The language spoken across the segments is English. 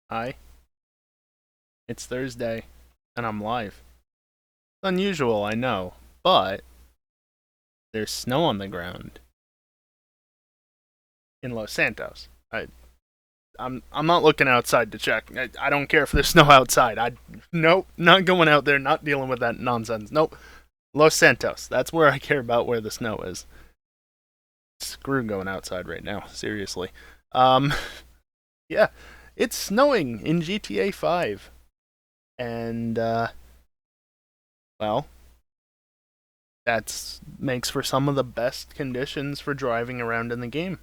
Hi, it's Thursday, and I'm live. It's unusual, I know, but there's snow on the ground in Los Santos. I'm not looking outside to check. I don't care if there's snow outside. Nope, not going out there, not dealing with that nonsense. Nope. Los Santos. That's where I care about where the snow is. Screw going outside right now, seriously. Um yeah, it's snowing in GTA 5. And well, that makes for some of the best conditions for driving around in the game.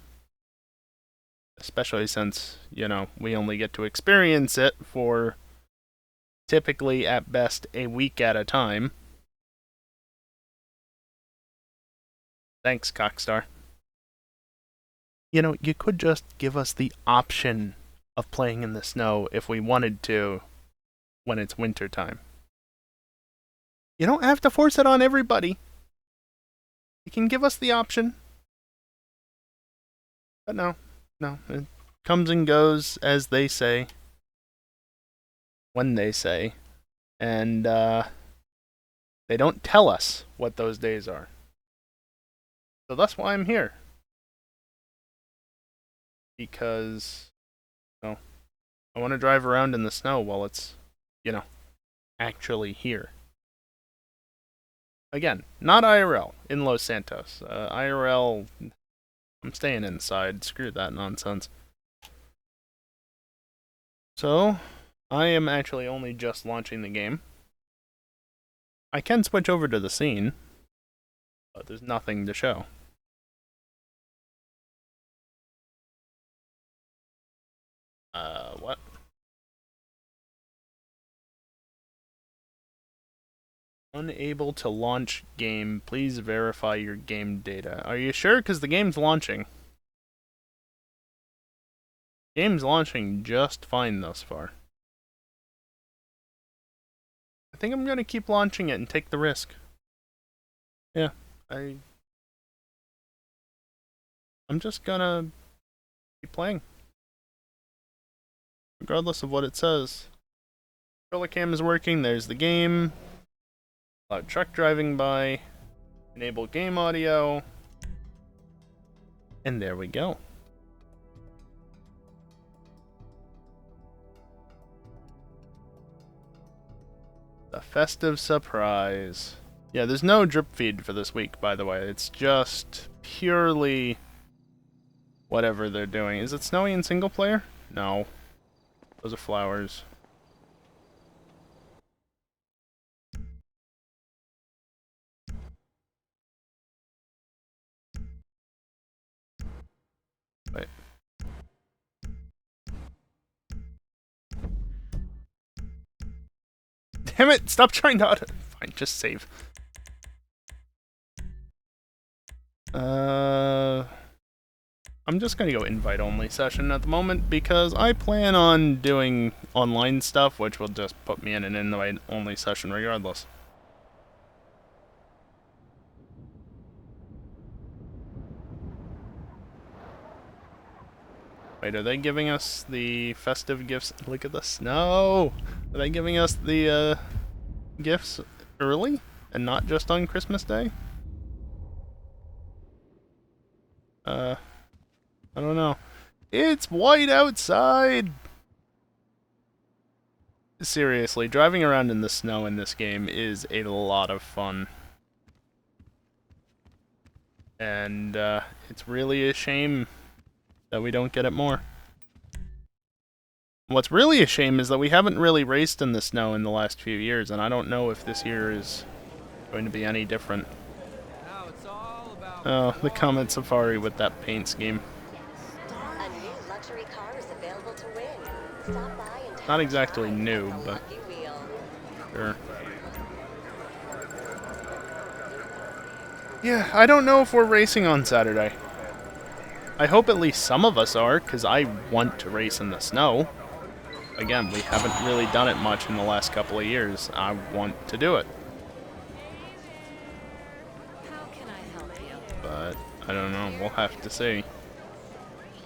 Especially since, we only get to experience it for typically at best a week at a time. Thanks, Cockstar. You could just give us the option of playing in the snow if we wanted to when it's winter time. You don't have to force it on everybody. You can give us the option. But no, it comes and goes as they say, when they say, and they don't tell us what those days are. So that's why I'm here. Because, well, I want to drive around in the snow while it's, actually here. Again, not IRL in Los Santos. IRL, I'm staying inside. Screw that nonsense. So, I am actually only just launching the game. I can switch over to the scene, but there's nothing to show. What? Unable to launch game. Please verify your game data. Are you sure? Because the game's launching. Game's launching just fine thus far. I think I'm going to keep launching it and take the risk. Yeah, I'm just gonna keep playing. Regardless of what it says. Controller cam is working, there's the game. Loud truck driving by. Enable game audio. And there we go. The festive surprise. Yeah, there's no drip feed for this week, by the way. It's just purely whatever they're doing. Is it snowy in single player? No. Those are flowers. Wait. Damn it! Stop trying to auto. Fine, just save. I'm just gonna go invite only session at the moment because I plan on doing online stuff, which will just put me in an invite only session regardless. Wait, are they giving us the festive gifts? Look at the snow! Are they giving us the gifts early and not just on Christmas Day? I don't know. It's white outside! Seriously, driving around in the snow in this game is a lot of fun. And it's really a shame that we don't get it more. What's really a shame is that we haven't really raced in the snow in the last few years, and I don't know if this year is going to be any different. Oh, the Comet Safari with that paint scheme. Not exactly new, but sure. Yeah, I don't know if we're racing on Saturday. I hope at least some of us are, because I want to race in the snow. Again, we haven't really done it much in the last couple of years. I want to do it. But, I don't know, we'll have to see.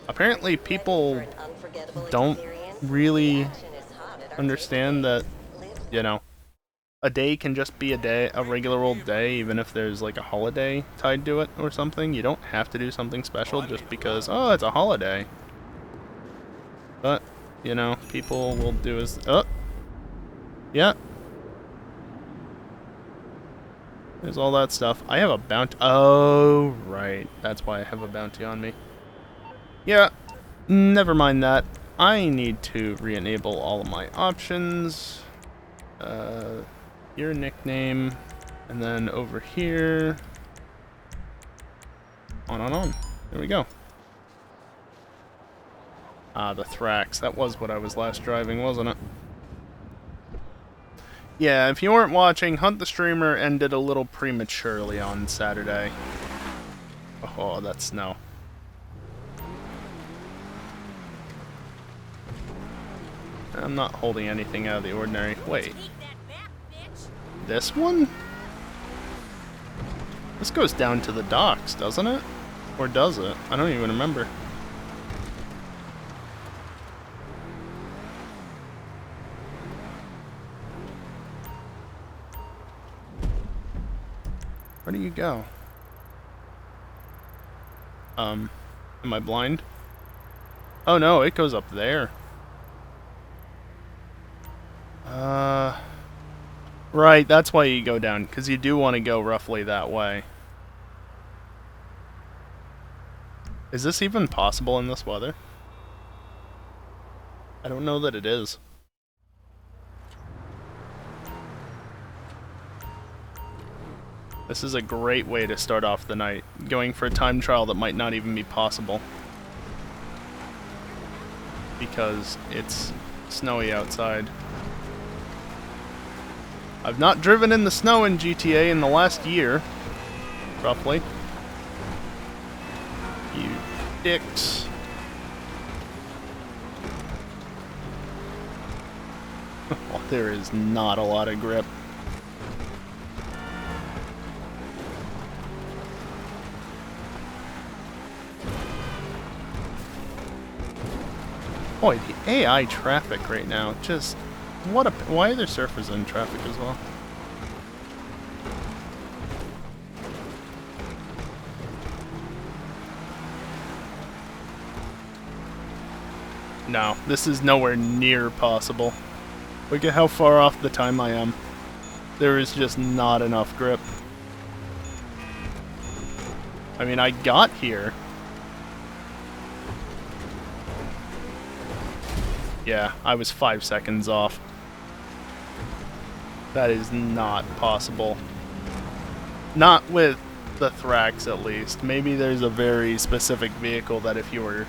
Apparently people don't really understand that, you know, a day can just be a day, a regular old day, even if there's like a holiday tied to it or something. You don't have to do something special just because, oh, it's a holiday. But, you know, people will do as, oh, yeah. There's all that stuff. I have a bounty. Oh, right. That's why I have a bounty on me. Yeah, never mind that. I need to re-enable all of my options. Your nickname. And then over here. On. There we go. Ah, the Thrax. That was what I was last driving, wasn't it? Yeah, if you weren't watching, Hunt the Streamer ended a little prematurely on Saturday. Oh, that's snow. I'm not holding anything out of the ordinary. Wait. This one? This goes down to the docks, doesn't it? Or does it? I don't even remember. Where do you go? Am I blind? Oh no, it goes up there. Right, that's why you go down, because you do want to go roughly that way. Is this even possible in this weather? I don't know that it is. This is a great way to start off the night, going for a time trial that might not even be possible. Because it's snowy outside. I've not driven in the snow in GTA in the last year, roughly. You dicks. Oh, there is not a lot of grip. Boy, the AI traffic right now, just... what a... why are there surfers in traffic as well? No, this is nowhere near possible. Look at how far off the time I am. There is just not enough grip. I mean, I got here. Yeah, I was 5 seconds off. That is not possible. Not with the Thrax, at least. Maybe there's a very specific vehicle that if you were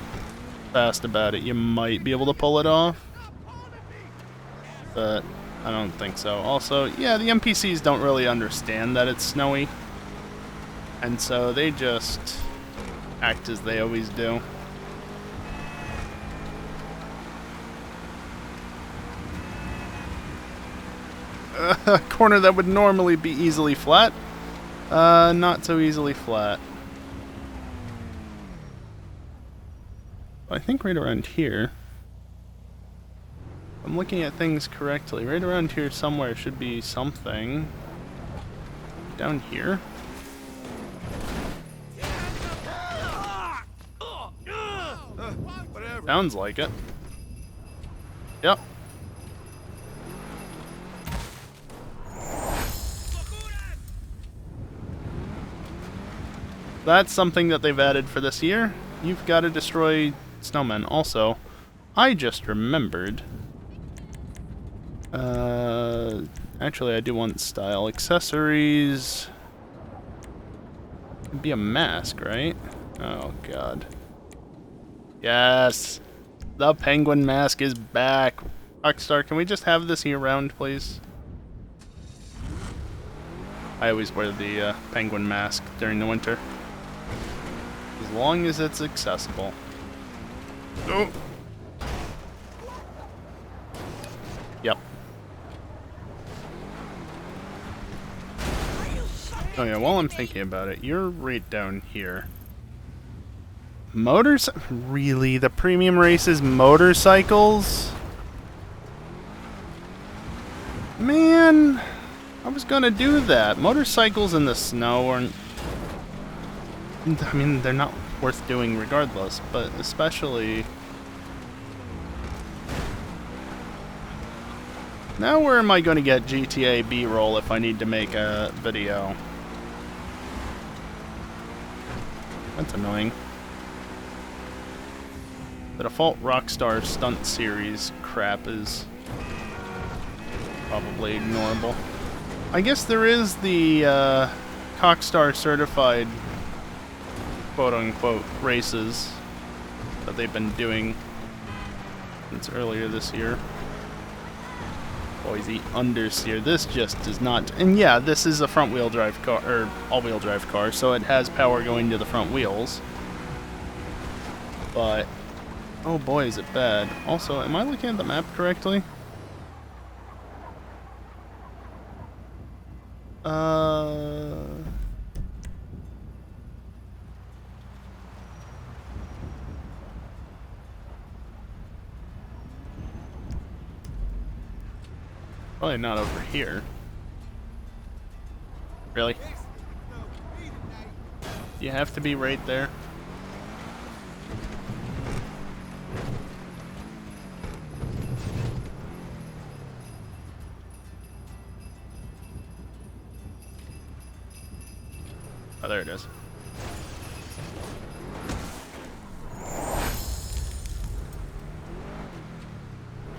fast about it, you might be able to pull it off. But I don't think so. Also, yeah, the NPCs don't really understand that it's snowy. And so they just act as they always do. A corner that would normally be easily flat. Not so easily flat. I think right around here, I'm looking at things correctly. Right around here somewhere should be something. Down here? Sounds like it. Yep. That's something that they've added for this year. You've got to destroy snowmen. Also, I just remembered. Actually, I do want style. Accessories. It'd be a mask, right? Oh, God. Yes! The penguin mask is back. Rockstar, can we just have this year-round, please? I always wear the penguin mask during the winter. As long as it's accessible. Oh. Yep. Oh yeah, while I'm thinking about it, you're right down here. Really? The premium race is motorcycles? man! I was gonna do that. Motorcycles in the snow aren't... I mean, they're not worth doing regardless, but especially... Now where am I gonna get GTA B-roll if I need to make a video? That's annoying. The default Rockstar Stunt Series crap is probably ignorable. I guess there is the ckstar certified quote-unquote races that they've been doing since earlier this year. Boise Understeer. This just does not... And yeah, this is a front-wheel drive car, or all-wheel drive car, so it has power going to the front wheels. But... oh boy, is it bad. Also, am I looking at the map correctly? Probably not over here. Really? You have to be right there. Oh, there it is.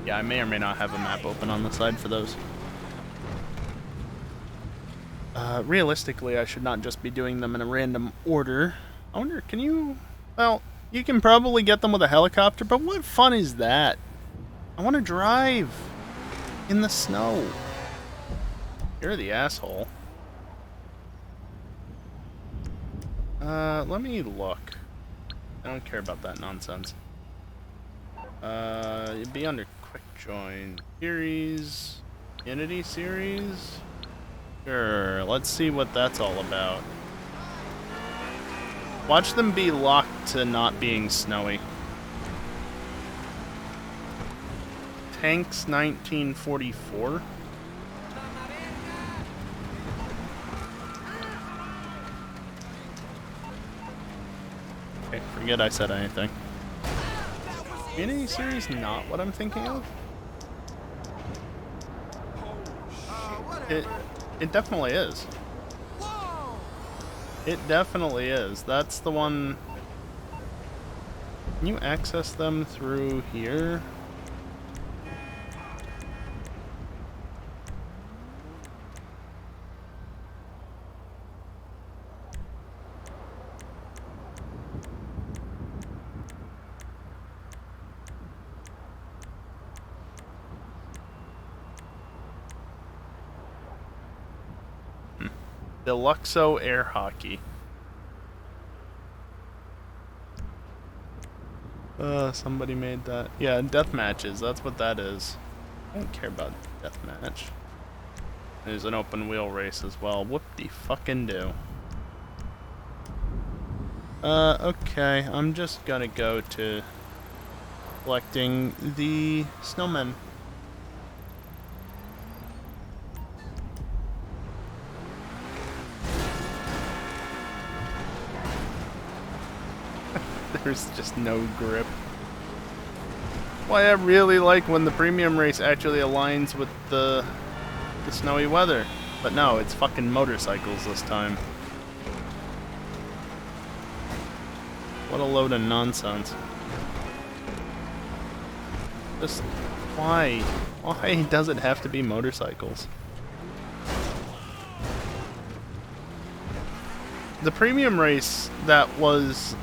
Yeah, I may or may not have a map open on the side for those. Realistically, I should not just be doing them in a random order. I wonder, can you... well, you can probably get them with a helicopter, but what fun is that? I want to drive in the snow. You're the asshole. Let me look. I don't care about that nonsense. It'd be under quick join series, Unity series. Sure, let's see what that's all about. Watch them be locked to not being snowy. Tanks 1944. Okay, forget I said anything. Unity series not what I'm thinking of? It definitely is. It definitely is. That's the one... Can you access them through here? Deluxo Air Hockey. Somebody made that. Yeah, death matches. That's what that is. I don't care about death match. There's an open wheel race as well. Whoop-de-fucking-do. Okay. I'm just gonna go to collecting the snowmen. There's just no grip. Why, I really like when the premium race actually aligns with the snowy weather. But no, it's fucking motorcycles this time. What a load of nonsense. Just, why? Why does it have to be motorcycles? The premium race that was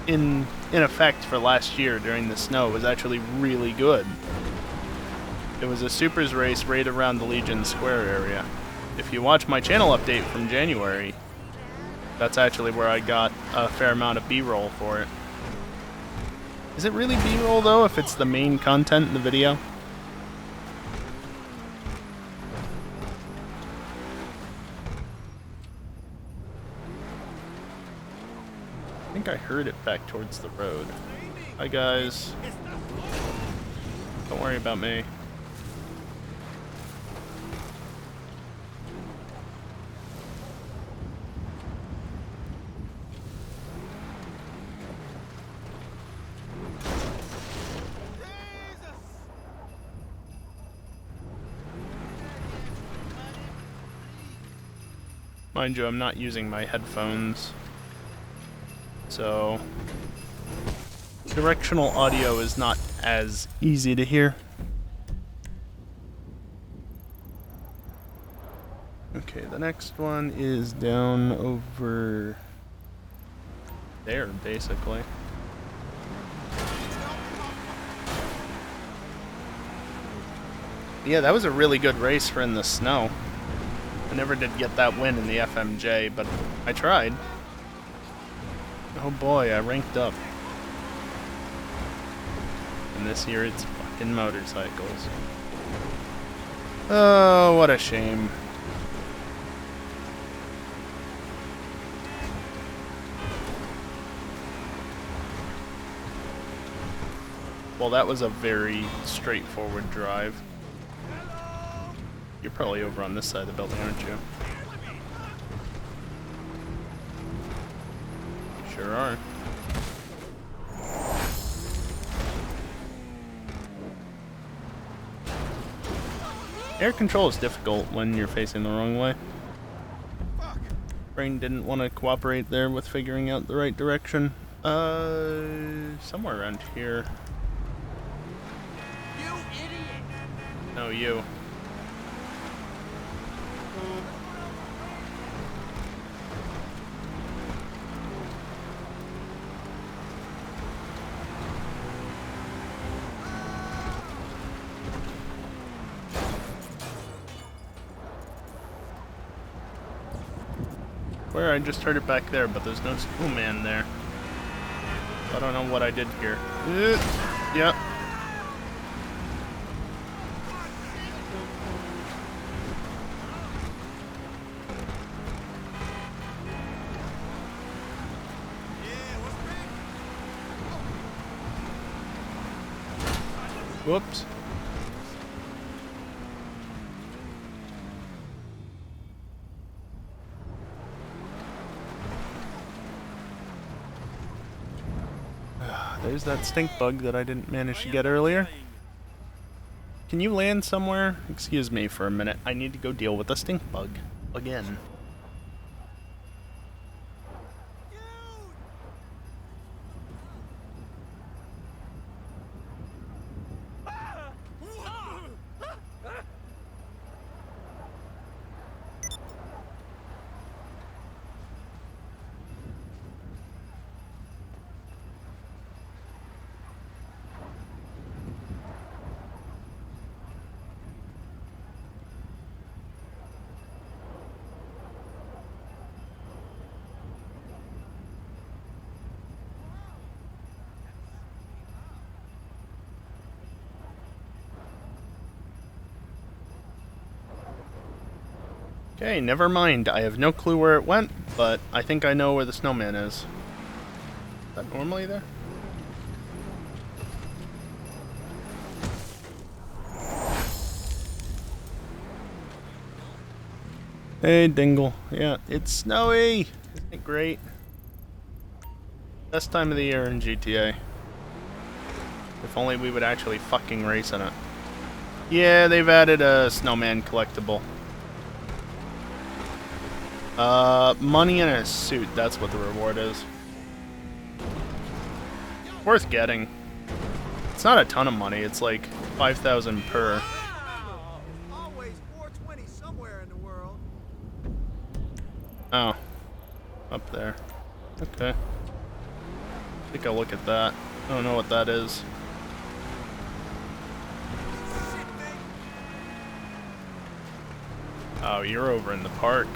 in effect for last year during the snow was actually really good. It was a supers race right around the Legion Square area. If you watch my channel update from January, that's actually where I got a fair amount of B-roll for it. Is it really B-roll though if it's the main content in the video? I think I heard it back towards the road. Hi guys. Don't worry about me. Mind you, I'm not using my headphones, so directional audio is not as easy to hear. Okay, the next one is down over there, basically. Yeah, that was a really good race for in the snow. I never did get that win in the FMJ, but I tried. Oh boy, I ranked up. And this year it's fucking motorcycles. Oh, what a shame. Well, that was a very straightforward drive. You're probably over on this side of the building, aren't you? You sure are. Air control is difficult when you're facing the wrong way. Brain didn't want to cooperate there with figuring out the right direction. Somewhere around here. You idiot! No, you. Where I just heard it back there, but there's no snowman there. I don't know what I did here. Yep. Whoops. There's that stink bug that I didn't manage to get earlier. Can you land somewhere? Excuse me for a minute. I need to go deal with the stink bug. Again. Okay, never mind. I have no clue where it went, but I think I know where the snowman is. Is that normally there? Hey, Dingle. Yeah, it's snowy! Isn't it great? Best time of the year in GTA. If only we would actually fucking race in it. Yeah, they've added a snowman collectible. Money and a suit, that's what the reward is. Worth getting. It's not a ton of money, it's like 5,000 per. Always 420 somewhere in the world. Oh. Up there. Okay. Take a look at that. I don't know what that is. Oh, you're over in the park.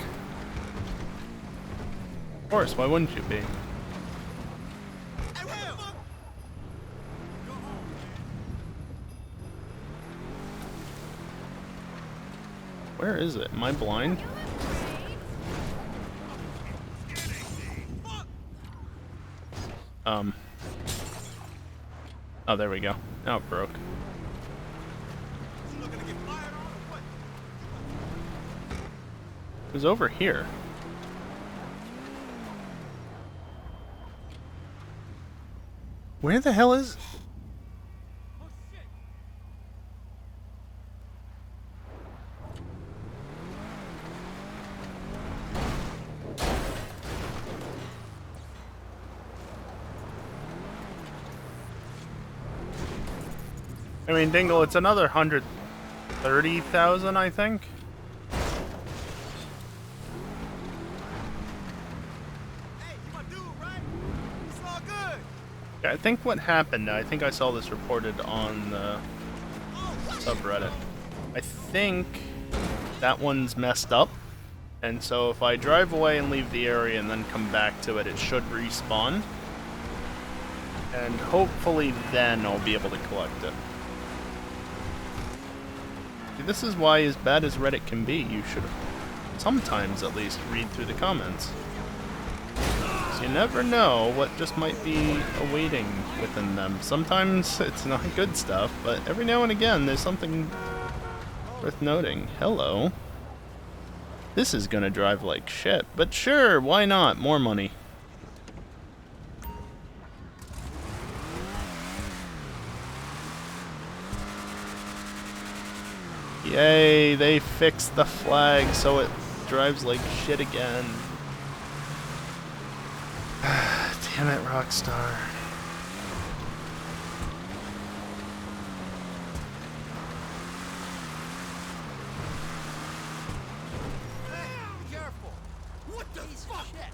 Of course, why wouldn't you be? Where is it? Am I blind? Oh, there we go. Now it broke. It was over here. Where the hell is... I mean, Dingle, it's another 130,000, I think. Hey, you my dude, right? It's all good. Yeah, I think what happened, I think I saw this reported on the subreddit. I think that one's messed up, and so if I drive away and leave the area and then come back to it, it should respawn. And hopefully then I'll be able to collect it. See, this is why, as bad as Reddit can be, you should sometimes at least read through the comments. You never know what just might be awaiting within them. Sometimes it's not good stuff, but every now and again there's something worth noting. Hello. This is gonna drive like shit, but sure, why not? More money. Yay, they fixed the flag so it drives like shit again. Damn it, Rockstar. Hey, be careful. What the fuck? Shit.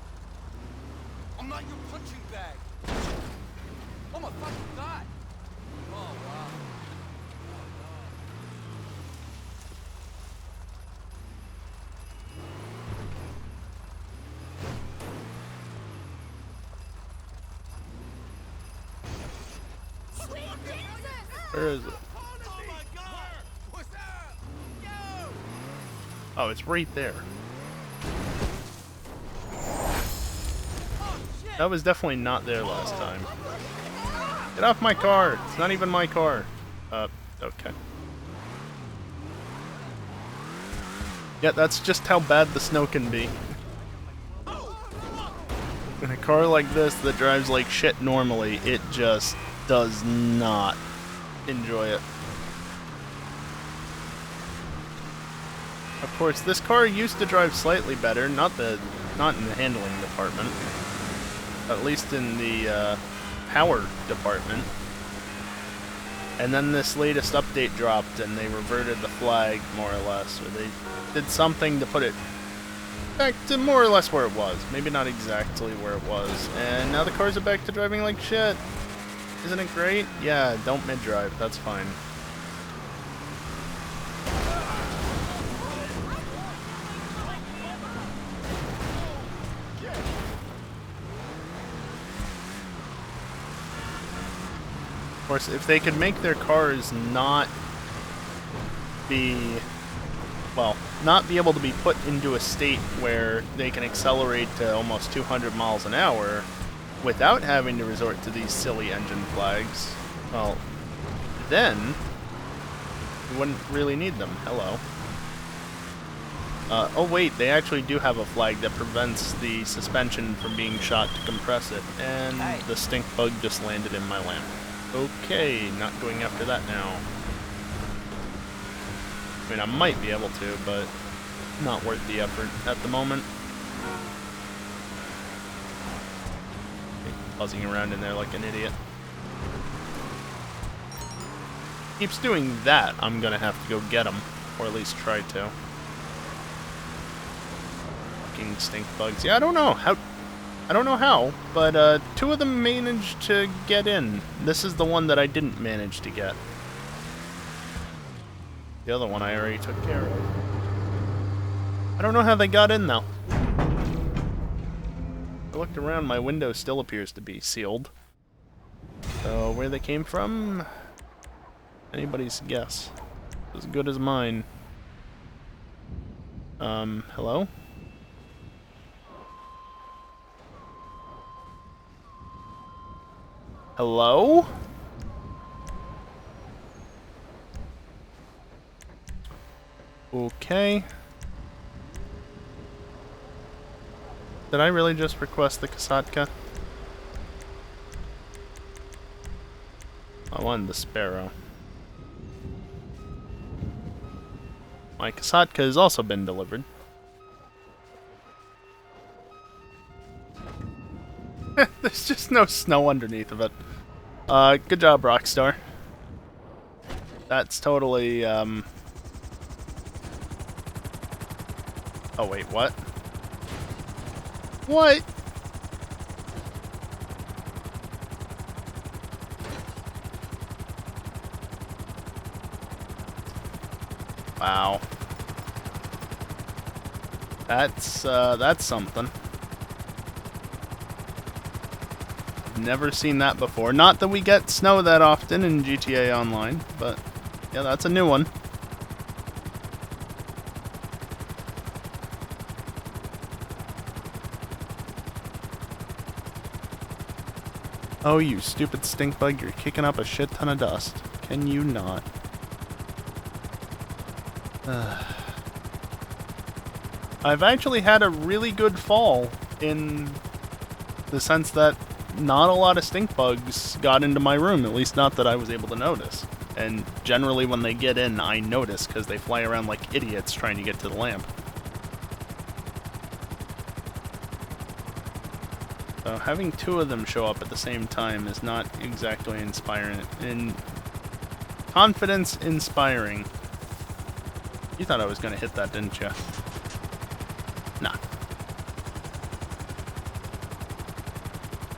I'm not your punching bag. Oh my fucking god. Oh wow. Where is it? Oh my god. What's up? Yo. Oh, it's right there. Oh shit. That was definitely not there last time. Get off my car! It's not even my car. Okay. Yeah, that's just how bad the snow can be. In a car like this that drives like shit normally, it just does not enjoy it. Of course, this car used to drive slightly better, not in the handling department, at least in the power department. And then this latest update dropped and they reverted the flag, more or less, or they did something to put it back to more or less where it was. Maybe not exactly where it was. And now the cars are back to driving like shit. Isn't it great? Yeah, don't mid-drive, that's fine. Of course, if they could make their cars not be able to be put into a state where they can accelerate to almost 200 miles an hour without having to resort to these silly engine flags, well, then you wouldn't really need them. Hello. Oh wait, they actually do have a flag that prevents the suspension from being shot to compress it, and the stink bug just landed in my lamp. Okay, not going after that now. I mean, I might be able to, but not worth the effort at the moment. Buzzing around in there like an idiot. Keeps doing that, I'm gonna have to go get him, or at least try to. Fucking stink bugs. Yeah, I don't know how, but two of them managed to get in. This is the one that I didn't manage to get. The other one I already took care of. I don't know how they got in, though. I looked around, my window still appears to be sealed. So, where they came from? Anybody's guess. As good as mine. Hello? Hello? Okay. Did I really just request the Kasatka? I wanted the Sparrow. My Kasatka has also been delivered. There's just no snow underneath of it. Good job, Rockstar. That's totally, Oh, wait, what? What? Wow. That's something. Never seen that before. Not that we get snow that often in GTA Online, but yeah, that's a new one. Oh, you stupid stink bug, you're kicking up a shit ton of dust. Can you not? I've actually had a really good fall in the sense that not a lot of stink bugs got into my room, at least not that I was able to notice. And generally when they get in, I notice because they fly around like idiots trying to get to the lamp. So having two of them show up at the same time is not exactly inspiring. Confidence inspiring. You thought I was going to hit that, didn't you? Nah.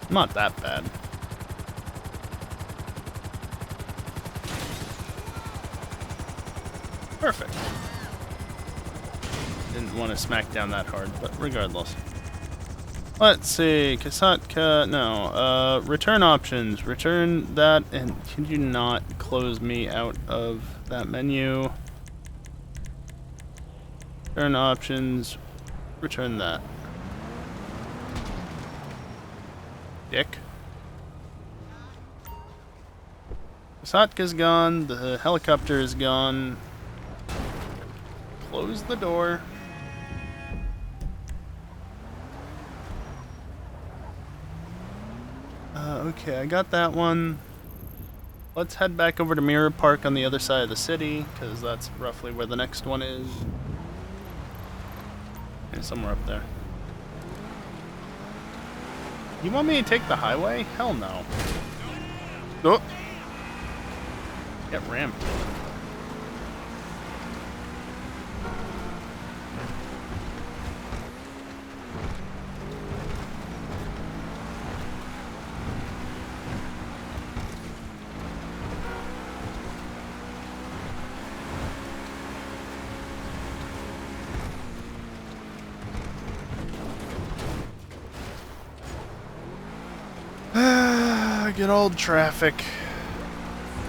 Not that bad. Perfect. Didn't want to smack down that hard, but regardless. Let's see, Kasatka, no, return options, return that, and can you not close me out of that menu? Return options, return that. Dick. Kasatka's gone, the helicopter is gone. Close the door. Okay, I got that one. Let's head back over to Mirror Park on the other side of the city, because that's roughly where the next one is. Yeah, somewhere up there. You want me to take the highway? Hell no. Oh! Get rammed. Good old traffic.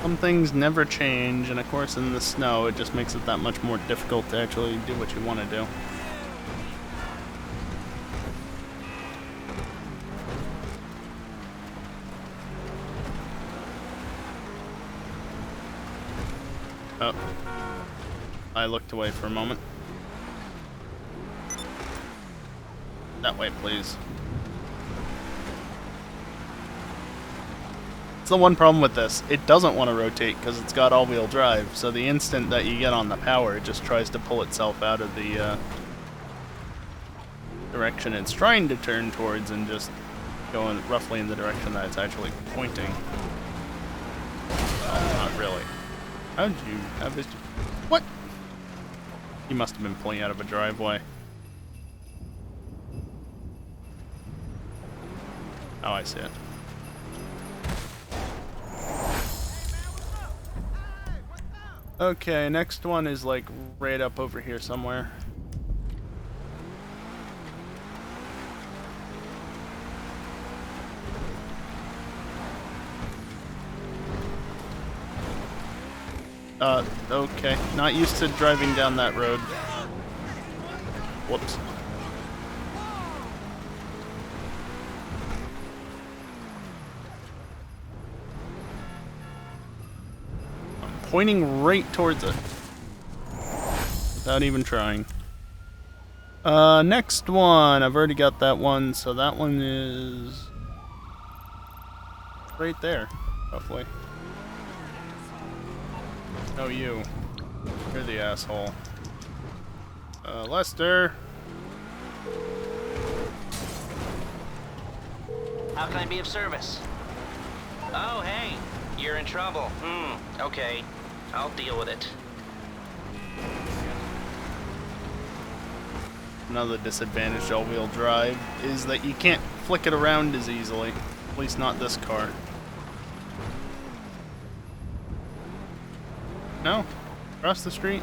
Some things never change, and of course in the snow it just makes it that much more difficult to actually do what you want to do. Oh. I looked away for a moment. That way, please. It's the one problem with this. It doesn't want to rotate because it's got all-wheel drive, so the instant that you get on the power, it just tries to pull itself out of the direction it's trying to turn towards and just going roughly in the direction that it's actually pointing. Well, not really. How'd you have this? What? You must have been pulling out of a driveway. Oh, I see it. Okay, next one is like right up over here somewhere. Okay. Not used to driving down that road. Whoops. Pointing right towards it. Without even trying. Next one. I've already got that one, so that one is right there, roughly. Oh, you. You're the asshole. Lester. How can I be of service? Oh, hey. You're in trouble. Okay. I'll deal with it. Another disadvantage to all-wheel drive is that you can't flick it around as easily. At least not this car. No? Across the street?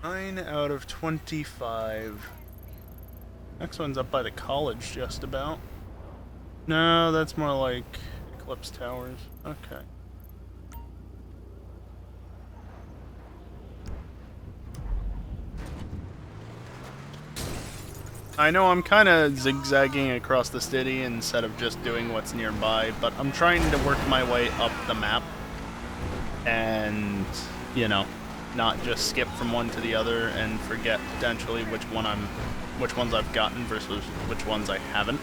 Nine out of 25. Next one's up by the college, just about. No, that's more like Eclipse Towers. Okay. I know I'm kind of zigzagging across the city instead of just doing what's nearby, but I'm trying to work my way up the map and, you know, not just skip from one to the other and forget potentially which ones I've gotten versus which ones I haven't.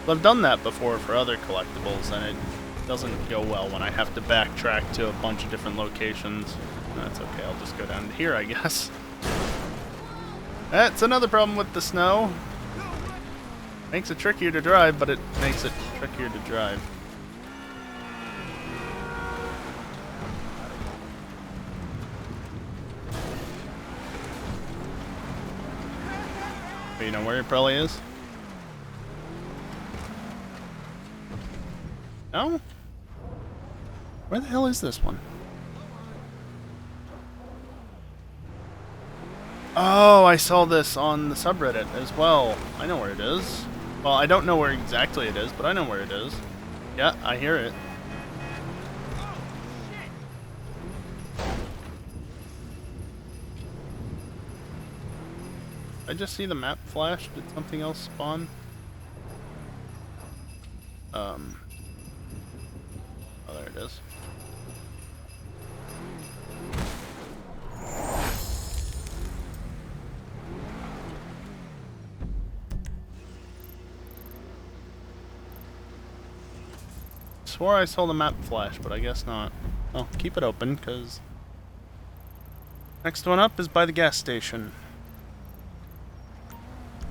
But I've done that before for other collectibles, and it doesn't go well when I have to backtrack to a bunch of different locations. That's okay, I'll just go down to here, I guess. That's another problem with the snow. Makes it trickier to drive, but it makes it trickier to drive. But you know where it probably is? No? Where the hell is this one? Oh, I saw this on the subreddit as well. I know where it is. Well, I don't know where exactly it is, but I know where it is. Yeah, I hear it. I just see the map flash. Did something else spawn? Oh, there it is. Swore I saw the map flash, but I guess not. Well, keep it open, because next one up is by the gas station.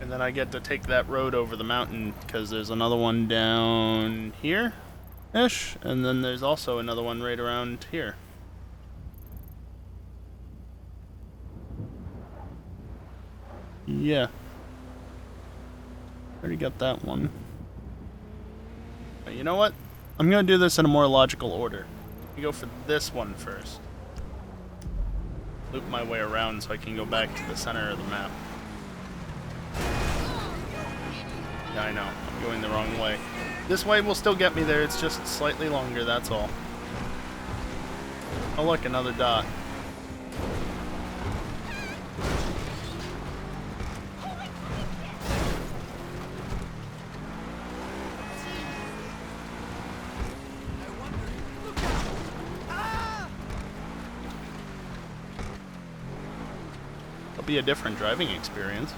And then I get to take that road over the mountain, because there's another one down here-ish, and then there's also another one right around here. Yeah. Already got that one. But you know what? I'm gonna do this in a more logical order. You go for this one first. Loop my way around so I can go back to the center of the map. Yeah, I know. I'm going the wrong way. This way will still get me there, it's just slightly longer, that's all. Oh look, another dot. It'll be a different driving experience.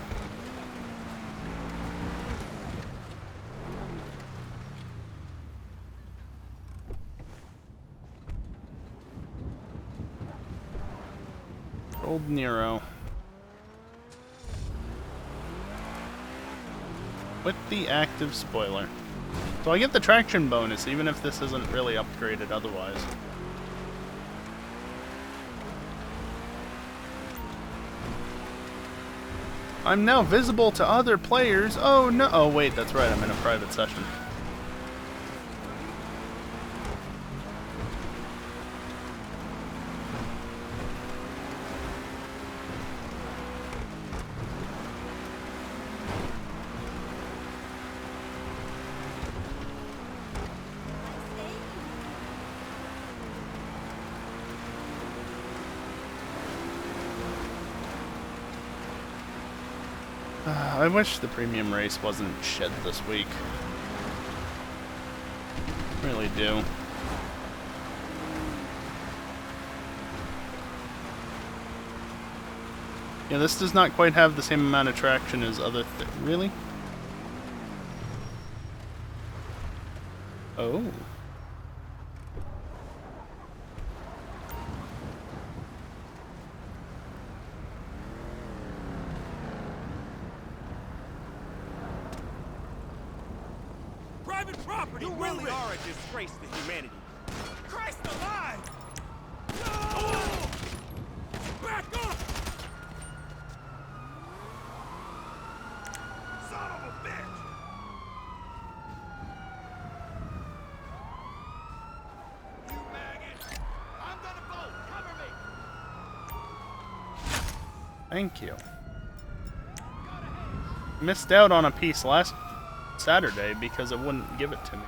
Old Nero. With the active spoiler. So I get the traction bonus even if this isn't really upgraded otherwise. I'm now visible to other players. Oh no. Oh wait, that's right. I'm in a private session. I wish the premium race wasn't shed this week. Really do. Yeah, this does not quite have the same amount of traction as other really? Oh. private property. You really are a disgrace to humanity. Christ alive! No! Back up! Son of a bitch! You maggot! I'm gonna vote! Cover me! Thank you. Missed out on a piece last Saturday because it wouldn't give it to me.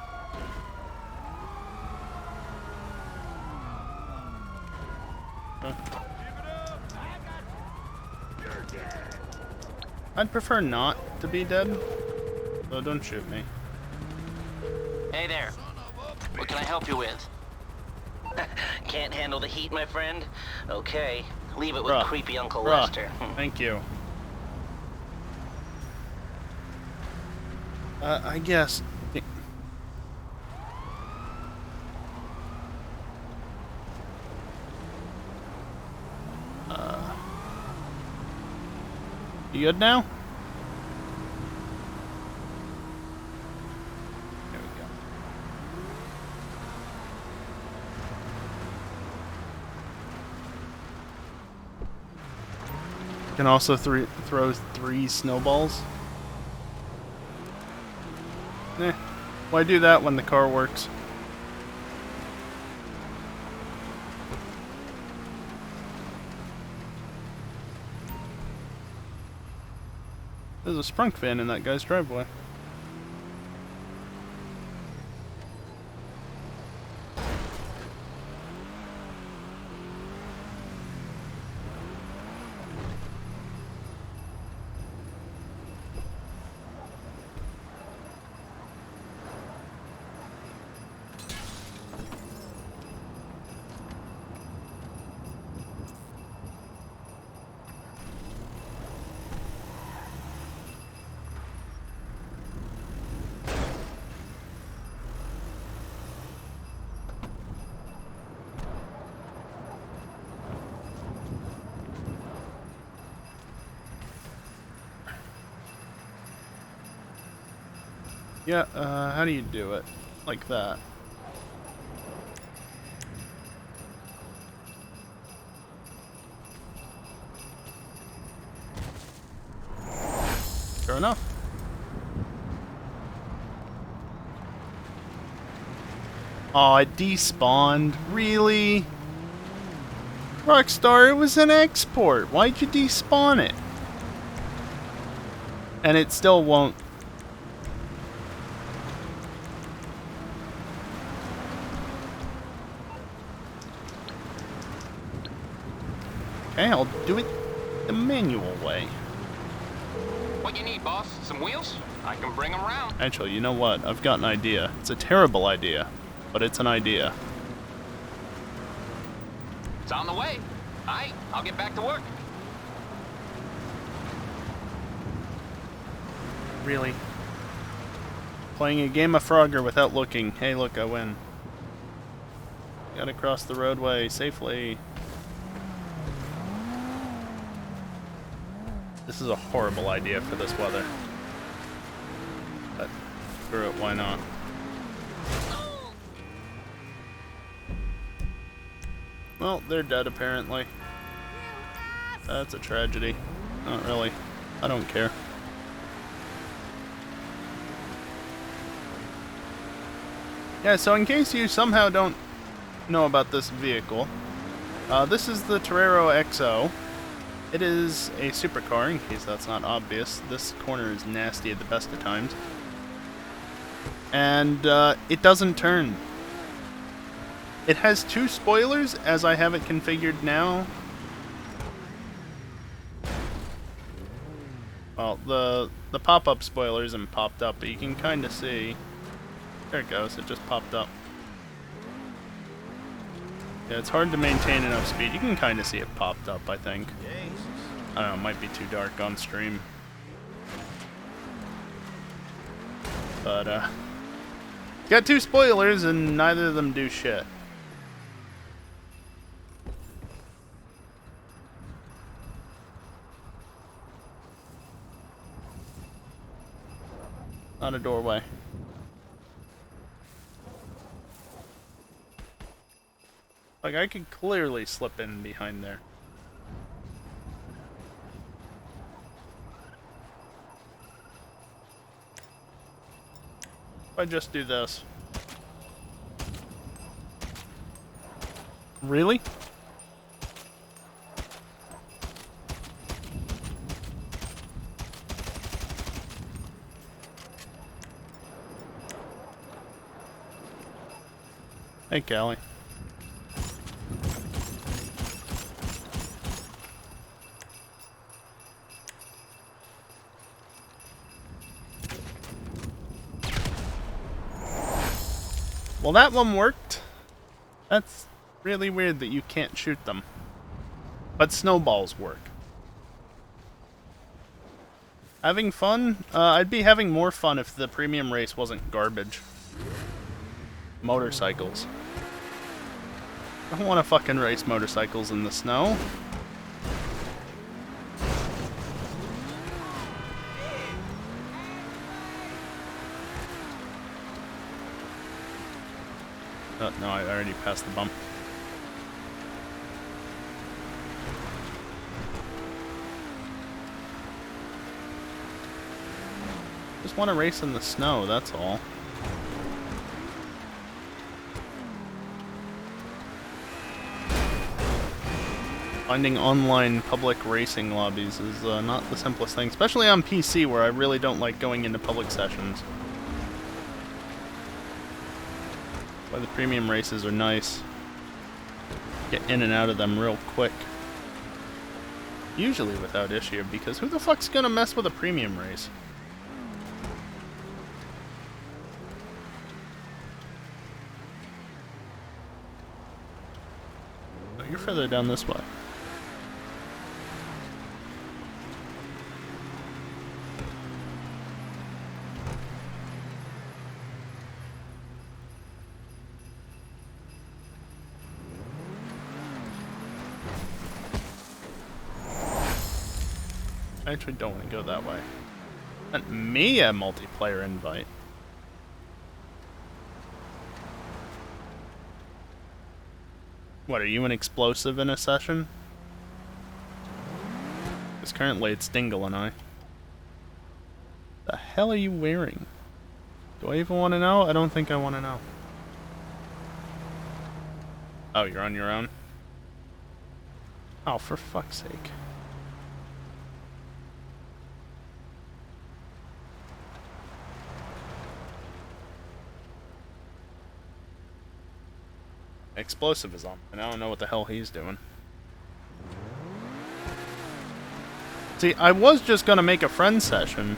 Huh. I'd prefer not to be dead, so don't shoot me. Hey there. What can I help you with? Can't handle the heat, my friend? Okay. Leave it with creepy Uncle Lester. Thank you. I guess. You good now? There we go. Can also throw 3 snowballs. Eh, why do that when the car works? There's a sprunk van in that guy's driveway. Yeah, how do you do it? Like that. Fair enough. Aw, it despawned. Really? Rockstar, it was an export. Why'd you despawn it? And it still won't. Okay, I'll do it the manual way. What you need, boss? Some wheels? I can bring them around. Actually, you know what? I've got an idea. It's a terrible idea, but it's an idea. It's on the way. Aight, I'll get back to work. Really? Playing a game of Frogger without looking. Hey, look, I win. Gotta cross the roadway safely. This is a horrible idea for this weather. But screw it, why not? Well, they're dead apparently. That's a tragedy. Not really. I don't care. Yeah, so in case you somehow don't know about this vehicle, this is the Torero XO. It is a supercar, in case that's not obvious. This corner is nasty at the best of times. And it doesn't turn. It has 2 spoilers, as I have it configured now. Well, the pop-up spoiler isn't popped up, but you can kind of see. There it goes, it just popped up. Yeah, it's hard to maintain enough speed. You can kind of see it popped up, I think. I don't know, it might be too dark on stream. But, got 2 spoilers, and neither of them do shit. Not a doorway. Like, I could clearly slip in behind there. If I just do this. Really? Hey, Callie. Well, that one worked. That's really weird that you can't shoot them. But snowballs work. Having fun? I'd be having more fun if the premium race wasn't garbage. Motorcycles. I don't want to fucking race motorcycles in the snow. Oh, no, I already passed the bump. Just want to race in the snow, that's all. Finding online public racing lobbies is not the simplest thing, especially on PC where I really don't like going into public sessions. That's why the premium races are nice. Get in and out of them real quick. Usually without issue, because who the fuck's gonna mess with a premium race? Oh, you're further down this way. I actually don't want to go that way. Sent me a multiplayer invite. What, are you an explosive in a session? Because currently it's Dingle and I. The hell are you wearing? Do I even want to know? I don't think I want to know. Oh, you're on your own? Oh, for fuck's sake. Explosive is on, and I don't know what the hell he's doing. See, I was just gonna make a friend session.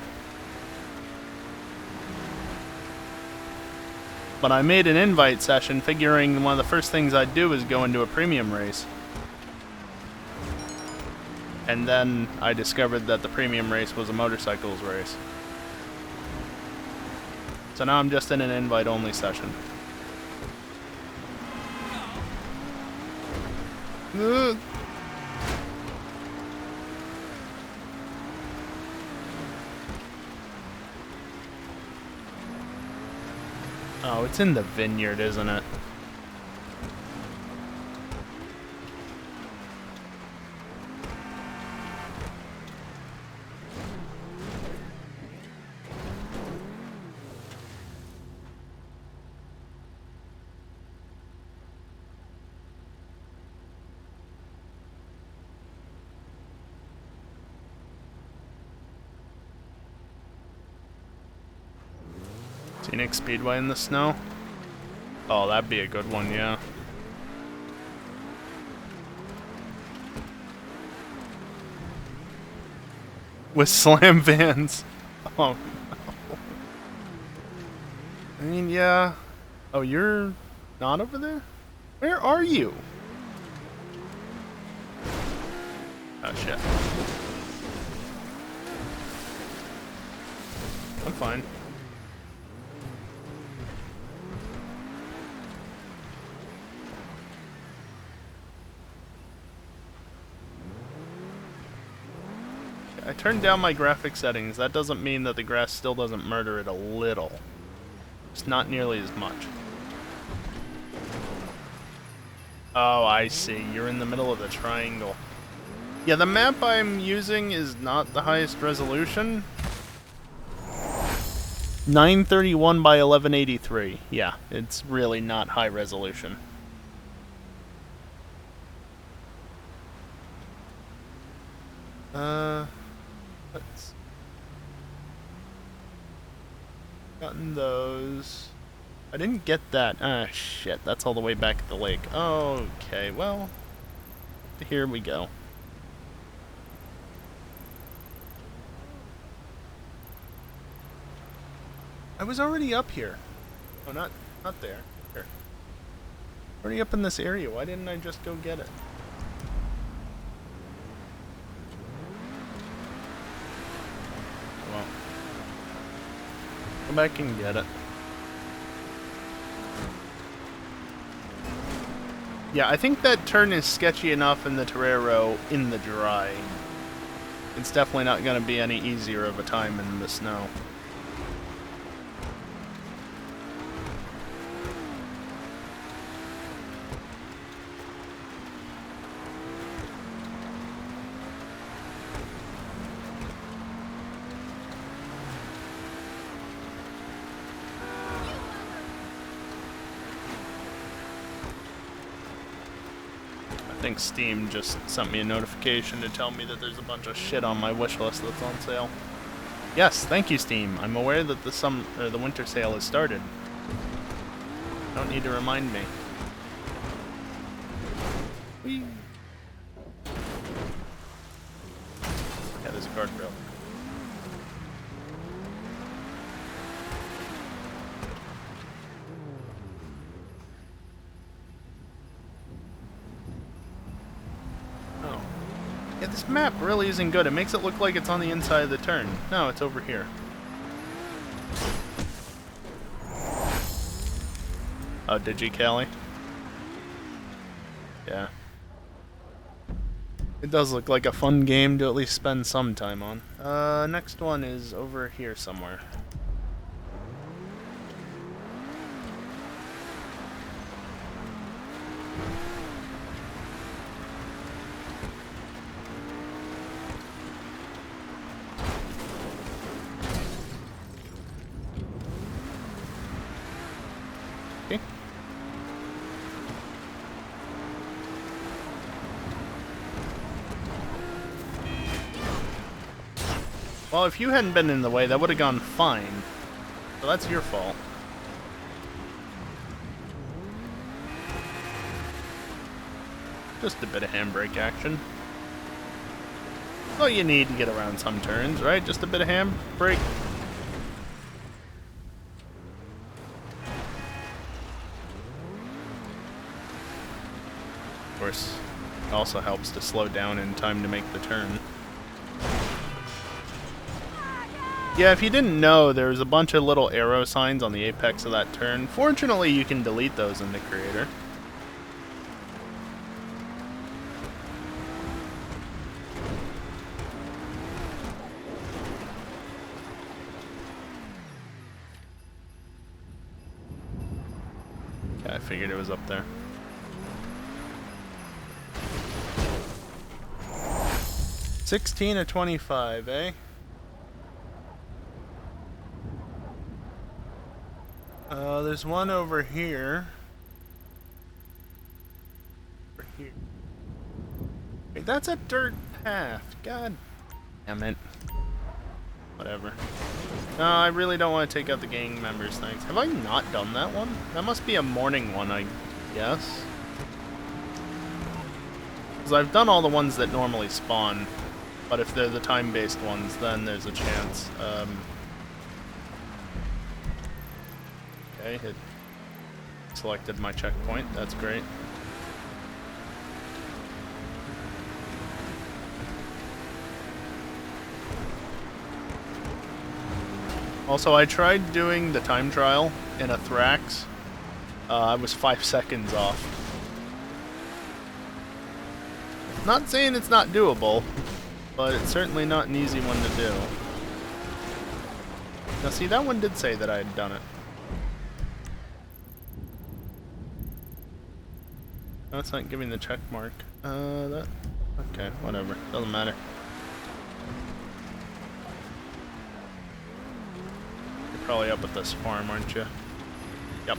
But I made an invite session figuring one of the first things I'd do is go into a premium race. And then I discovered that the premium race was a motorcycles race. So now I'm just in an invite-only session. Oh, it's in the vineyard, isn't it? Scenic Speedway in the snow? Oh, that'd be a good one, yeah. With slam vans. Oh, no. I mean, yeah. Oh, you're not over there? Where are you? Oh, shit. I'm fine. I turned down my graphic settings. That doesn't mean that the grass still doesn't murder it a little. It's not nearly as much. Oh, I see. You're in the middle of the triangle. Yeah, the map I'm using is not the highest resolution. 931 by 1183. Yeah, it's really not high resolution. Let's... Gotten those. I didn't get that. Ah, shit. That's all the way back at the lake. Okay, well... Here we go. I was already up here. Oh, not there. Here. Already up in this area. Why didn't I just go get it? Well, go back and get it. Yeah, I think that turn is sketchy enough in the Torero in the dry. It's definitely not going to be any easier of a time in the snow. I think Steam just sent me a notification to tell me that there's a bunch of shit on my wish list that's on sale. Yes, thank you, Steam. I'm aware that the winter sale has started. Don't need to remind me. Whee! Yeah, there's a guardrail. Yeah, this map really isn't good. It makes it look like it's on the inside of the turn. No, it's over here. Oh, did you, Callie? Yeah. It does look like a fun game to at least spend some time on. Next one is over here somewhere. Okay. Well, if you hadn't been in the way, that would have gone fine. So that's your fault. Just a bit of handbrake action. All you need to get around some turns, right? Just a bit of handbrake. Of course, it also helps to slow down in time to make the turn. Yeah, if you didn't know, there's a bunch of little arrow signs on the apex of that turn. Fortunately, you can delete those in the creator. Yeah, I figured it was up there. $16 of 25, eh? There's one over here. Over here. Wait, that's a dirt path. God damn it. Whatever. No, I really don't want to take out the gang members, thanks. Have I not done that one? That must be a morning one, I guess. Because I've done all the ones that normally spawn, but if they're the time-based ones, then there's a chance. Okay, it selected my checkpoint. That's great. Also, I tried doing the time trial in a Thrax. I was 5 seconds off. Not saying it's not doable, but it's certainly not an easy one to do. Now see, that one did say that I had done it. No, it's not giving the check mark. That... Okay, whatever. Doesn't matter. You're probably up at this farm, aren't you? Yep.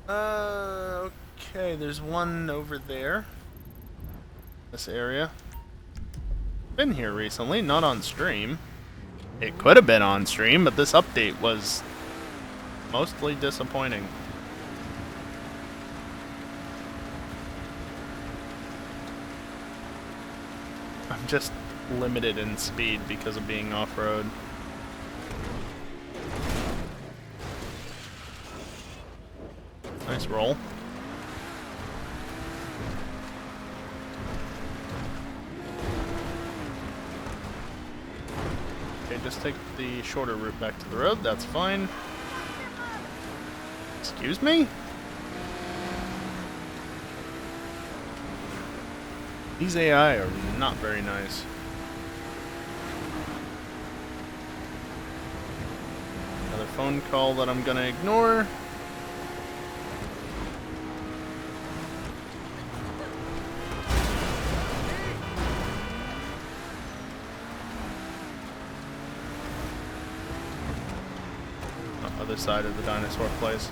Okay, there's one over there. This area. Been here recently, not on stream. It could have been on stream, but this update was mostly disappointing. I'm just limited in speed because of being off-road. Nice roll. Okay, just take the shorter route back to the road, that's fine. Excuse me? These AI are not very nice. Another phone call that I'm gonna ignore. Other side of the dinosaur place.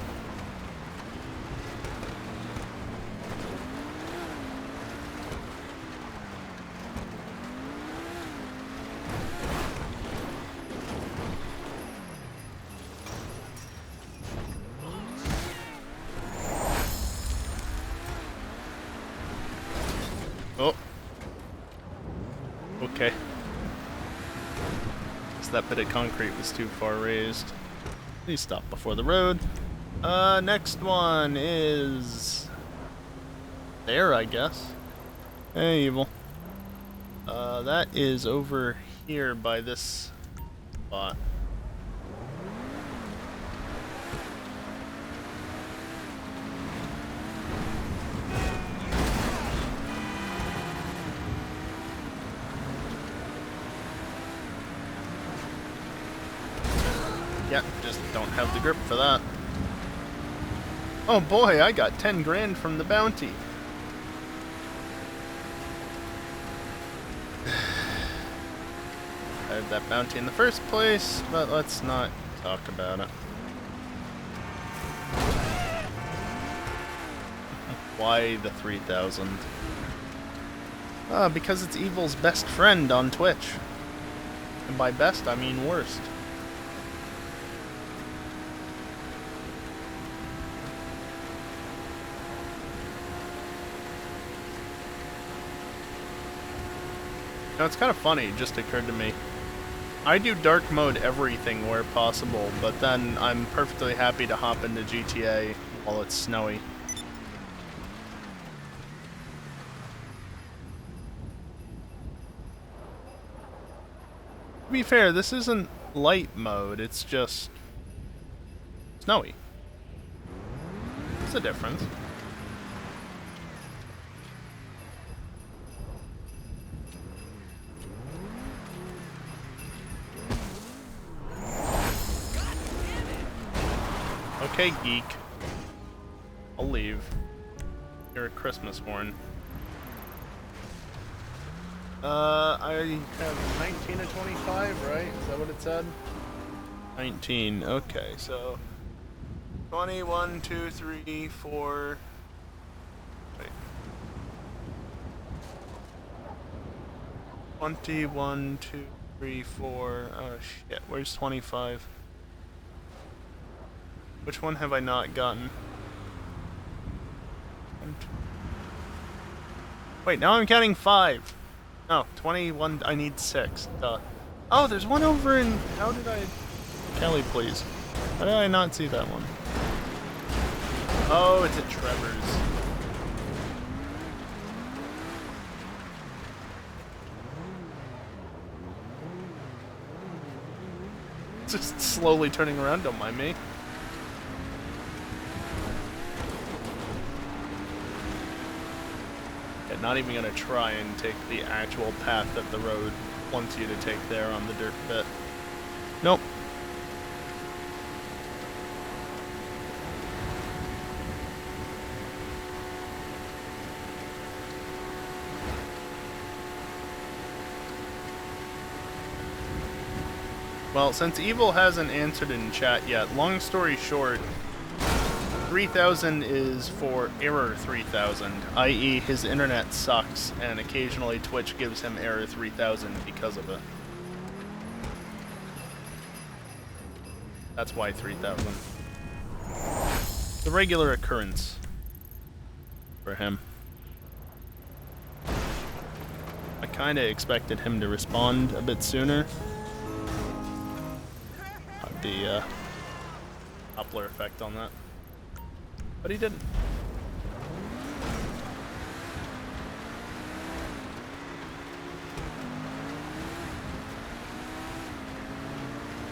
Oh. Okay. So that bit of concrete was too far raised. Please stop before the road. Next one is... there, I guess. Hey, evil. That is over here by this spot. Yeah, just don't have the grip for that. Oh boy, I got 10 grand from the bounty. I had that bounty in the first place, but let's not talk about it. Why the 3,000? Because it's Evil's best friend on Twitch. And by best, I mean worst. Now, it's kind of funny, it just occurred to me. I do dark mode everything where possible, but then I'm perfectly happy to hop into GTA while it's snowy. To be fair, this isn't light mode, it's just snowy. There's a difference. Okay, geek. I'll leave. You're a Christmas horn. I have 19 to 25, right? Is that what it said? 19, okay, so 21, 2, 3, 4. Wait. 21, 2, 3, 4. Oh shit, where's 25? Which one have I not gotten? Wait, now I'm counting 5. No, 21, I need 6. Duh. Oh, there's one over in... How did I... Kelly, please. How did I not see that one? Oh, it's at Trevor's. Just slowly turning around, don't mind me. Not even gonna try and take the actual path that the road wants you to take there on the dirt pit. Nope. Well, since Evil hasn't answered in chat yet, long story short, 3000 is for error 3000, i.e. his internet sucks, and occasionally Twitch gives him error 3000 because of it. That's why 3000. The regular occurrence for him. I kinda expected him to respond a bit sooner. The Doppler effect on that. But he didn't.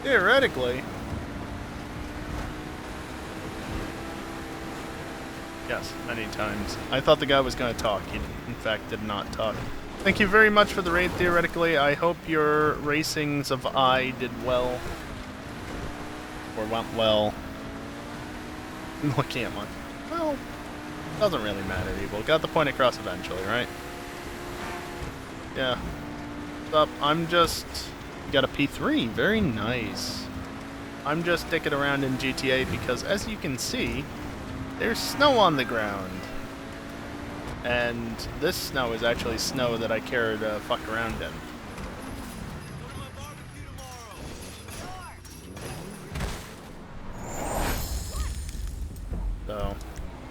Theoretically. Yes, many times. I thought the guy was going to talk. He, in fact, did not talk. Thank you very much for the raid, theoretically. I hope your racings of I did well. Or went well. I'm looking at mine. Well, doesn't really matter, Evil. Got the point across eventually, right? Yeah. What's up? I'm just... Got a P3. Very nice. I'm just sticking around in GTA because, as you can see, there's snow on the ground. And this snow is actually snow that I care to fuck around in. So,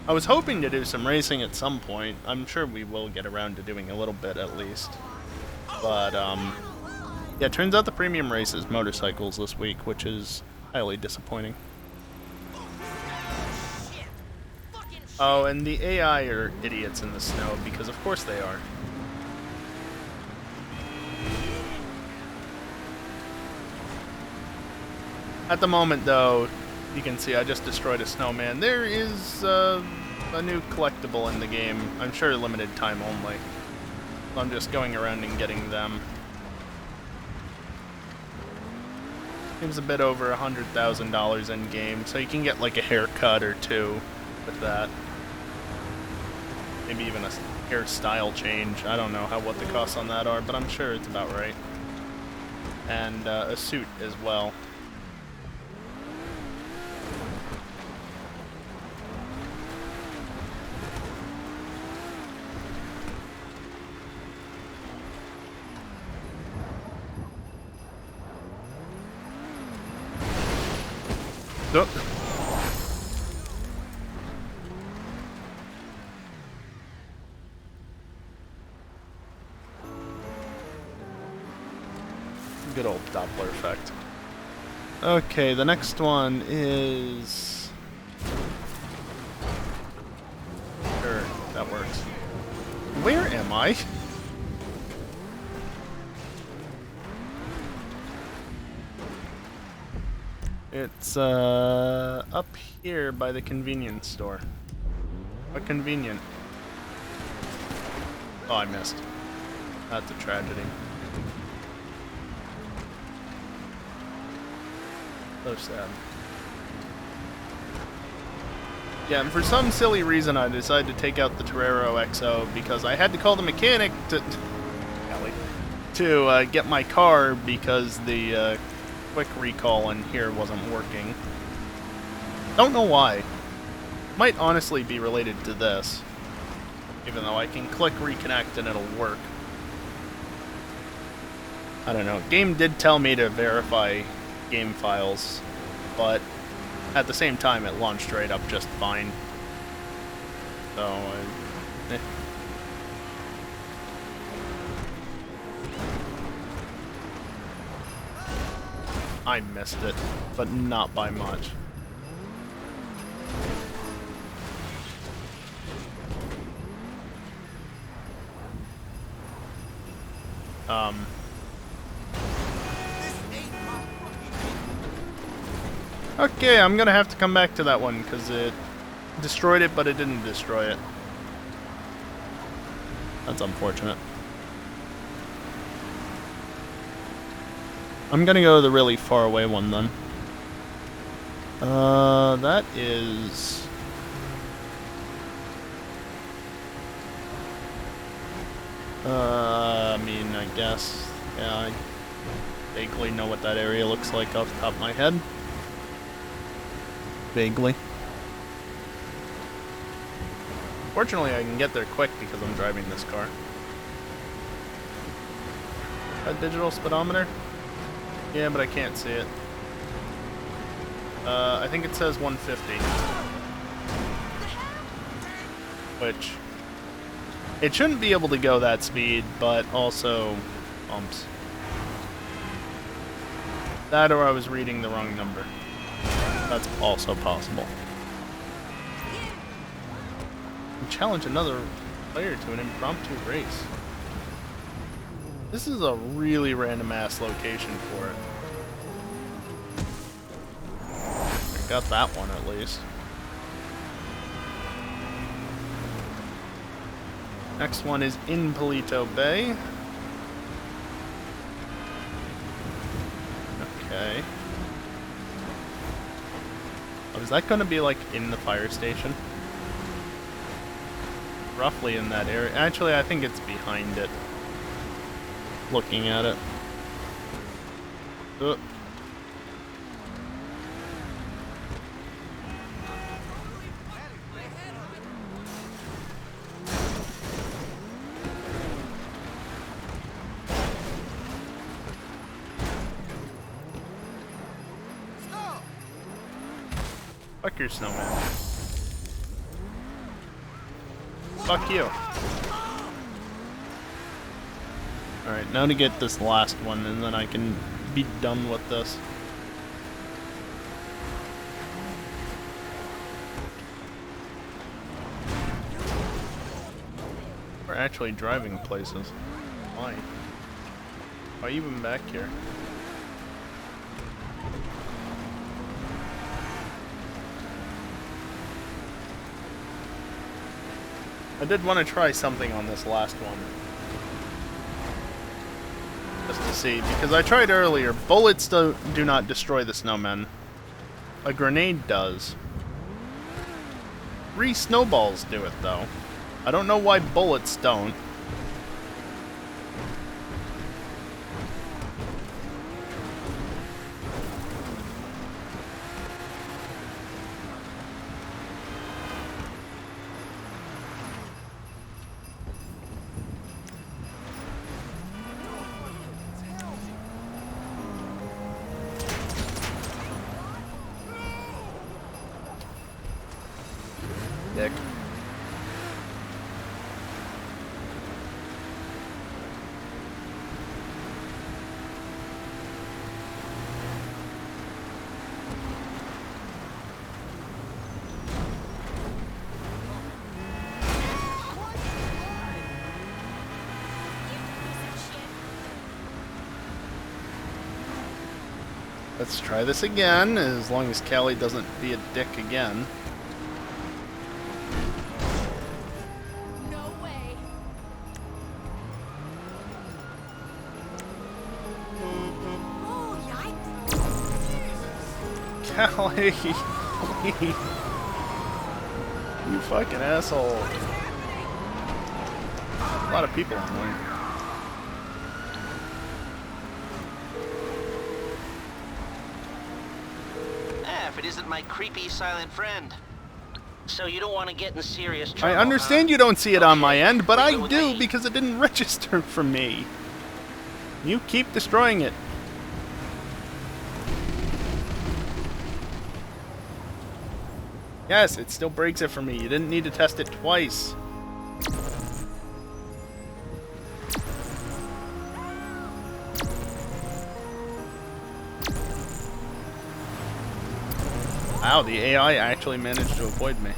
I was hoping to do some racing at some point. I'm sure we will get around to doing a little bit at least. But, yeah, it turns out the premium race is motorcycles this week, which is highly disappointing. Oh, and the AI are idiots in the snow, because of course they are. At the moment, though, you can see I just destroyed a snowman. There is a new collectible in the game. I'm sure limited time only. So I'm just going around and getting them. It was a bit over $100,000 in game, so you can get like a haircut or two with that. Maybe even a hairstyle change. I don't know what the costs on that are, but I'm sure it's about right. And a suit as well. Good old Doppler effect. Okay, the next one is... Sure, that works. Where am I? It's, up here by the convenience store. What convenient? Oh, I missed. That's a tragedy. So sad. Yeah, and for some silly reason I decided to take out the Torero XO because I had to call the mechanic to get my car because the quick recall in here wasn't working. Don't know why. Might honestly be related to this. Even though I can click reconnect and it'll work. I don't know. Game did tell me to verify game files, but at the same time it launched right up just fine. So, I missed it, but not by much. Okay, I'm gonna have to come back to that one, because it destroyed it, but it didn't destroy it. That's unfortunate. I'm gonna go to the really far away one, then. That is... I mean, I guess... Yeah, vaguely know what that area looks like off the top of my head. Vaguely. Fortunately, I can get there quick because I'm driving this car. A digital speedometer? Yeah, but I can't see it. I think it says 150. Which... it shouldn't be able to go that speed, but also... bumps. That or I was reading the wrong number. That's also possible. Challenge another player to an impromptu race. This is a really random ass location for it. I got that one at least. Next one is in Palito Bay. Okay. Oh, is that going to be like in the fire station? Roughly in that area. Actually, I think it's behind it. Looking at it. Fuck your snowman. Fuck you. Alright, now to get this last one, and then I can be done with this. We're actually driving places. Why? Why even back here? I did want to try something on this last one. Just to see, because I tried earlier. Bullets do not destroy the snowmen. A grenade does. 3 snowballs do it, though. I don't know why bullets don't. Dick. Let's try this again, as long as Callie doesn't be a dick again. No way. Oh, yikes. Callie! Please. You fucking asshole. A lot of people online. If it isn't my creepy silent friend. So you don't want to get in serious trouble, I understand huh? you don't see it on my end, but Leave I it with do me. because it didn't register for me. You keep destroying it. Yes, it still breaks it for me. You didn't need to test it twice. Wow, the AI actually managed to avoid me.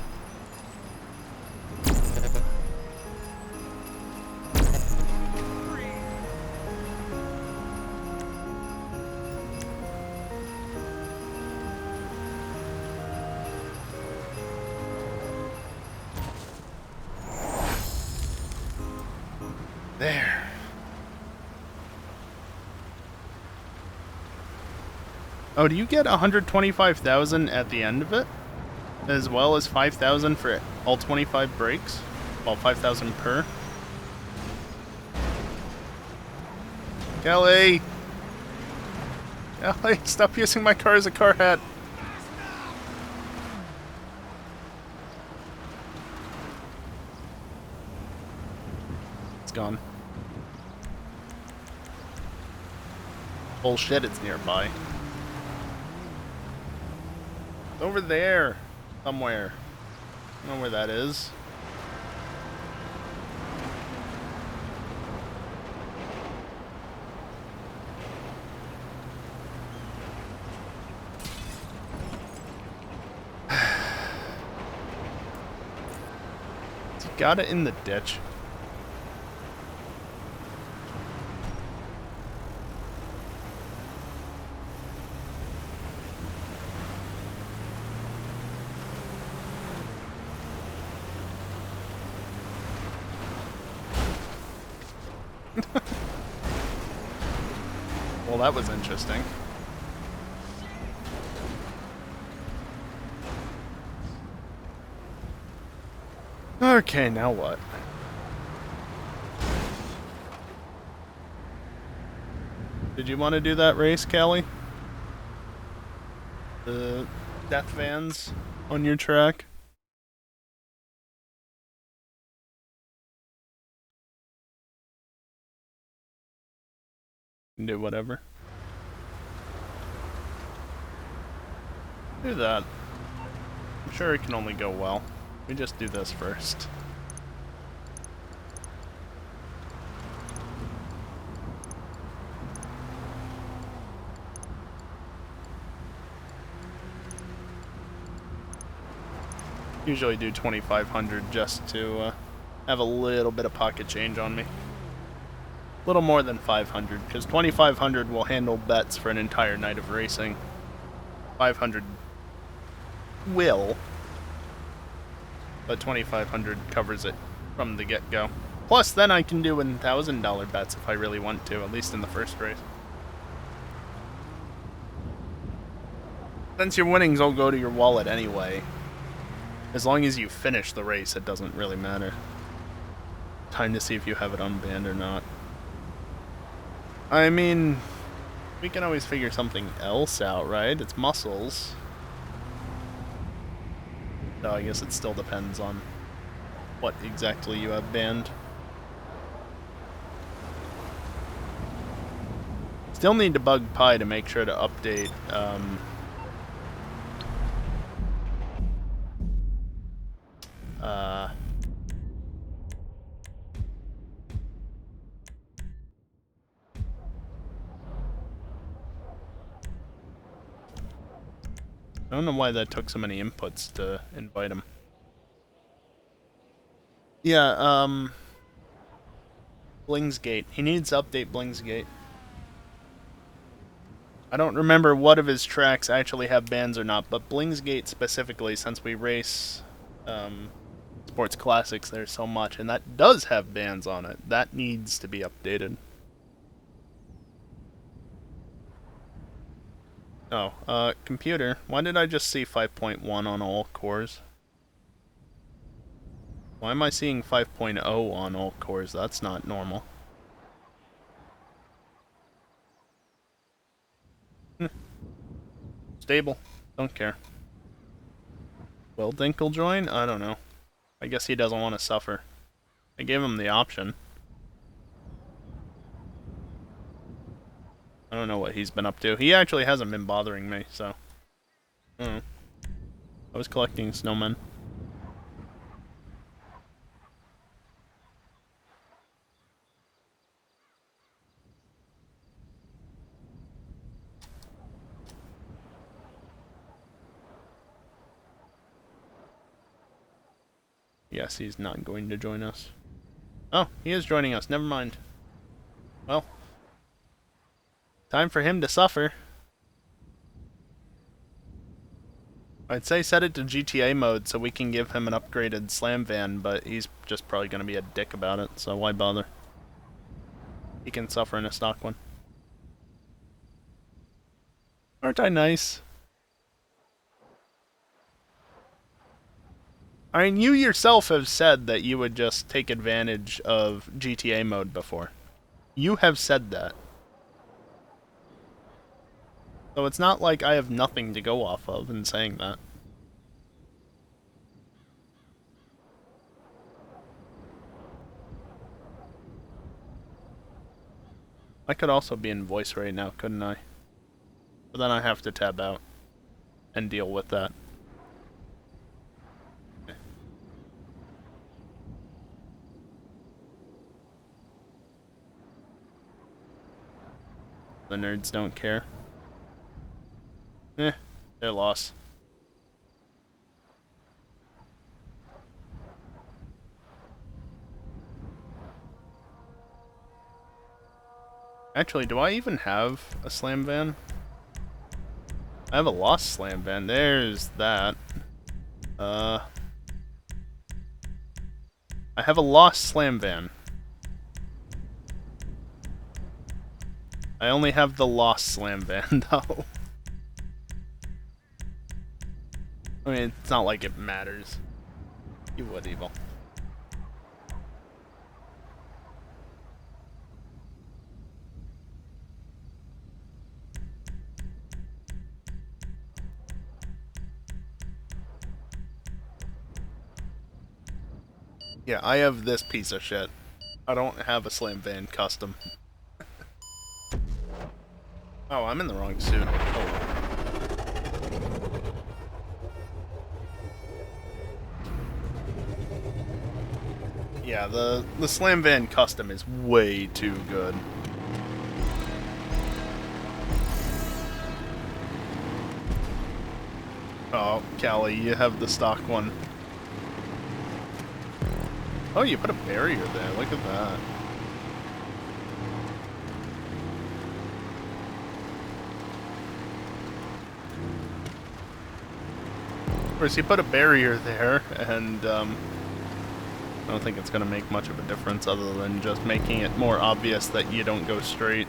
There. Oh, do you get 125,000 at the end of it? As well as 5,000 for all 25 breaks? Well, 5,000 per? Kelly! Ellie, stop using my car as a car hat. It's gone. Bullshit, it's nearby. It's over there. Somewhere. I don't know where that is. Got it in the ditch. Well, that was interesting. Okay, now what? Did you want to do that race, Callie? The death vans on your track? You can do whatever. Do that. I'm sure it can only go well. We just do this first. Usually do 2,500 just to have a little bit of pocket change on me. A little more than 500, because 2,500 will handle bets for an entire night of racing. 500 will, but 2,500 covers it from the get-go. Plus, then I can do $1,000 bets if I really want to, at least in the first race. Since your winnings all go to your wallet anyway, as long as you finish the race, it doesn't really matter. Time to see if you have it unbanned or not. I mean, we can always figure something else out, right? It's muscles. So I guess it still depends on what exactly you have banned. Still need to bug Pi to make sure to update, I don't know why that took so many inputs to invite him. Yeah, Blingsgate. He needs to update Blingsgate. I don't remember what of his tracks actually have bans or not, but Blingsgate specifically, since we race sports classics there so much, and that does have bans on it, that needs to be updated. Oh, computer, why did I just see 5.1 on all cores? Why am I seeing 5.0 on all cores? That's not normal. Stable. Don't care. Will Dinkle join? I don't know. I guess he doesn't want to suffer. I gave him the option. I don't know what he's been up to. He actually hasn't been bothering me, so... I don't know. I was collecting snowmen. Yes, he's not going to join us. Oh, he is joining us. Never mind. Well, time for him to suffer. I'd say set it to GTA mode so we can give him an upgraded slam van, but he's just probably going to be a dick about it, so why bother? He can suffer in a stock one. Aren't I nice? I mean, you yourself have said that you would just take advantage of GTA mode before. You have said that. So it's not like I have nothing to go off of in saying that. I could also be in voice right now, couldn't I? But then I have to tab out and deal with that. The nerds don't care. Eh, their loss. Actually, do I even have a slam van? I have a lost slam van. There's that. I have a lost slam van. I only have the lost slam van, though. I mean, it's not like it matters. You would, Evil. Yeah, I have this piece of shit. I don't have a slam van custom. Oh, I'm in the wrong suit. Oh. Yeah, the slam van custom is way too good. Oh, Callie, you have the stock one. Oh, you put a barrier there. Look at that. Of course, you put a barrier there, and I don't think it's going to make much of a difference other than just making it more obvious that you don't go straight.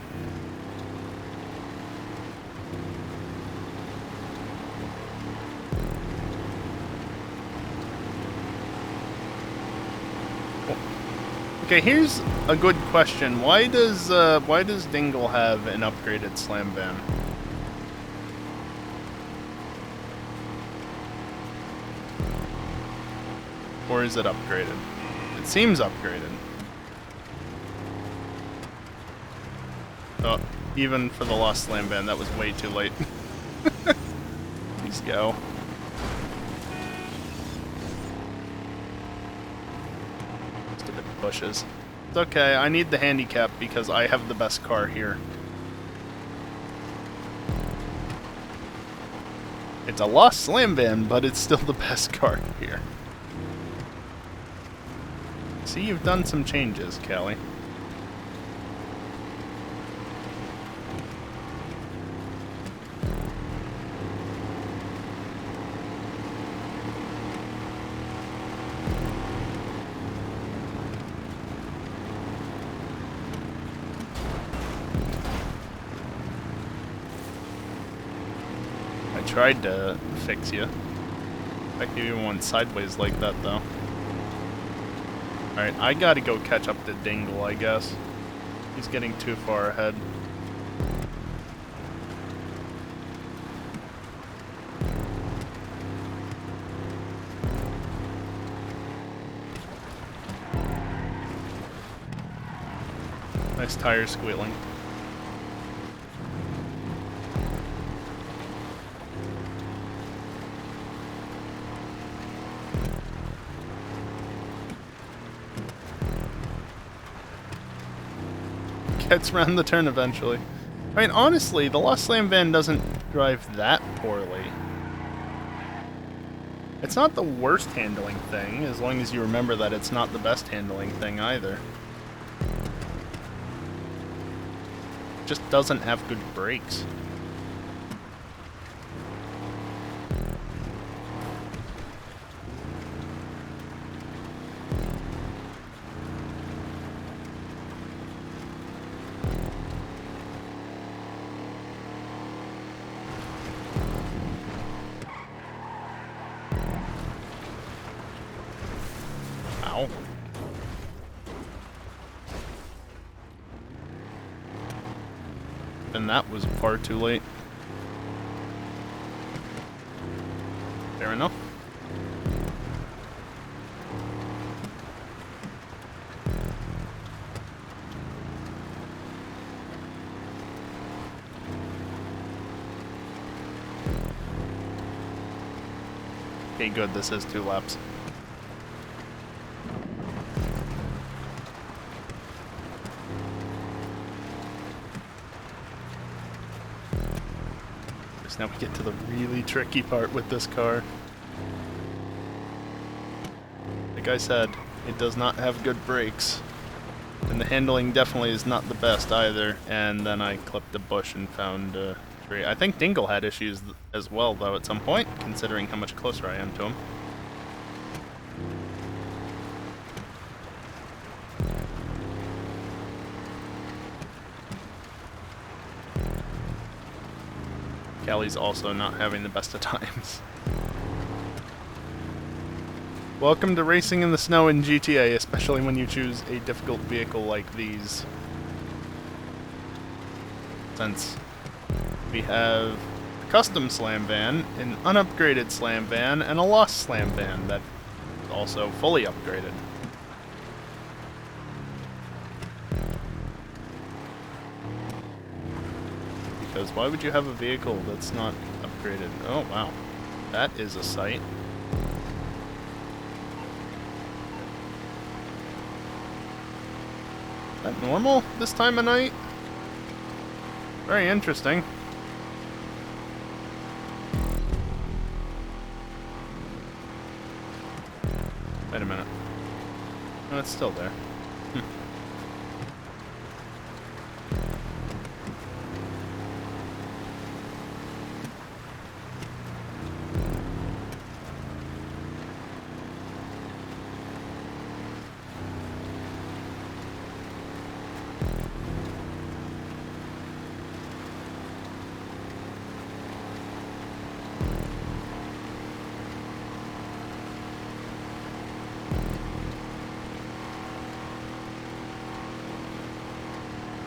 Okay, here's a good question. Why does Dingle have an upgraded slam van? Or is it upgraded? It seems upgraded. Oh, even for the lost slam van, that was way too late. Please go. Stupid bushes. It's okay, I need the handicap because I have the best car here. It's a lost slam van, but it's still the best car here. See, you've done some changes, Callie. I tried to fix you. I think you even went sideways like that, though. Alright, I gotta go catch up to Dingle, I guess. He's getting too far ahead. Nice tire squealing. Gets around the turn eventually. I mean, honestly, the Lost Slam van doesn't drive that poorly. It's not the worst handling thing, as long as you remember that it's not the best handling thing either. It just doesn't have good brakes. Ow. And that was far too late. Fair enough. Okay, good. This is 2 laps. Now we get to the really tricky part with this car. Like I said, it does not have good brakes. And the handling definitely is not the best either. And then I clipped a bush and found a tree. I think Dingle had issues as well, though, at some point, considering how much closer I am to him. Callie's also not having the best of times. Welcome to racing in the snow in GTA, especially when you choose a difficult vehicle like these. Since we have a custom slam van, an unupgraded slam van, and a lost slam van that is also fully upgraded. Because why would you have a vehicle that's not upgraded? Oh, wow. That is a sight. Is that normal this time of night? Very interesting. Wait a minute. No, it's still there.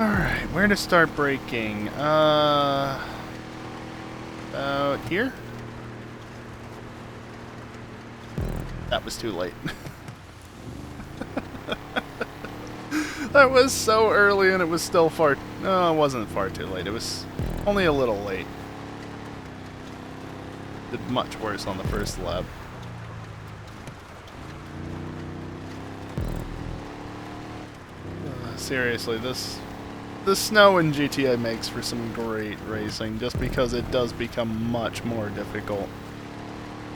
Alright, where to start braking? About here? That was too late. That was so early and it was still far... No, it wasn't far too late. It was only a little late. Did much worse on the first lap. Seriously, the snow in GTA makes for some great racing, just because it does become much more difficult.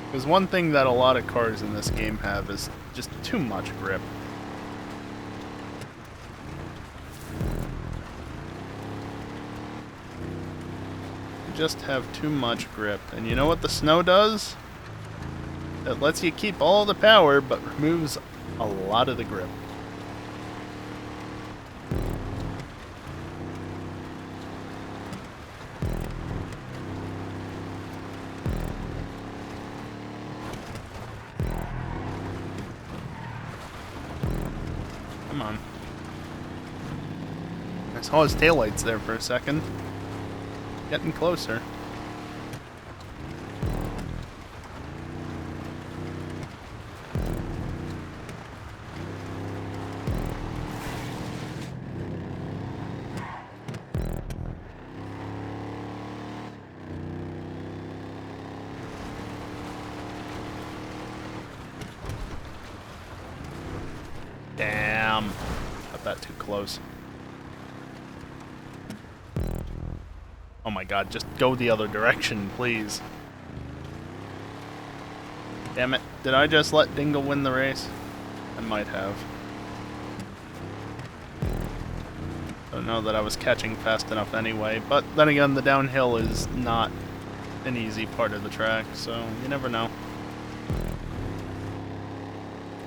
Because one thing that a lot of cars in this game have is just too much grip. You just have too much grip. And you know what the snow does? It lets you keep all the power, but removes a lot of the grip. Come on. I saw his taillights there for a second. Getting closer. Damn. Got that too close. Oh my god, just go the other direction, please. Damn it. Did I just let Dingle win the race? I might have. Don't know that I was catching fast enough anyway, but then again, the downhill is not an easy part of the track, so you never know.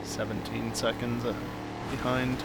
17 seconds behind.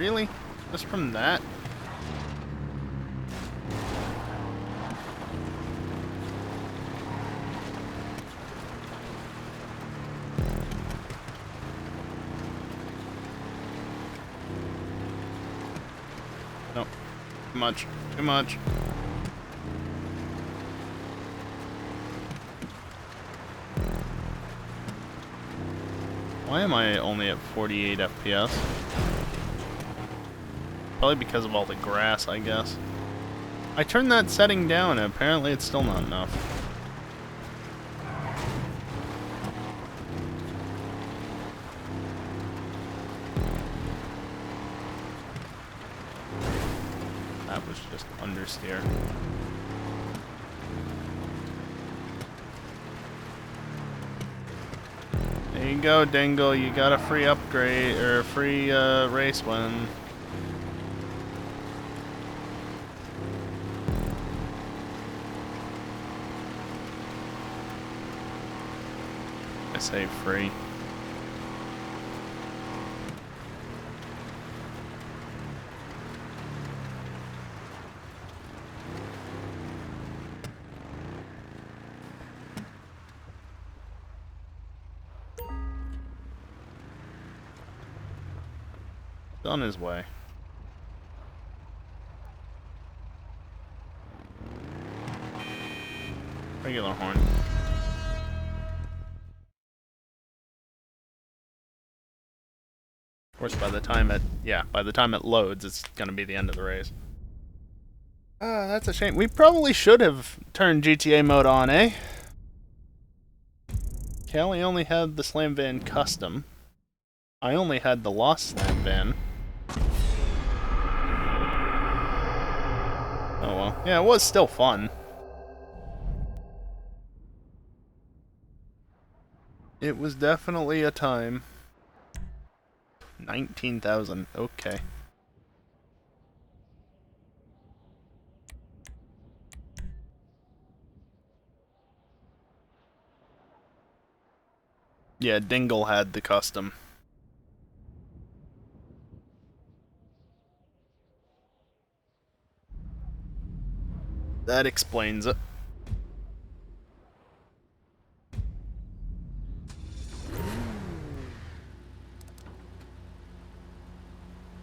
Really? Just from that? No. Too much. Too much. Why am I only at 48 FPS? Probably because of all the grass, I guess. I turned that setting down and apparently it's still not enough. That was just understeer. There you go, Dingle. You got a free upgrade, or a free race win. I say free. On his way. Regular horn. Of course, by the time it loads, it's gonna be the end of the race. Ah, that's a shame. We probably should have turned GTA mode on, eh? Callie only had the Slam Van Custom. I only had the Lost Slam Van. Oh well. Yeah, it was still fun. It was definitely a time. 19,000. Okay. Yeah, Dingle had the custom. That explains it.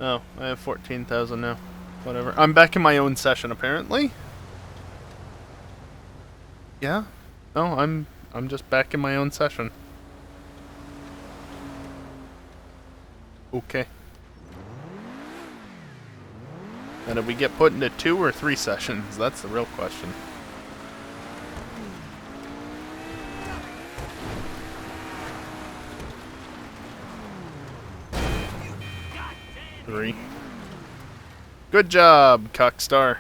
Oh, I have 14,000 now. Whatever. I'm back in my own session, apparently. Yeah? No, I'm just back in my own session. Okay. And did we get put into 2 or 3 sessions? That's the real question. Three. Good job, ckstar.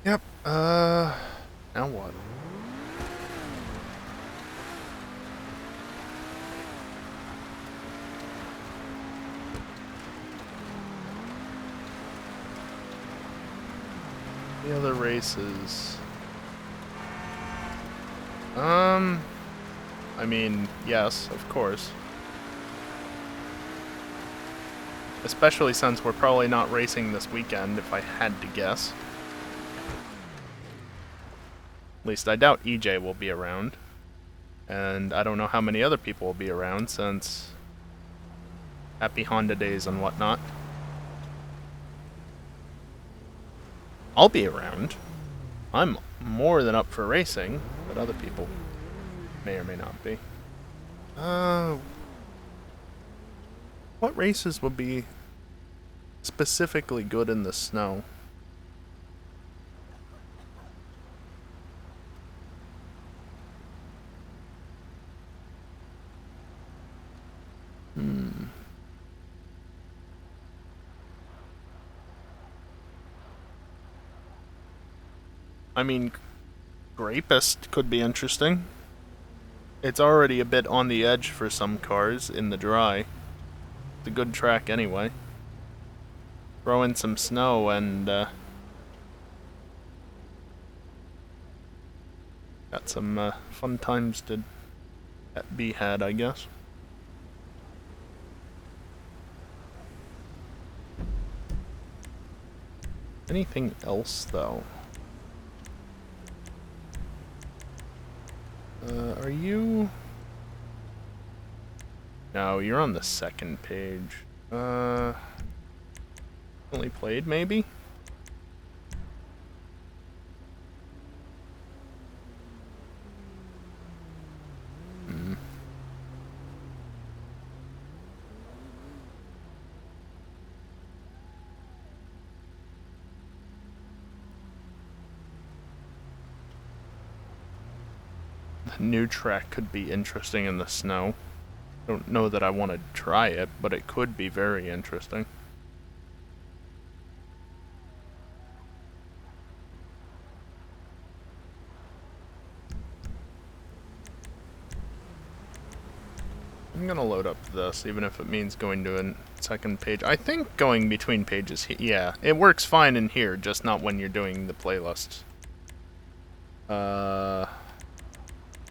Yep, now what? The other races. I mean, yes, of course. Especially since we're probably not racing this weekend, if I had to guess. At least I doubt EJ will be around. And I don't know how many other people will be around since Happy Honda Days and whatnot. I'll be around. I'm more than up for racing, but other people may or may not be. What races would be specifically good in the snow? I mean, Grapist could be interesting. It's already a bit on the edge for some cars in the dry. It's a good track anyway. Throw in some snow and got some fun times to be had, I guess. Anything else, though? Are you... No, you're on the second page. Only played, maybe? The new track could be interesting in the snow. Don't know that I want to try it, but it could be very interesting. I'm gonna load up this, even if it means going to a second page. I think going between pages, yeah, it works fine in here, just not when you're doing the playlists.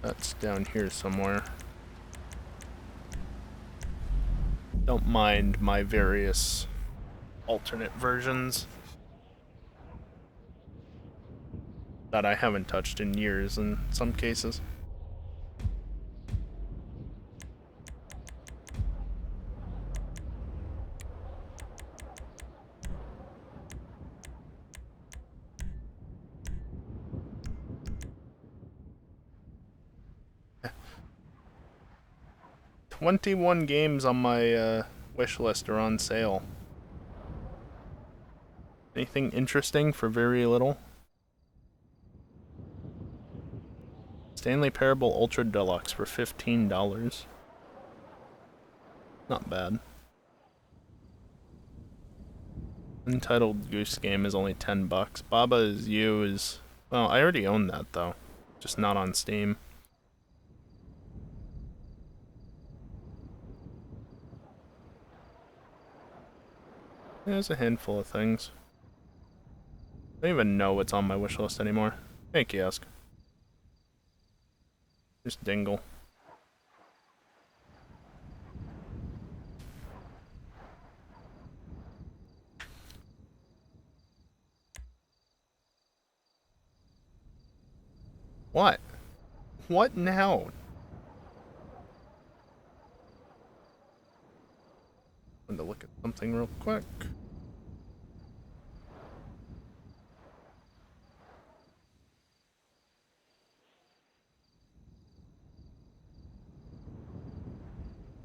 That's down here somewhere. Don't mind my various alternate versions that I haven't touched in years in some cases. Yeah. 21 games on my wish list are on sale. Anything interesting for very little? Stanley Parable Ultra Deluxe for $15. Not bad. Untitled Goose Game is only $10. Baba Is You is... Well, I already own that, though. Just not on Steam. There's a handful of things. I don't even know what's on my wish list anymore. Hey, Kiosk. There's Dingle. What? What now? I'm going to look at something real quick.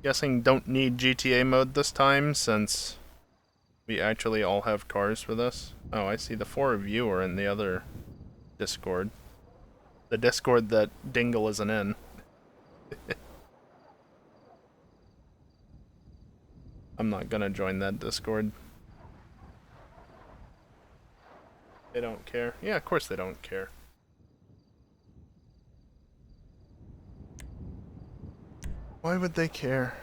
Guessing don't need GTA mode this time since we actually all have cars for this. Oh, I see the 4 of you are in the other Discord. The Discord that Dingle isn't in. I'm not gonna join that Discord. They don't care. Yeah, of course they don't care. Why would they care?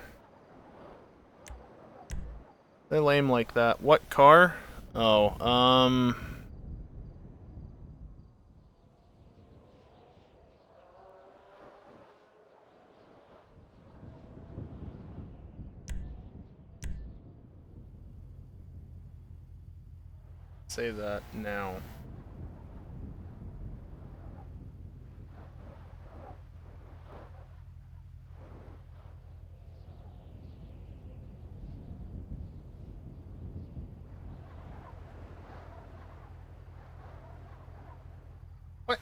They're lame like that. What car? Oh, Save that now. What?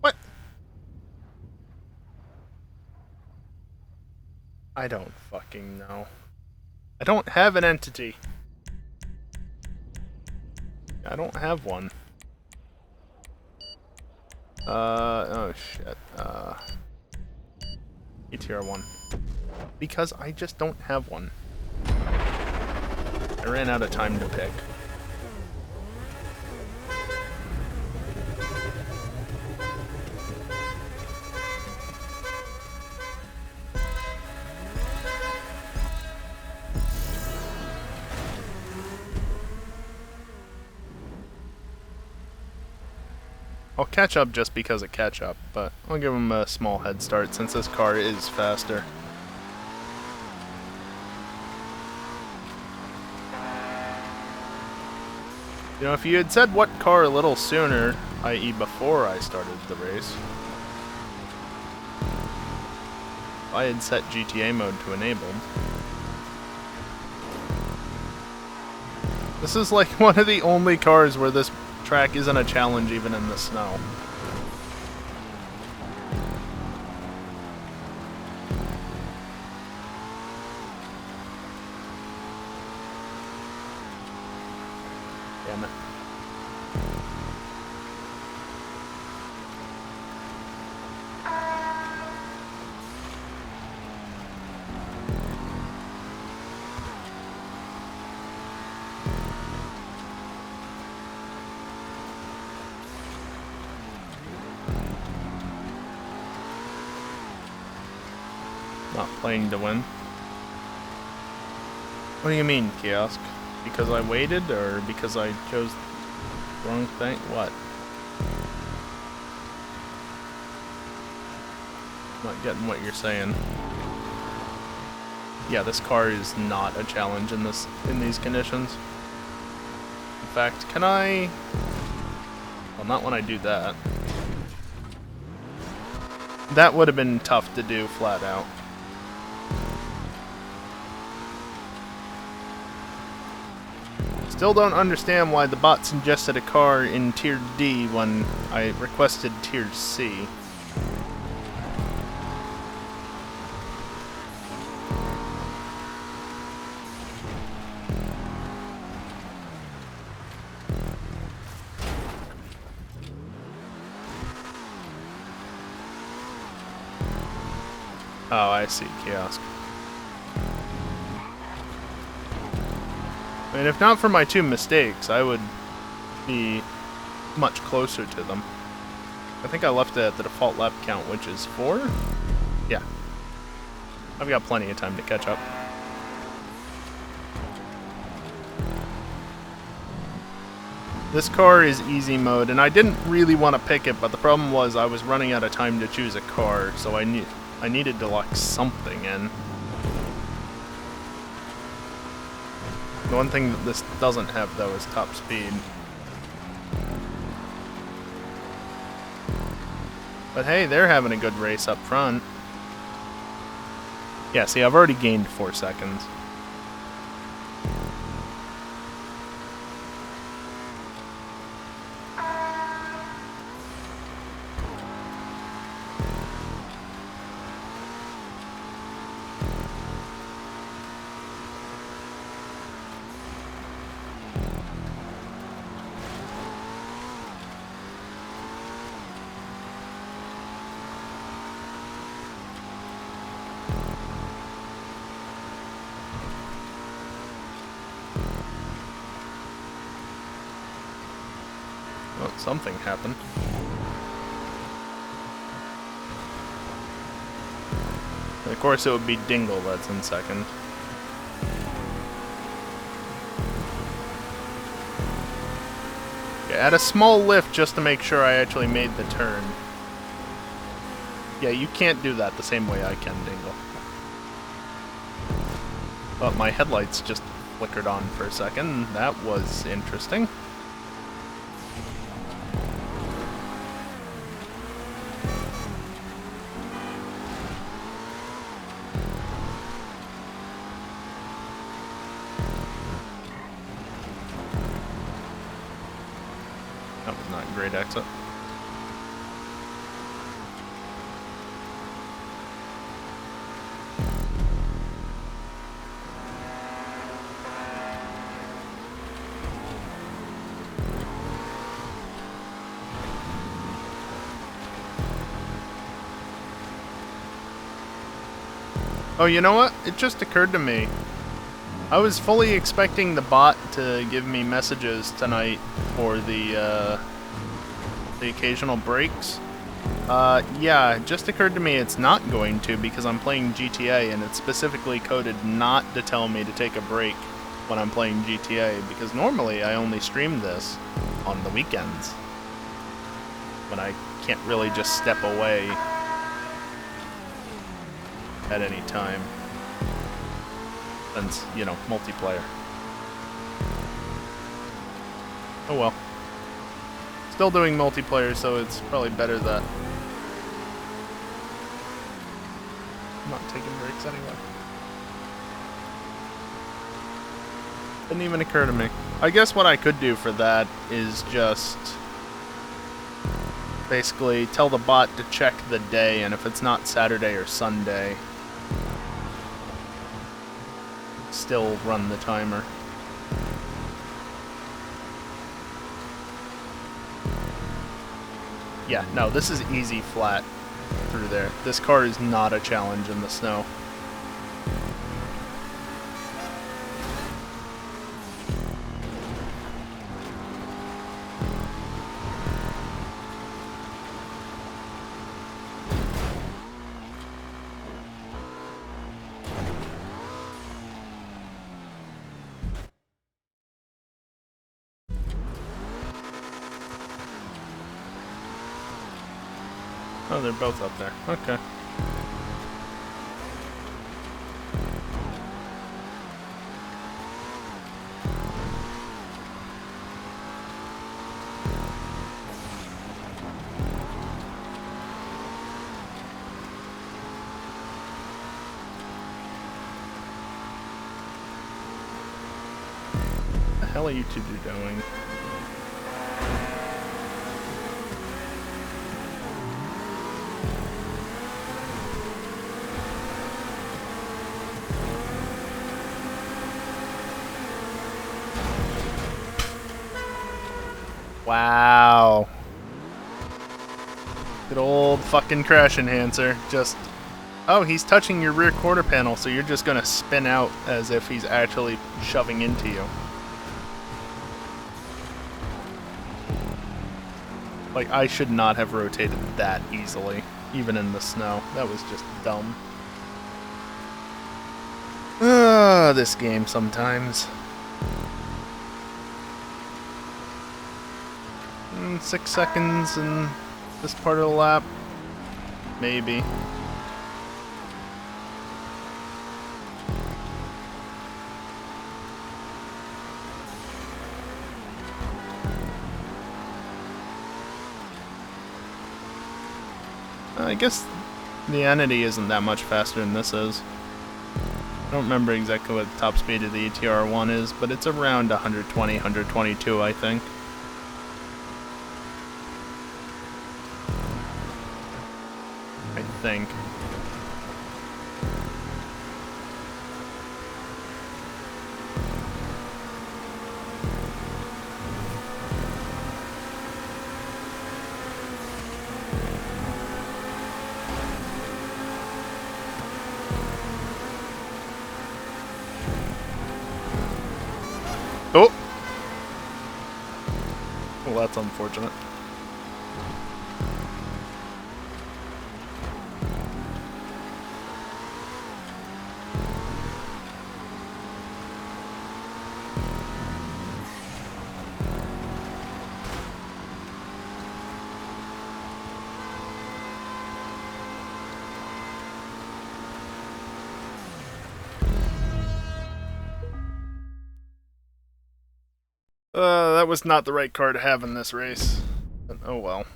What? I don't fucking know. I don't have an entity. I don't have one. Oh shit. ETR 1. Because I just don't have one. I ran out of time to pick. I'll catch up just because of catch up, but I'll give him a small head start since this car is faster. You know, if you had said what car a little sooner, i.e. before I started the race, I had set GTA mode to enabled. This is like one of the only cars where this track isn't a challenge even in the snow. Damn it. Not playing to win. What do you mean, kiosk? Because I waited, or because I chose the wrong thing? What? Not getting what you're saying. Yeah, this car is not a challenge in these conditions. In fact, can I? Well, not when I do that. That would have been tough to do flat out. Still don't understand why the bots ingested a car in Tier D when I requested Tier C. Oh, I see, kiosk. I mean, if not for my 2 mistakes, I would be much closer to them. I think I left it at the default lap count, which is 4? Yeah. I've got plenty of time to catch up. This car is easy mode, and I didn't really want to pick it, but the problem was I was running out of time to choose a car, so I needed to lock something in. The one thing that this doesn't have, though, is top speed. But hey, they're having a good race up front. Yeah, see, I've already gained 4 seconds. Oh, something happened. And of course, it would be Dingle that's in second. Okay, add a small lift just to make sure I actually made the turn. Yeah, you can't do that the same way I can, Dingle. But my headlights just flickered on for a second. That was interesting. That was not a great exit. Oh, you know what? It just occurred to me. I was fully expecting the bot to give me messages tonight for the occasional breaks. Yeah, it just occurred to me it's not going to because I'm playing GTA and it's specifically coded not to tell me to take a break when I'm playing GTA because normally I only stream this on the weekends. when I can't really just step away at any time. Since, you know, multiplayer. Oh well. Still doing multiplayer, so it's probably better that I'm not taking breaks anyway. Didn't even occur to me. I guess what I could do for that is just basically tell the bot to check the day, and if it's not Saturday or Sunday, still run the timer. Yeah, no, this is easy flat through there. This car is not a challenge in the snow. Oh, they're both up there. Okay. What the hell are you two doing? Wow. Good old fucking crash enhancer. Just... Oh, he's touching your rear quarter panel, so you're just gonna spin out as if he's actually shoving into you. Like, I should not have rotated that easily, even in the snow. That was just dumb. This game sometimes. 6 seconds in this part of the lap. Maybe. I guess the Entity isn't that much faster than this is. I don't remember exactly what the top speed of the ETR1 is, but it's around 120, 122, I think. I think. Oh! Well, that's unfortunate. That was not the right car to have in this race. But oh well.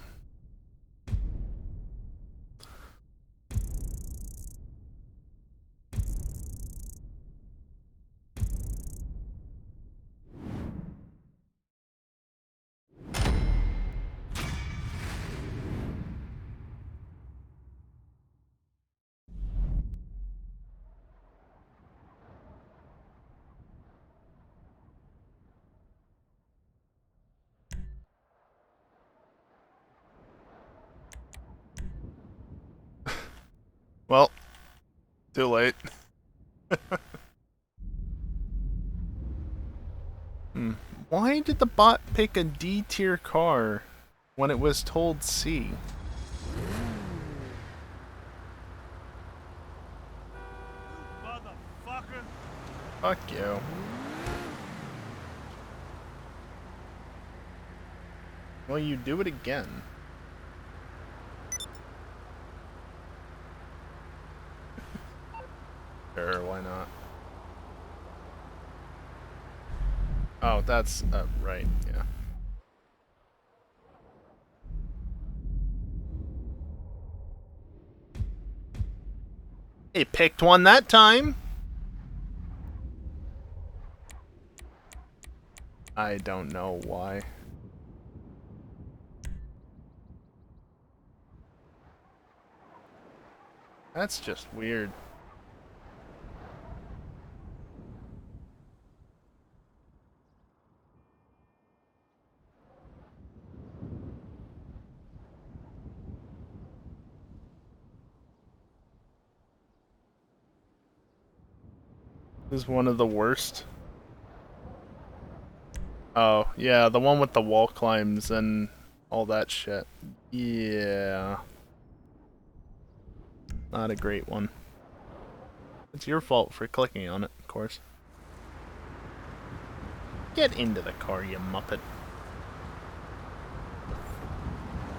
Well, too late. Why did the bot pick a D tier car when it was told C? Motherfucker! Fuck you. Well, you do it again. Oh, that's right. Yeah. He picked one that time. I don't know why. That's just weird. This is one of the worst. Oh, yeah, the one with the wall climbs and all that shit. Yeah. Not a great one. It's your fault for clicking on it, of course. Get into the car, you muppet.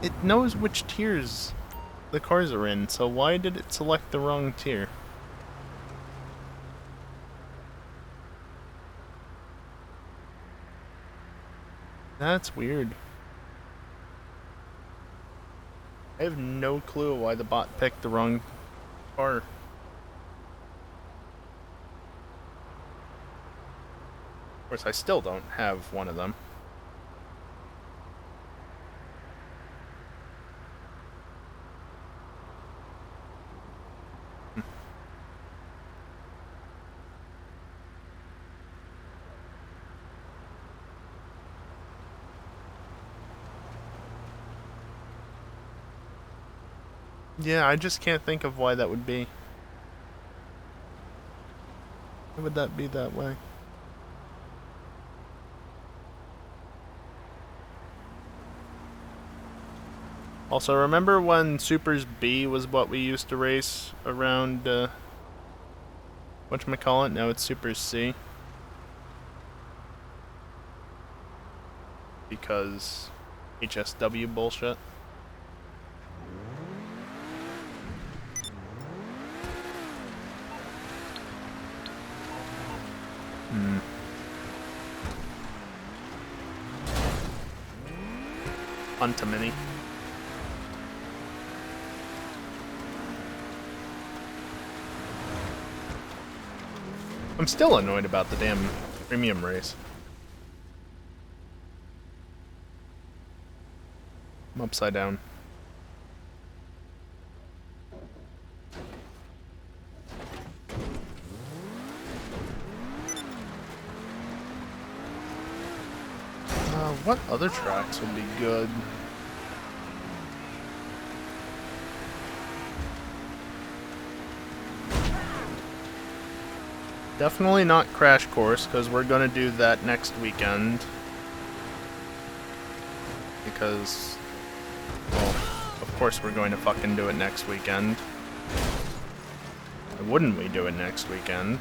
It knows which tiers the cars are in, so why did it select the wrong tier? That's weird. I have no clue why the bot picked the wrong car. Of course, I still don't have one of them. Yeah, I just can't think of why that would be. Why would that be that way? Also, remember when Supers B was what we used to race around, whatchamacallit? Now it's Supers C. Because HSW bullshit. Mini. I'm still annoyed about the damn premium race. I'm upside down. What other tracks would be good? Definitely not Crash Course, because we're gonna do that next weekend. Because, well, of course we're going to fucking do it next weekend. Why wouldn't we do it next weekend?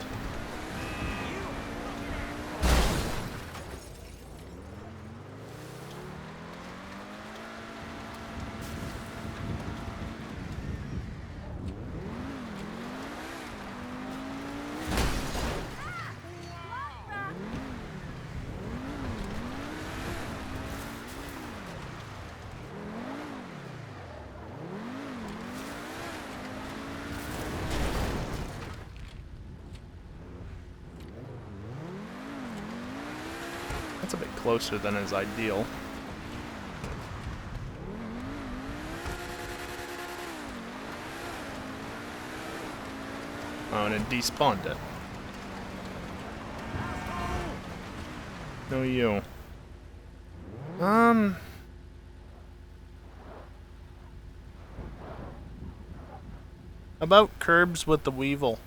That's a bit closer than is ideal. Oh, and it despawned it. No, you. About curbs with the Weevil.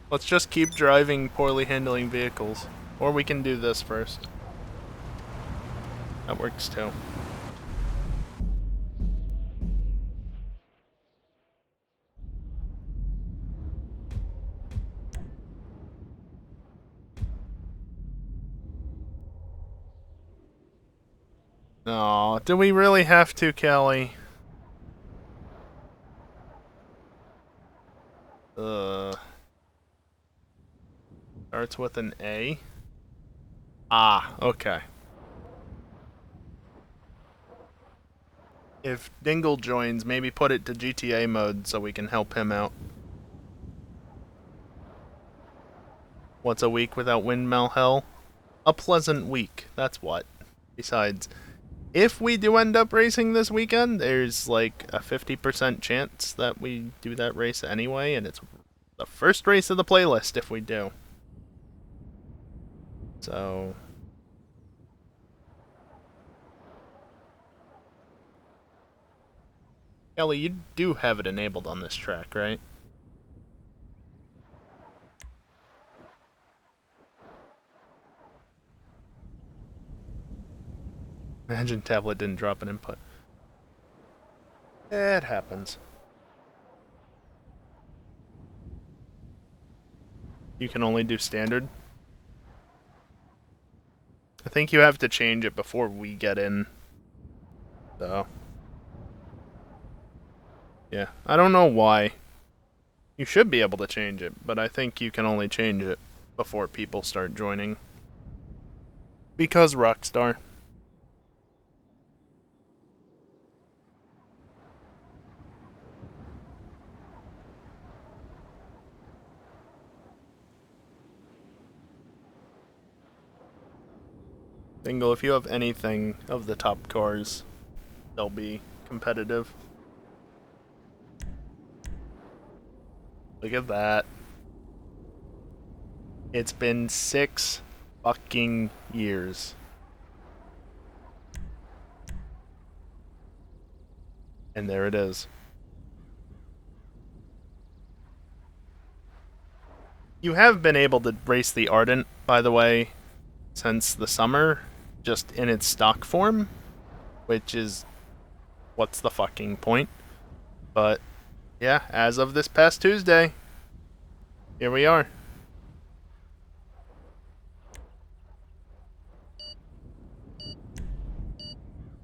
Let's just keep driving poorly handling vehicles. Or we can do this first. That works too. Aw, do we really have to, Kelly? Starts with an A. Ah, okay. If Dingle joins, maybe put it to GTA mode so we can help him out. What's a week without Windmill Hell? A pleasant week, that's what. Besides, if we do end up racing this weekend, there's like a 50% chance that we do that race anyway, and it's the first race of the playlist if we do. So... Kelly, you do have it enabled on this track, right? Imagine tablet didn't drop an input. It happens. You can only do standard. I think you have to change it before we get in. So. Yeah, I don't know why. You should be able to change it, but I think you can only change it before people start joining. Because Rockstar. Dingle, if you have anything of the top cars, they'll be competitive. Look at that. It's been 6 fucking years. And there it is. You have been able to race the Ardent, by the way, since the summer, just in its stock form, which is, what's the fucking point? But, yeah, as of this past Tuesday, here we are.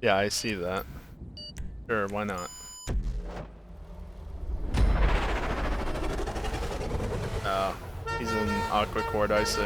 Yeah, I see that. Sure, why not? Oh, he's in Aqua Court, I see.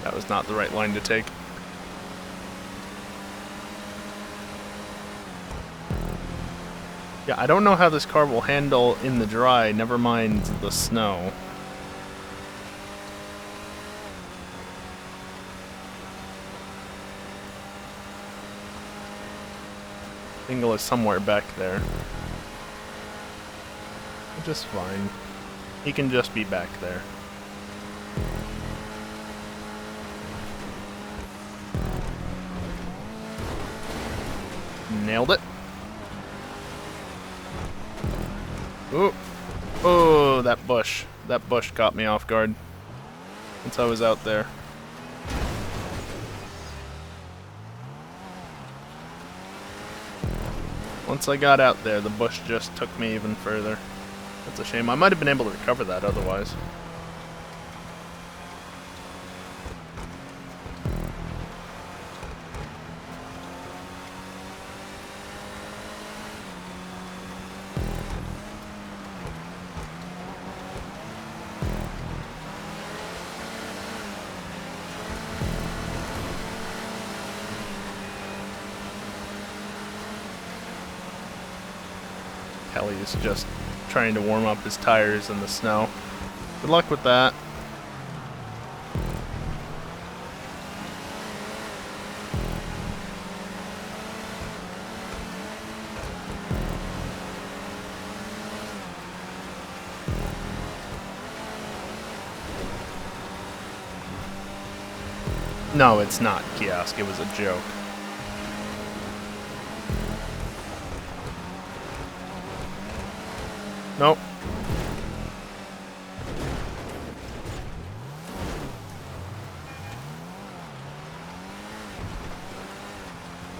That was not the right line to take. Yeah, I don't know how this car will handle in the dry, never mind the snow. Dingle is somewhere back there. Just fine. He can just be back there. Nailed it. Ooh. Oh, that bush. That bush caught me off guard. Once I was out there. Once I got out there, the bush just took me even further. That's a shame. I might have been able to recover that otherwise. Kelly is just trying to warm up his tires in the snow. Good luck with that. No, it's not kiosk. It was a joke. Nope.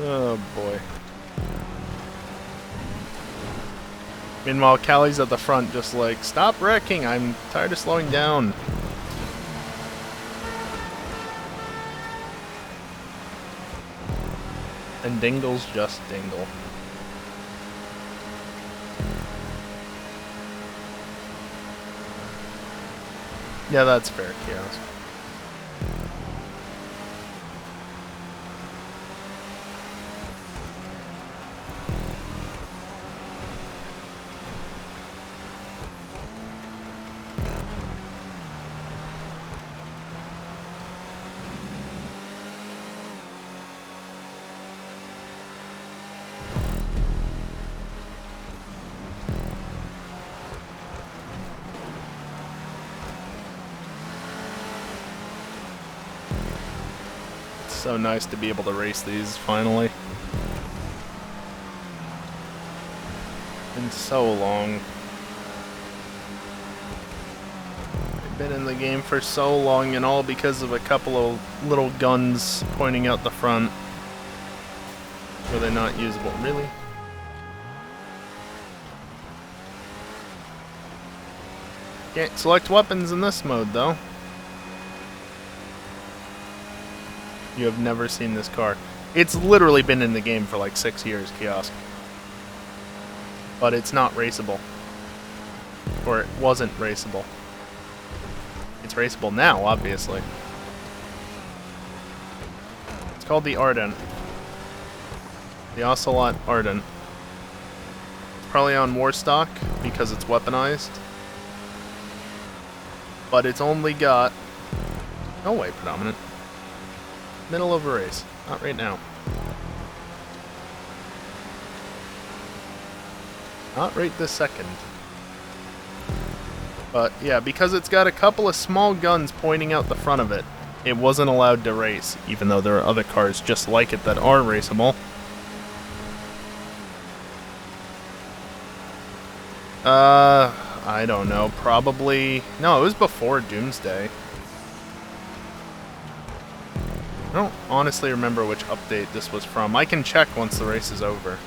Oh boy. Meanwhile, Callie's at the front just like, stop wrecking, I'm tired of slowing down. And Dingle's just Dingle. Yeah, that's fair, Chaos. So nice to be able to race these finally. Been so long. I've been in the game for so long, and all because of a couple of little guns pointing out the front. Were they not usable? Really? Can't select weapons in this mode though. You have never seen this car. It's literally been in the game for like 6 years, Kiosk. But it's not raceable. Or it wasn't raceable. It's raceable now, obviously. It's called the Ardent. The Ocelot Ardent. It's probably on Warstock because it's weaponized. But it's only got... no way predominant. Middle of a race. Not right now. Not right this second. But yeah, because it's got a couple of small guns pointing out the front of it, it wasn't allowed to race, even though there are other cars just like it that are raceable. I don't know. Probably... no, it was before Doomsday. I don't honestly remember which update this was from. I can check once the race is over.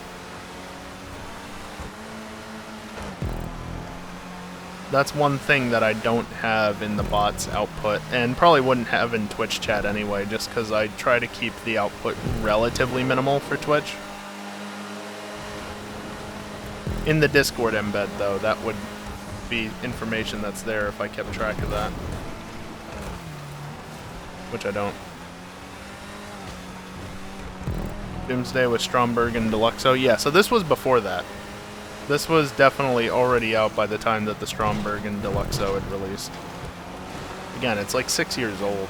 That's one thing that I don't have in the bot's output, and probably wouldn't have in Twitch chat anyway, just because I try to keep the output relatively minimal for Twitch. In the Discord embed, though, that would be information that's there if I kept track of that. Which I don't. Doomsday with Stromberg and Deluxo. Yeah, so this was before that. This was definitely already out by the time that the Stromberg and Deluxo had released. Again, it's like 6 years old.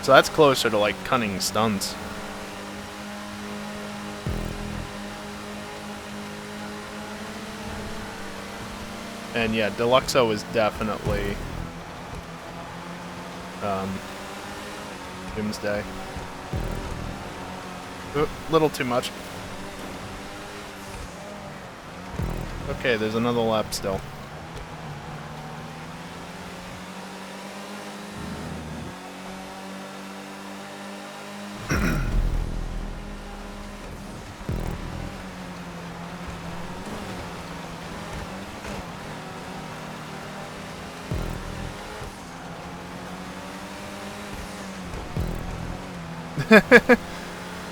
So that's closer to like Cunning Stunts. And yeah, Deluxo is definitely Doomsday. Ooh, little too much. Okay, there's another lap still.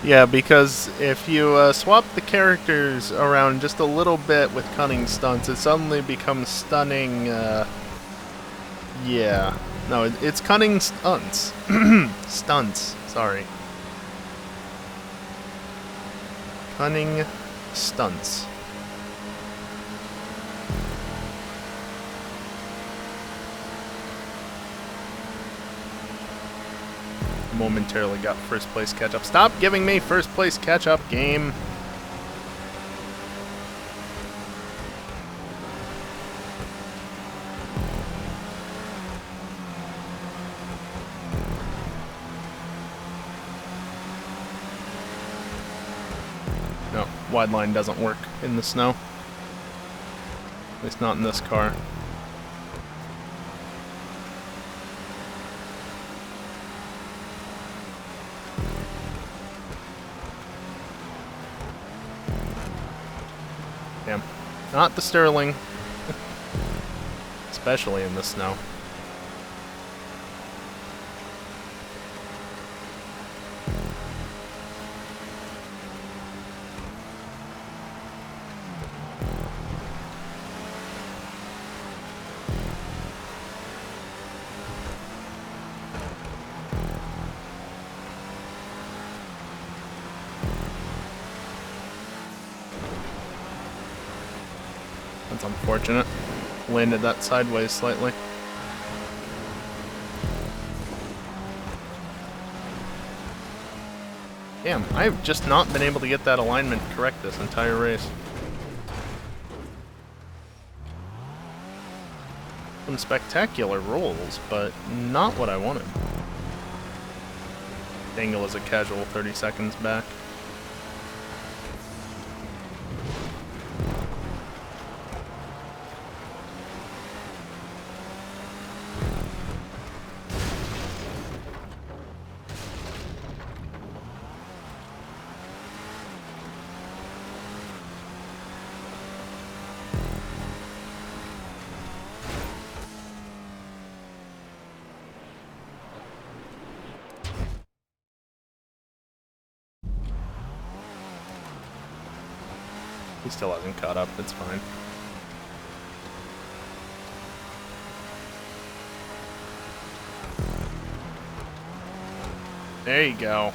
Yeah, because if you swap the characters around just a little bit with Cunning Stunts, it suddenly becomes Stunning, yeah. No, it's Cunning Stunts. Stunts, sorry. Cunning Stunts. Momentarily got first place catch up. Stop giving me first place catch up, game. No, wide line doesn't work in the snow. At least not in this car. Not the Sterling. Especially in the snow. That's unfortunate. Landed that sideways slightly. Damn, I've just not been able to get that alignment correct this entire race. Some spectacular rolls, but not what I wanted. Dangle is a casual 30 seconds back. He still hasn't caught up, it's fine. There you go.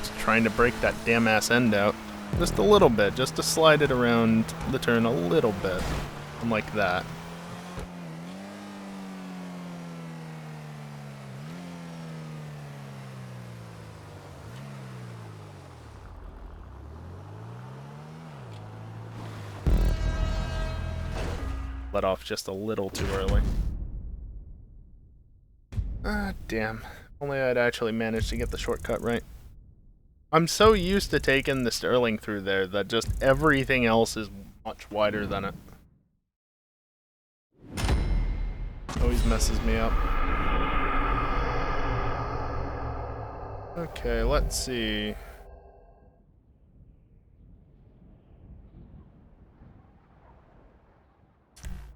Just trying to break that damn ass end out. Just a little bit, just to slide it around the turn a little bit. Like that. Let off just a little too early. Ah, damn. Only I'd actually managed to get the shortcut right. I'm so used to taking the Sterling through there that just everything else is much wider than it. Always messes me up. Okay, let's see.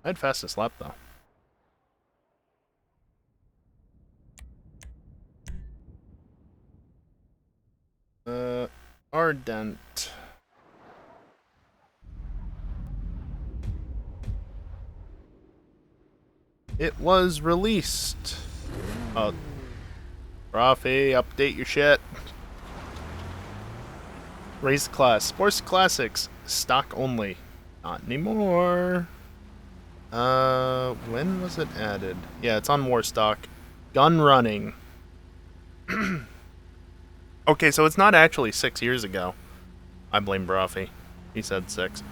I had fastest lap though. Ardent. It was released. Rafi, update your shit. Race class. Sports Classics. Stock only. Not anymore. When was it added? Yeah, it's on Warstock. Gun running. Okay, so it's not actually 6 years ago. I blame Brafi. He said 6.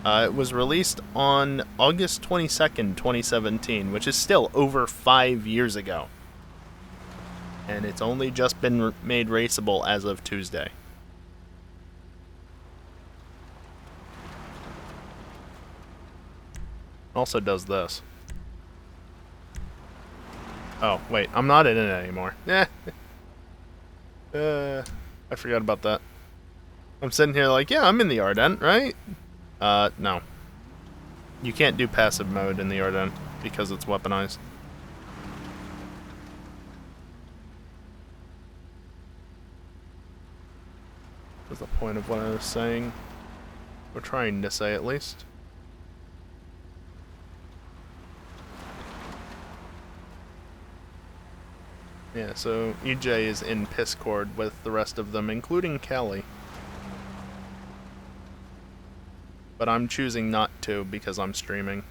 It was released on August 22nd, 2017, which is still over 5 years ago. And it's only just been made raceable as of Tuesday. Also does this. Oh, wait, I'm not in it anymore. I forgot about that. I'm sitting here like, yeah, I'm in the Ardent, right? No. You can't do passive mode in the Ardent because it's weaponized. What's the point of what I was saying? Or trying to say, at least. Yeah, so EJ is in Piscord with the rest of them, including Kelly. But I'm choosing not to because I'm streaming.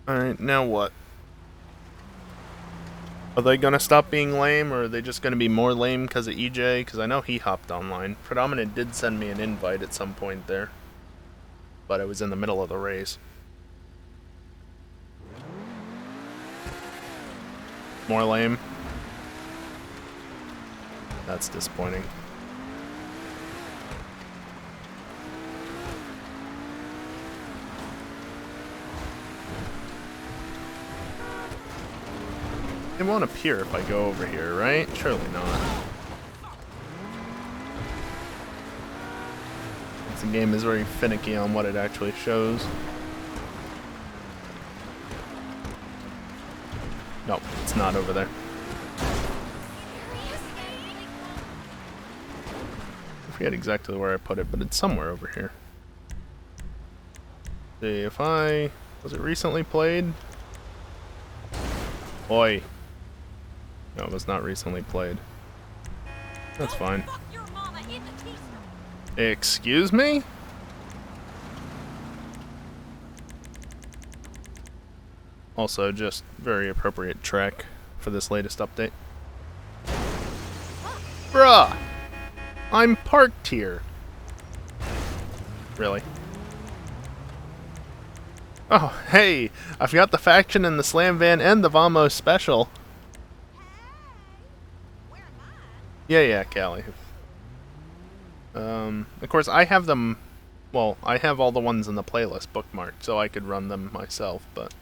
Alright, now what? Are they gonna stop being lame, or are they just gonna be more lame because of EJ? Because I know he hopped online. Predominant did send me an invite at some point there. But I was in the middle of the race. More lame. That's disappointing. It won't appear if I go over here, right? Surely not. The game is very finicky on what it actually shows. Nope, it's not over there. I forget exactly where I put it, but it's somewhere over here. See if I... Was it recently played? Oi. No, it was not recently played. That's fine. Excuse me? Also, just very appropriate track for this latest update. Bruh! I'm parked here. Really? Oh, hey! I've got the faction and the slam van and the Vamos special. Yeah, Callie. Of course, I have them... Well, I have all the ones in the playlist bookmarked, so I could run them myself, but...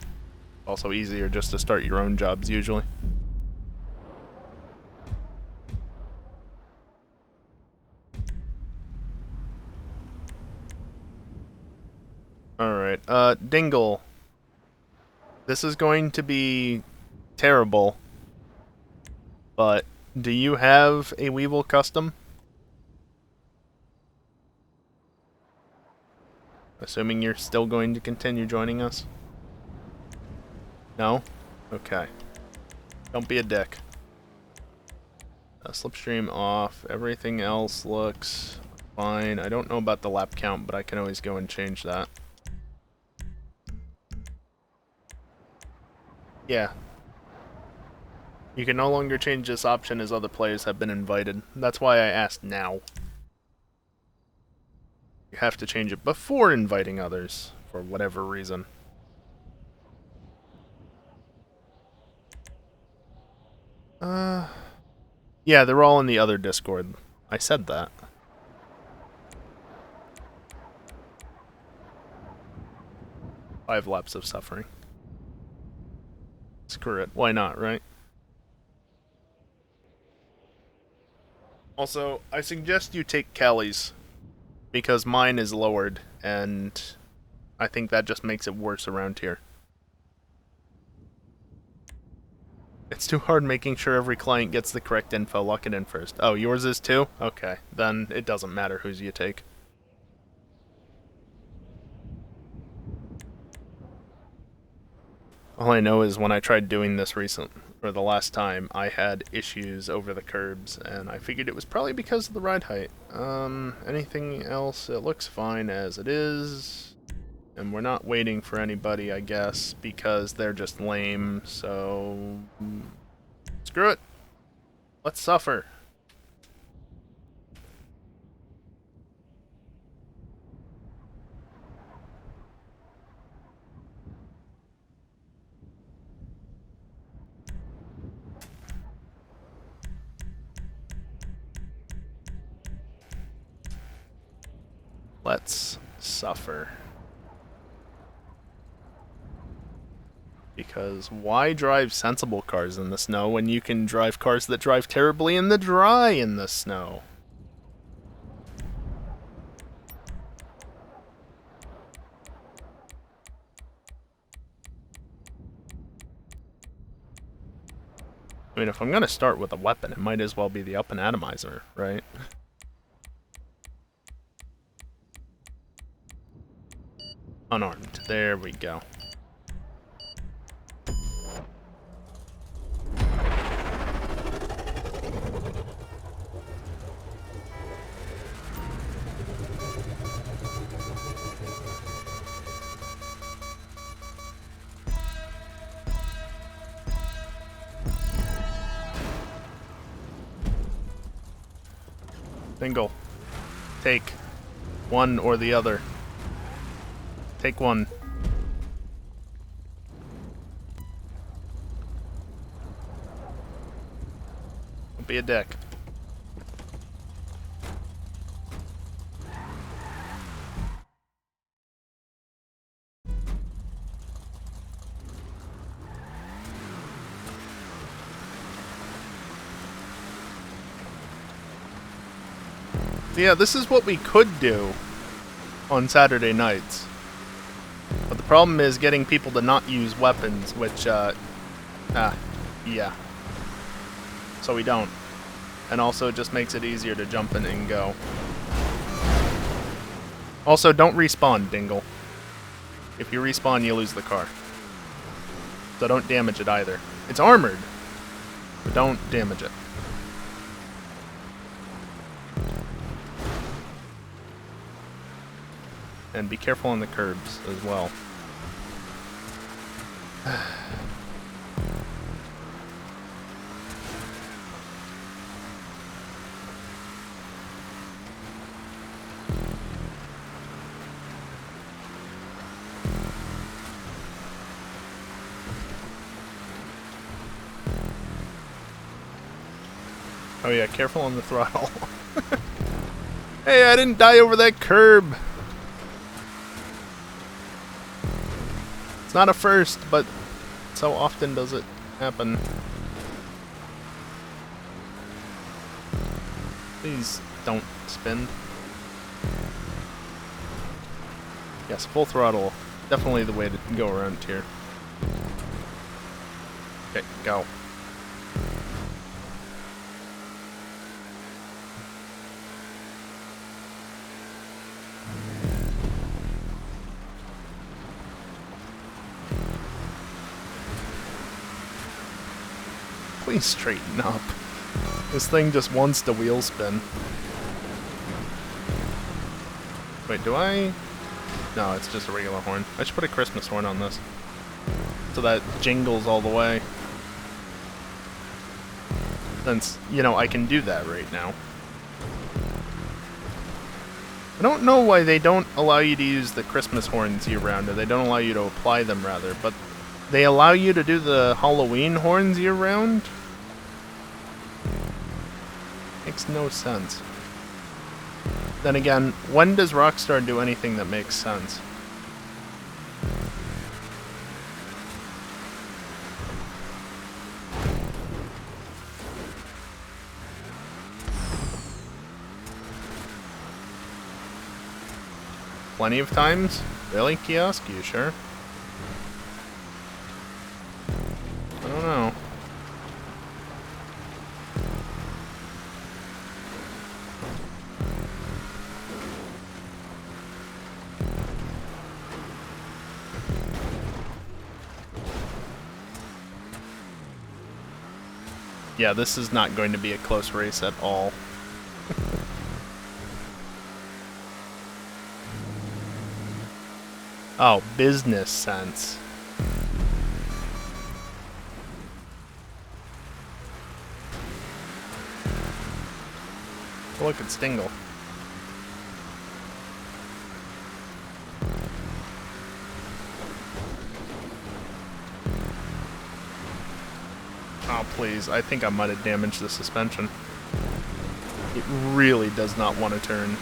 Also easier just to start your own jobs, usually. Alright, Dingle. This is going to be... terrible. But, do you have a Weevil custom? Assuming you're still going to continue joining us? No? Okay. Don't be a dick. Slipstream off. Everything else looks fine. I don't know about the lap count, but I can always go and change that. Yeah. You can no longer change this option as other players have been invited. That's why I asked now. You have to change it before inviting others, for whatever reason. Yeah, they're all in the other Discord. I said that. Five laps of suffering. Screw it. Why not, right? Also, I suggest you take Kelly's, because mine is lowered, and I think that just makes it worse around here. It's too hard making sure every client gets the correct info. Lock it in first. Oh, yours is too? Okay, then it doesn't matter whose you take. All I know is when I tried doing this for the last time, I had issues over the curbs, and I figured it was probably because of the ride height. Anything else? It looks fine as it is. And we're not waiting for anybody, I guess, because they're just lame, so... Screw it! Let's suffer. Let's suffer. Because why drive sensible cars in the snow when you can drive cars that drive terribly in the dry in the snow? I mean, if I'm gonna start with a weapon, it might as well be the up and atomizer, right? Unarmed. There we go. Bingle. Take one or the other. Take one. Don't be a dick. Yeah, this is what we could do on Saturday nights. But the problem is getting people to not use weapons, which, yeah. So we don't. And also it just makes it easier to jump in and go. Also, don't respawn, Dingle. If you respawn, you lose the car. So don't damage it either. It's armored, but don't damage it. And be careful on the curbs as well. Oh yeah, careful on the throttle. Hey, I didn't die over that curb! It's not a first, but so often does it happen. Please don't spin. Yes, full throttle. Definitely the way to go around here. Okay, go. Please straighten up. This thing just wants to wheel spin. Wait, do I? No, it's just a regular horn. I should put a Christmas horn on this. So that jingles all the way. Since, you know, I can do that right now. I don't know why they don't allow you to use the Christmas horns year-round, or they don't allow you to apply them, rather, but they allow you to do the Halloween horns year-round? Makes no sense. Then again, when does Rockstar do anything that makes sense? Plenty of times? Really, Kiosk? You sure? I don't know. Yeah, this is not going to be a close race at all. Oh, business sense. Look at Stingle. Oh, please. I think I might have damaged the suspension. It really does not want to turn.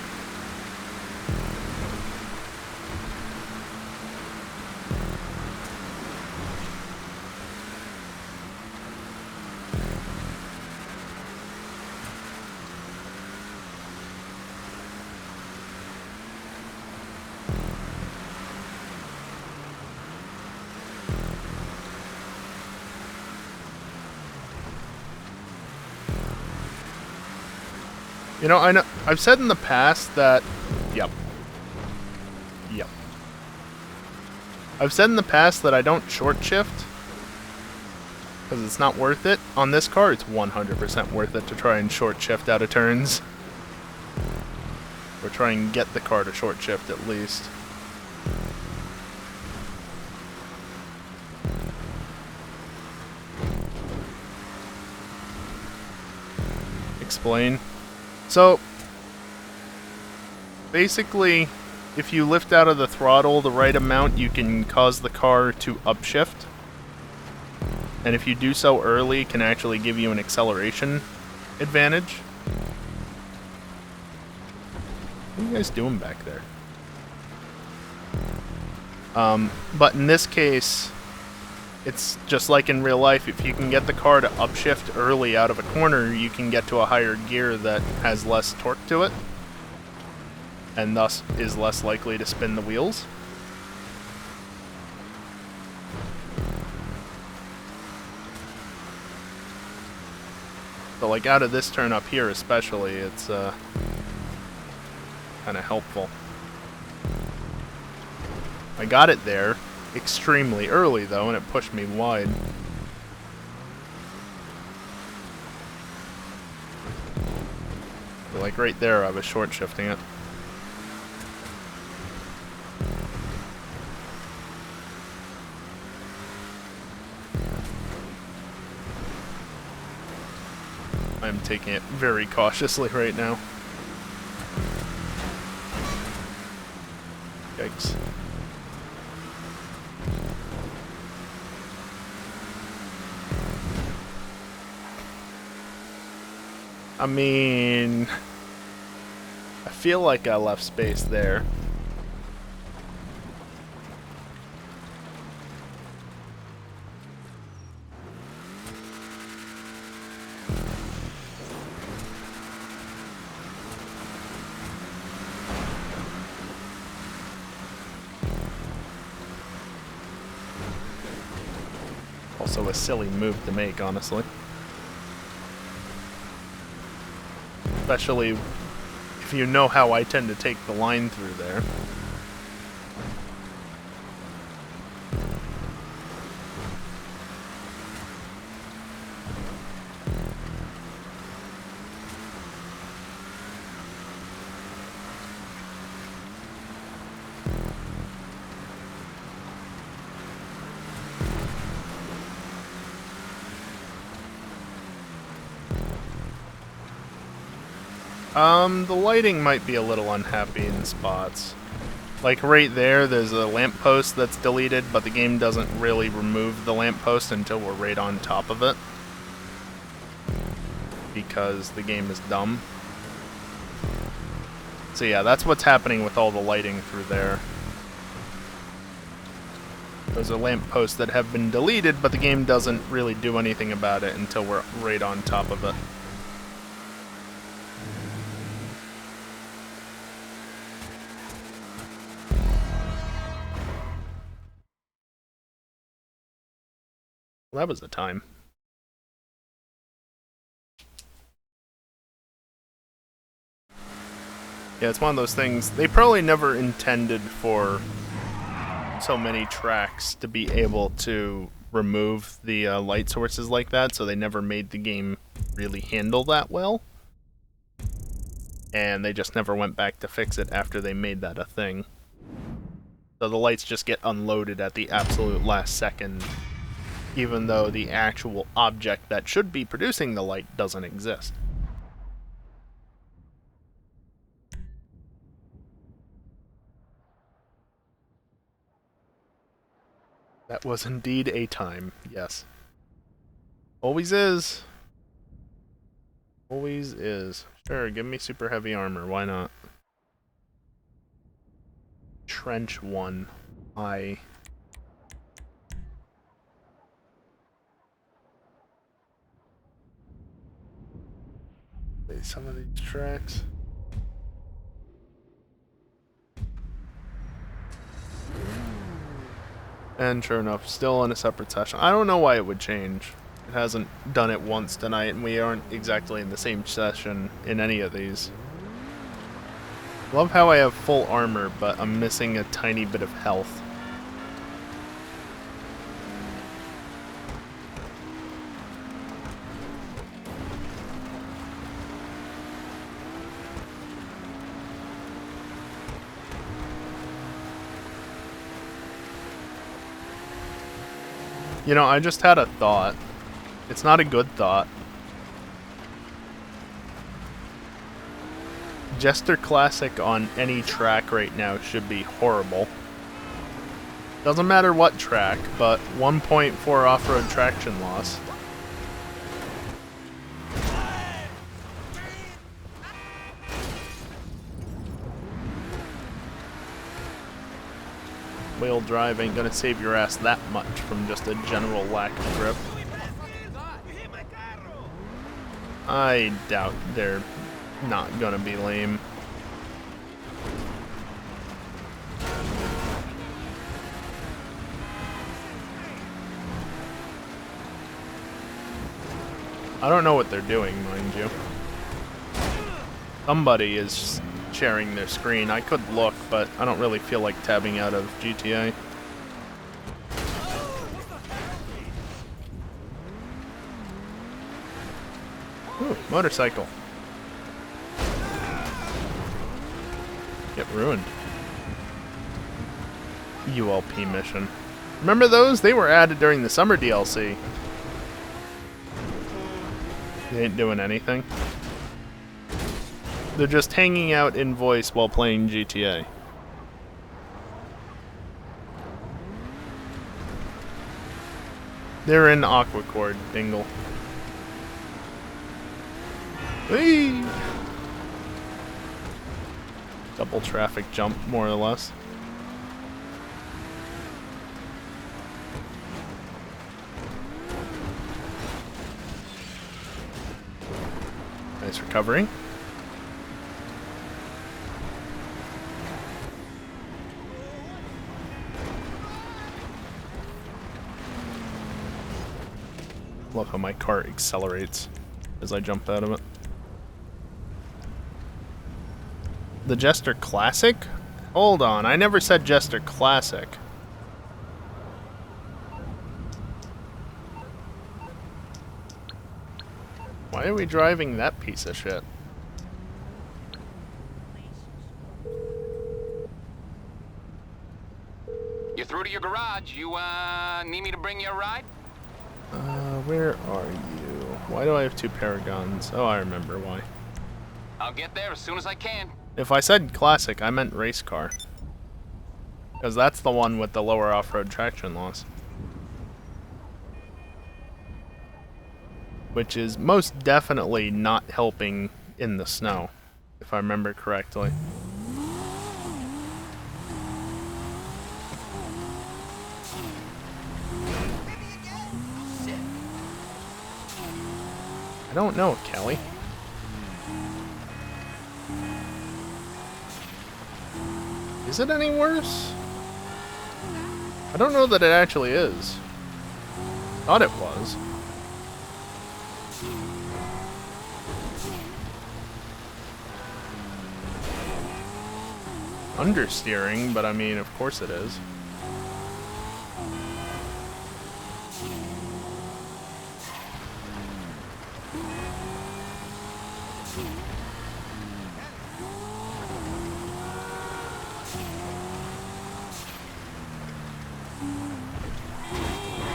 You know, I've said in the past that... Yep. I've said in the past that I don't short shift. Because it's not worth it. On this car, it's 100% worth it to try and short shift out of turns. Or try and get the car to short shift at least. Explain. So, basically, if you lift out of the throttle the right amount, you can cause the car to upshift. And if you do so early, it can actually give you an acceleration advantage. What are you guys doing back there? But in this case, it's just like in real life. If you can get the car to upshift early out of a corner, you can get to a higher gear that has less torque to it, and thus is less likely to spin the wheels. So like out of this turn up here especially, it's kind of helpful. I got it there extremely early though, and it pushed me wide. So like right there I was short shifting it. I'm taking it very cautiously right now. Yikes. I mean, I feel like I left space there. Also a silly move to make, honestly. Especially if you know how I tend to take the line through there. The lighting might be a little unhappy in spots. Like right there, there's a lamppost that's deleted, but the game doesn't really remove the lamppost until we're right on top of it. Because the game is dumb. So yeah, that's what's happening with all the lighting through there. There's a lamppost that have been deleted, but the game doesn't really do anything about it until we're right on top of it. Well, that was the time. Yeah, it's one of those things. They probably never intended for so many tracks to be able to remove the light sources like that, so they never made the game really handle that well. And they just never went back to fix it after they made that a thing. So the lights just get unloaded at the absolute last second, even though the actual object that should be producing the light doesn't exist. That was indeed a time, yes. Always is. Always is. Sure, give me super heavy armor, why not? Trench 1. Wait, some of these tracks. And sure enough, still in a separate session. I don't know why it would change. It hasn't done it once tonight, and we aren't exactly in the same session in any of these. Love how I have full armor, but I'm missing a tiny bit of health. You know, I just had a thought. It's not a good thought. Jester Classic on any track right now should be horrible. Doesn't matter what track, but 1.4 off-road traction loss. front-wheel drive ain't gonna save your ass that much from just a general lack of grip. I doubt they're not gonna be lame. I don't know what they're doing, mind you. Somebody is sharing their screen. I could look, but I don't really feel like tabbing out of GTA. Ooh, motorcycle. Get ruined. ULP mission. Remember those? They were added during the summer DLC. They ain't doing anything. They're just hanging out in voice while playing GTA. They're in Aquacord, Dingle. Whee! Double traffic jump, more or less. Nice recovery. Love how my car accelerates as I jump out of it. The Jester Classic? Hold on, I never said Jester Classic. Why are we driving that piece of shit? You're through to your garage. You, need me to bring you a ride? Where are you? Why do I have two Paragons? Oh, I remember why. I'll get there as soon as I can. If I said classic, I meant race car. Because that's the one with the lower off-road traction loss. Which is most definitely not helping in the snow, if I remember correctly. I don't know, Kelly. Is it any worse? I don't know that it actually is. Thought it was. Understeering, but I mean, of course it is.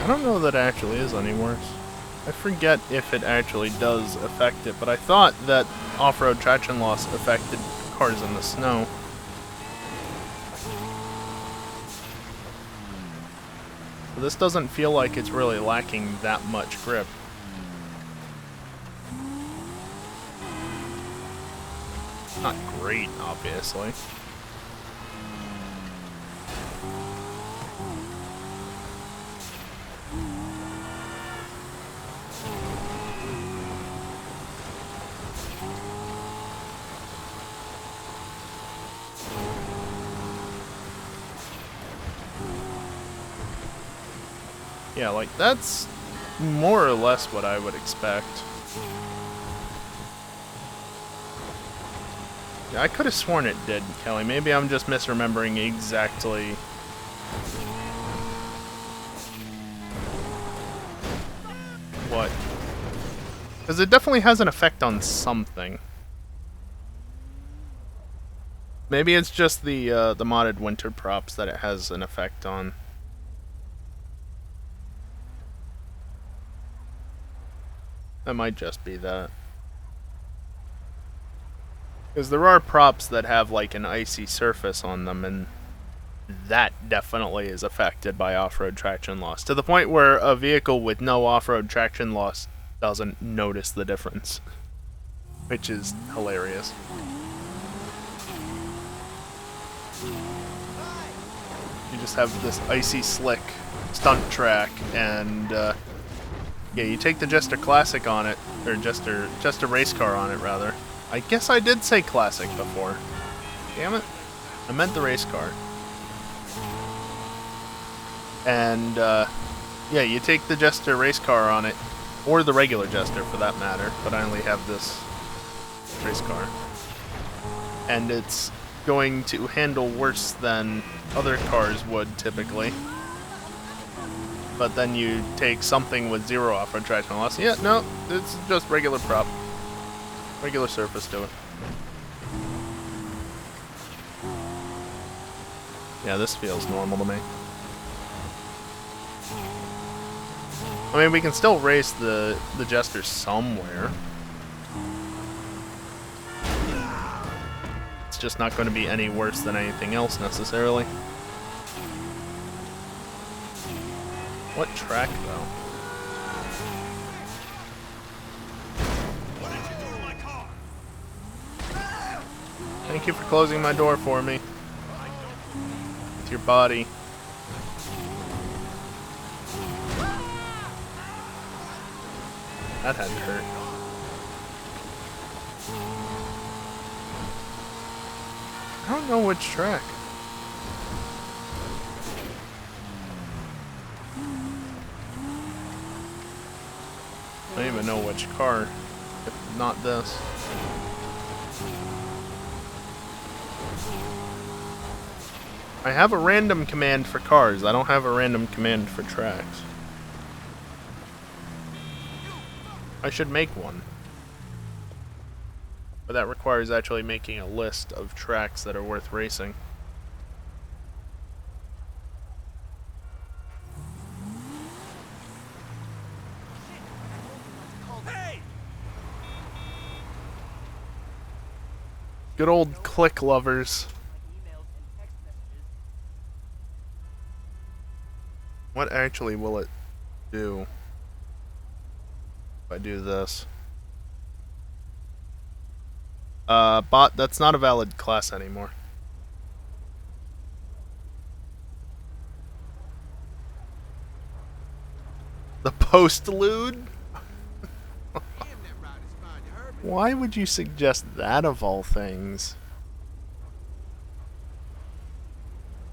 I don't know that it actually is any worse. I forget if it actually does affect it, but I thought that off-road traction loss affected cars in the snow. But this doesn't feel like it's really lacking that much grip. Not great, obviously. Yeah, like, that's more or less what I would expect. Yeah, I could have sworn it did, Kelly. Maybe I'm just misremembering exactly. What? Because it definitely has an effect on something. Maybe it's just the modded winter props that it has an effect on. That might just be that. Because there are props that have like an icy surface on them, and that definitely is affected by off-road traction loss. To the point where a vehicle with no off-road traction loss doesn't notice the difference. Which is hilarious. You just have this icy slick stunt track, and yeah, you take the Jester Classic on it, or Jester race car on it rather. I guess I did say Classic before. Damn it, I meant the race car. And yeah, you take the Jester race car on it, or the regular Jester for that matter, but I only have this race car. And it's going to handle worse than other cars would typically. But then you take something with 0 off-road traction loss. Yeah, no, it's just regular prop. Regular surface to it. Yeah, this feels normal to me. I mean, we can still race the Jester somewhere. It's just not going to be any worse than anything else necessarily. What track, though? What did you do to my car? Thank you for closing my door for me. With your body. That had to hurt. I don't know which track. I don't even know which car, if not this. I have a random command for cars, I don't have a random command for tracks. I should make one. But that requires actually making a list of tracks that are worth racing. Hey! Good old click lovers. What actually will it do if I do this? Bot, that's not a valid class anymore. The postlude? Why would you suggest that of all things?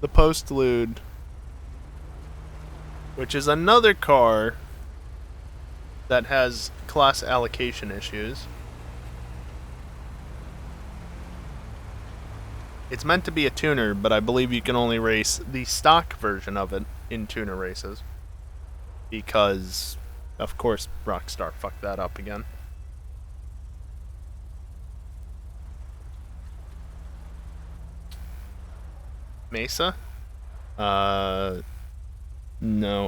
The postlude, which is another car that has class allocation issues. It's meant to be a tuner, but I believe you can only race the stock version of it in tuner races. Because, of course, Rockstar fucked that up again. Mesa? No,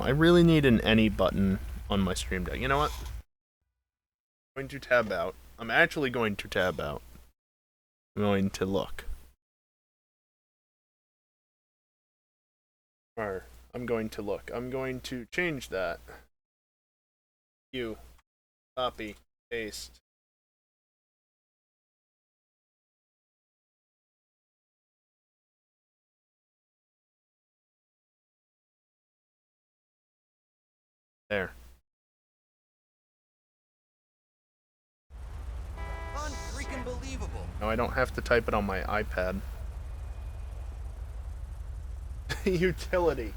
I really need an any button on my stream deck. You know what? I'm going to tab out. I'm actually going to tab out. I'm going to look. Or, I'm going to look. I'm going to change that. Copy. Paste. There. Unfreaking believable. Now I don't have to type it on my iPad. Utility.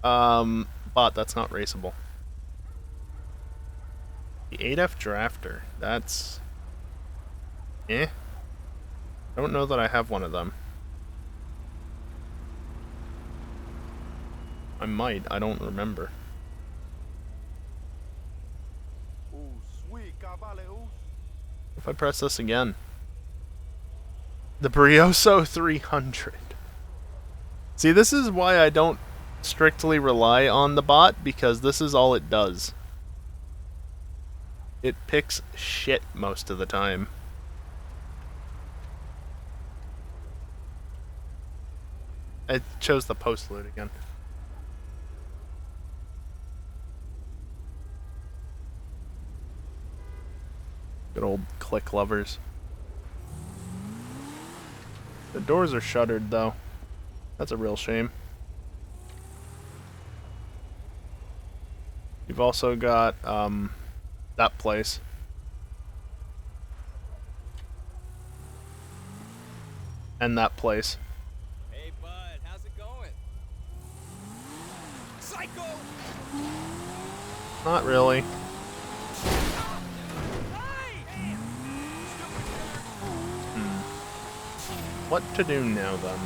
Bot, that's not raceable. The 8F Drafter. That's... I don't know that I have one of them. I might. I don't remember. If I press this again. The Brioso 300. See, this is why I don't strictly rely on the bot, because this is all it does. It picks shit most of the time. I chose the postload again. Good old click lovers. The doors are shuttered, though. That's a real shame. We've also got that place. And that place. Hey, bud, how's it going? Psycho! Not really. What to do now then?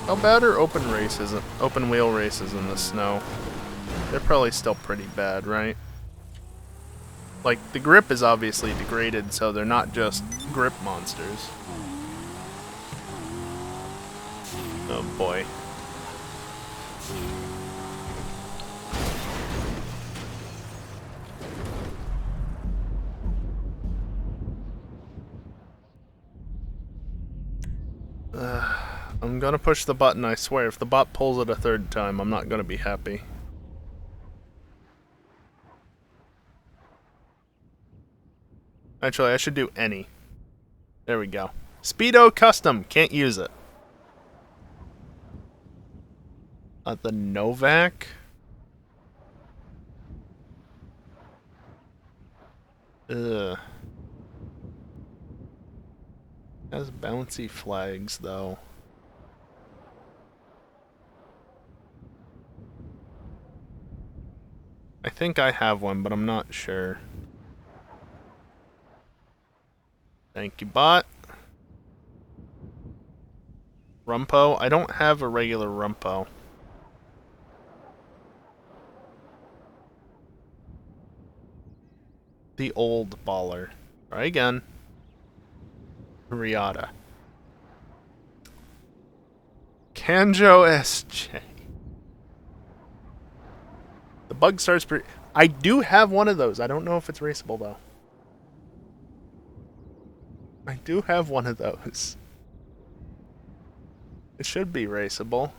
How bad are open wheel races in the snow? They're probably still pretty bad, right? Like, the grip is obviously degraded, so they're not just grip monsters. Oh boy. I'm gonna push the button, I swear. If the bot pulls it a third time, I'm not gonna be happy. Actually, I should do any. There we go. Speedo Custom. Can't use it. The Novak? Ugh. Has bouncy flags, though. I think I have one, but I'm not sure. Thank you, bot. Rumpo? I don't have a regular Rumpo. The old baller. Try again. Riata. Kanjo SJ. The bug starts I do have one of those. I don't know if it's raceable, though. I do have one of those. It should be raceable.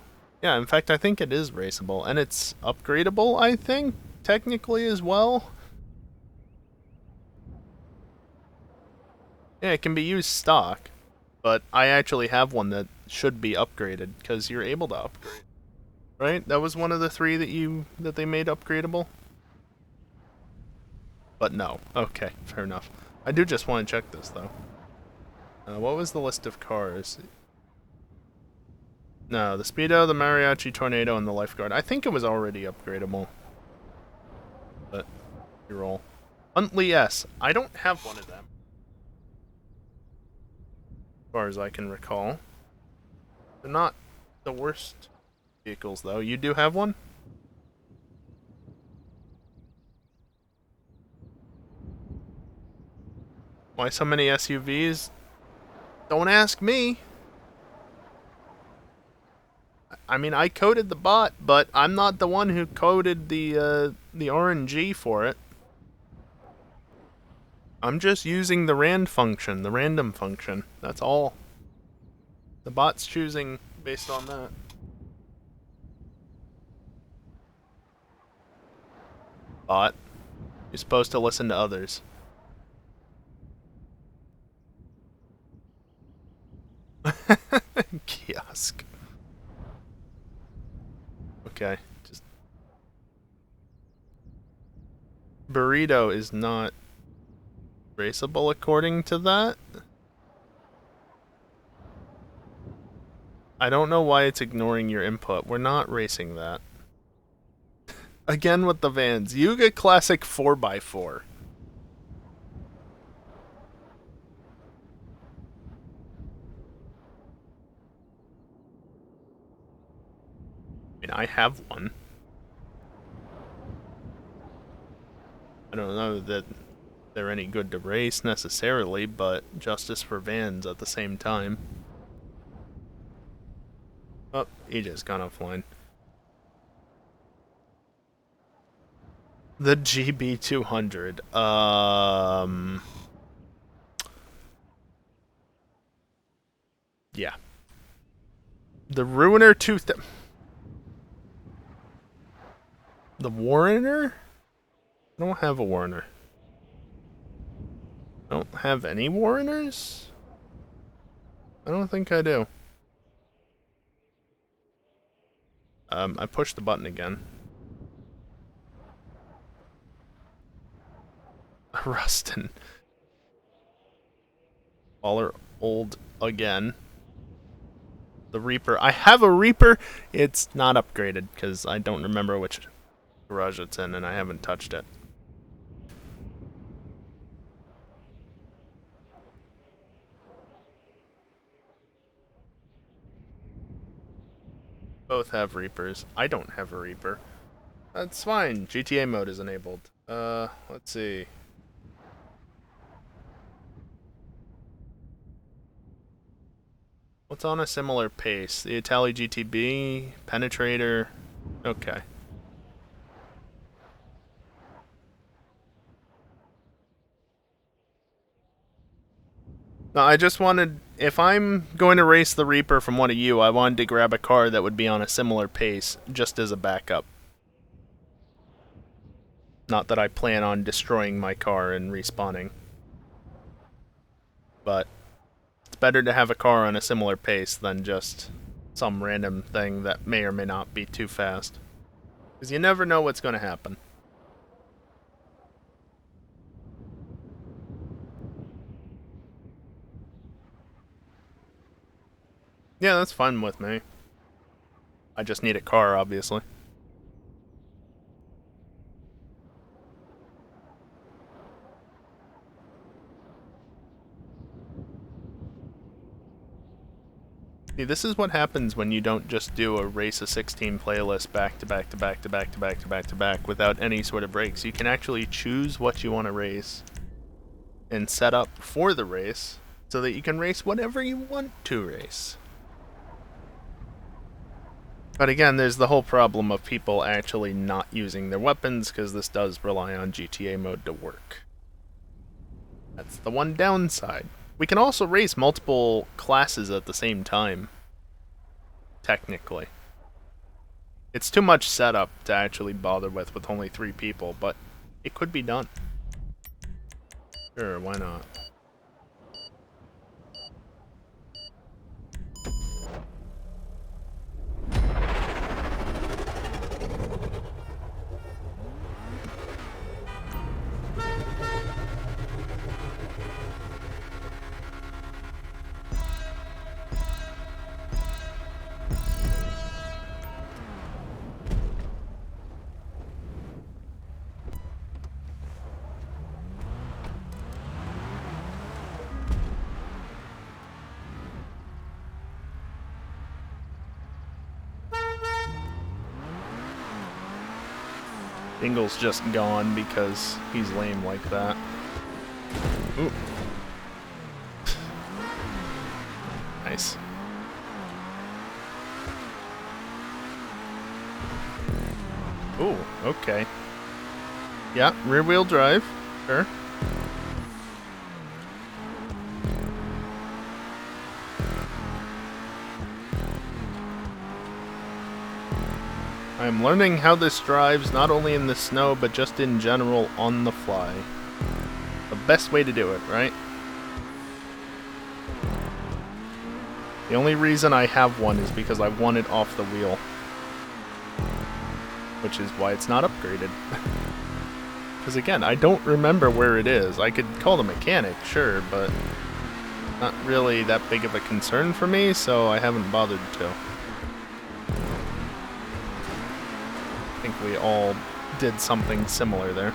Yeah, in fact, I think it is raceable. And it's upgradable, I think, technically as well. Yeah, it can be used stock. But I actually have one that should be upgraded, because you're able to upgrade. Right? That was one of the 3 that they made upgradable? But no. Okay, fair enough. I do just want to check this, though. What was the list of cars? No, the Speedo, the Mariachi Tornado, and the Lifeguard. I think it was already upgradable. But, you roll. Huntley S. I don't have one of them. As far as I can recall. They're not the worst vehicles, though. You do have one? Why so many SUVs? Don't ask me. I mean, I coded the bot, but I'm not the one who coded the RNG for it. I'm just using the rand function, the random function. That's all. The bot's choosing based on that. Bot. You're supposed to listen to others. Kiosk. Okay. Just Burrito is not raceable according to that. I don't know why it's ignoring your input. We're not racing that. Again with the vans. Yuga Classic 4x4. I mean, I have one. I don't know that they're any good to race necessarily, but justice for vans at the same time. Oh, he just gone offline. The GB200. Yeah. The Ruiner 2000. The Warrener? I don't have a Warrener. I don't have any Warreners? I don't think I do. I pushed the button again. Rustin. Baller old again. The Reaper. I have a Reaper. It's not upgraded because I don't remember which garage it's in and I haven't touched it. Both have Reapers. I don't have a Reaper. That's fine. GTA mode is enabled. Let's see. What's on a similar pace? The Itali GTB, Penetrator. Okay. No, I just wanted, if I'm going to race the Reaper from one of you, I wanted to grab a car that would be on a similar pace, just as a backup. Not that I plan on destroying my car and respawning. But it's better to have a car on a similar pace than just some random thing that may or may not be too fast. Because you never know what's going to happen. Yeah, that's fine with me. I just need a car, obviously. See, this is what happens when you don't just do a Race of 16 playlist back to back to back to back to back to back to back without any sort of breaks. You can actually choose what you want to race and set up for the race so that you can race whatever you want to race. But again, there's the whole problem of people actually not using their weapons because this does rely on GTA mode to work. That's the one downside. We can also race multiple classes at the same time. Technically. It's too much setup to actually bother with only 3 people, but it could be done. Sure, why not? Dingle's just gone because he's lame like that. Ooh. Nice. Ooh, okay. Yeah, rear wheel drive. Sure. I'm learning how this drives, not only in the snow, but just in general on the fly. The best way to do it, right? The only reason I have one is because I want it off the wheel. Which is why it's not upgraded. Because again, I don't remember where it is. I could call the mechanic, sure, but not really that big of a concern for me, so I haven't bothered to. I think we all did something similar there.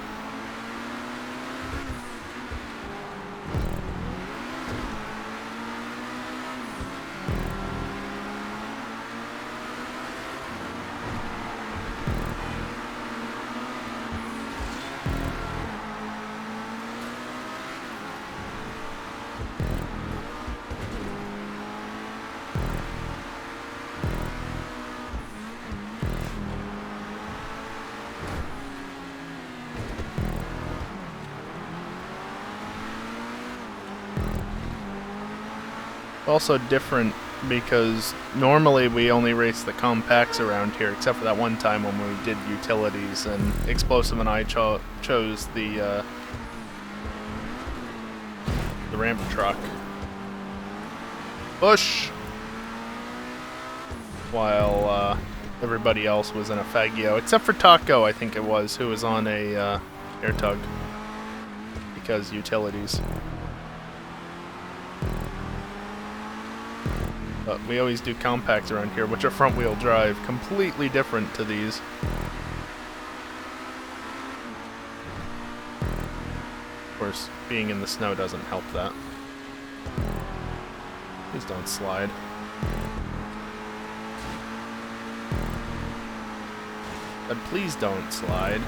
Also different because normally we only race the compacts around here, except for that one time when we did utilities and Explosive and I chose the ramp truck. Push! While everybody else was in a Faggio, except for Taco, I think it was, who was on a air tug. Because utilities. But we always do compacts around here, which are front-wheel drive, completely different to these. Of course, being in the snow doesn't help that. Please don't slide. But please don't slide.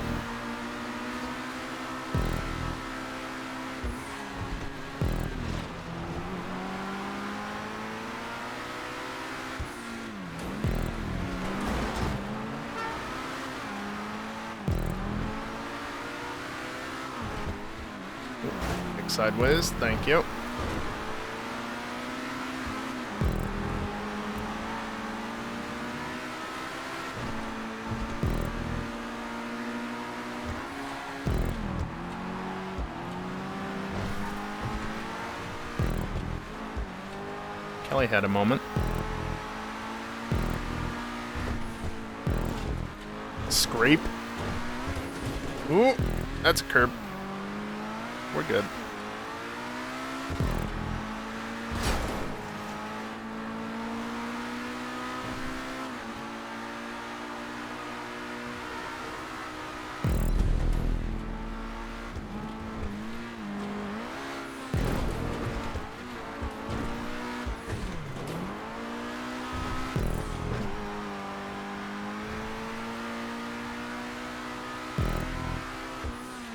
Sideways, thank you. Kelly had a moment. Scrape. Ooh, that's a curb. We're good.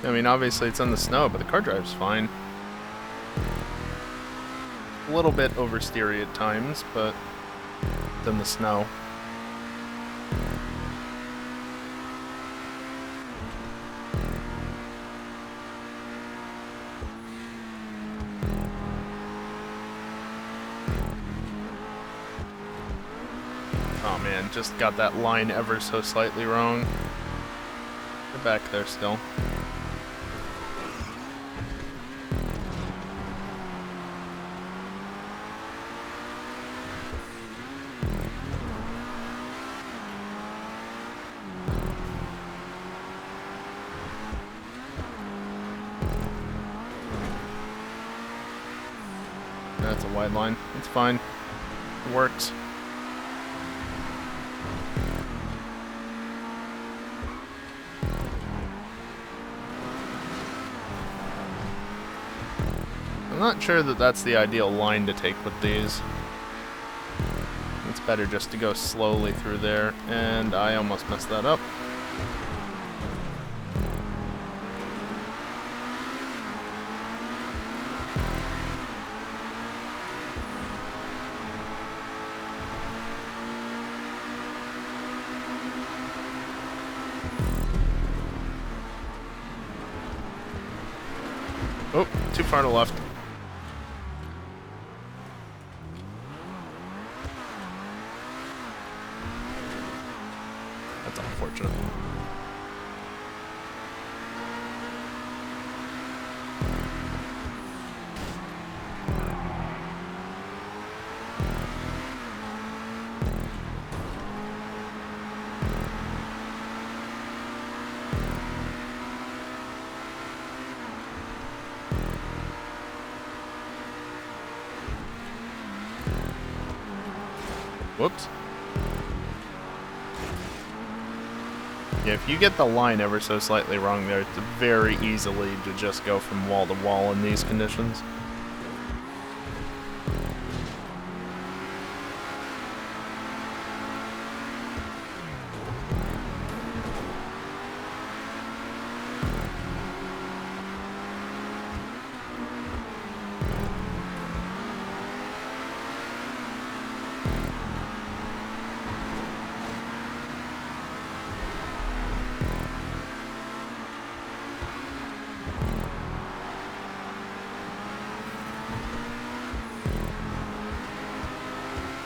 I mean, obviously it's in the snow, but the car drive's fine. A little bit oversteery at times, but it's in the snow. Oh man, just got that line ever so slightly wrong. They're back there still. That's a wide line. It's fine. It works. I'm not sure that that's the ideal line to take with these. It's better just to go slowly through there, and I almost messed that up. Oh, too far to the left. That's unfortunate. Whoops. Yeah, if you get the line ever so slightly wrong there, it's very easily to just go from wall to wall in these conditions.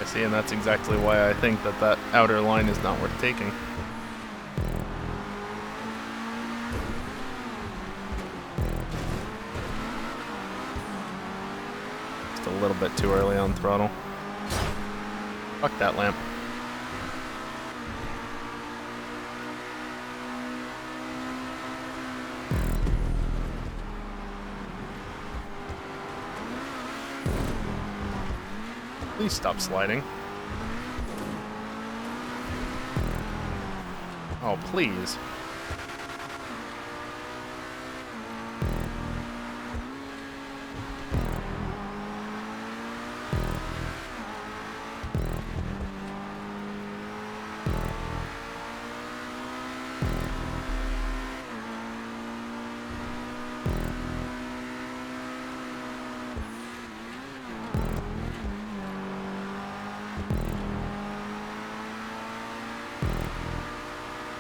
See, and that's exactly why I think that that outer line is not worth taking. bit too early on throttle. Fuck that lamp. Please stop sliding. Oh, please.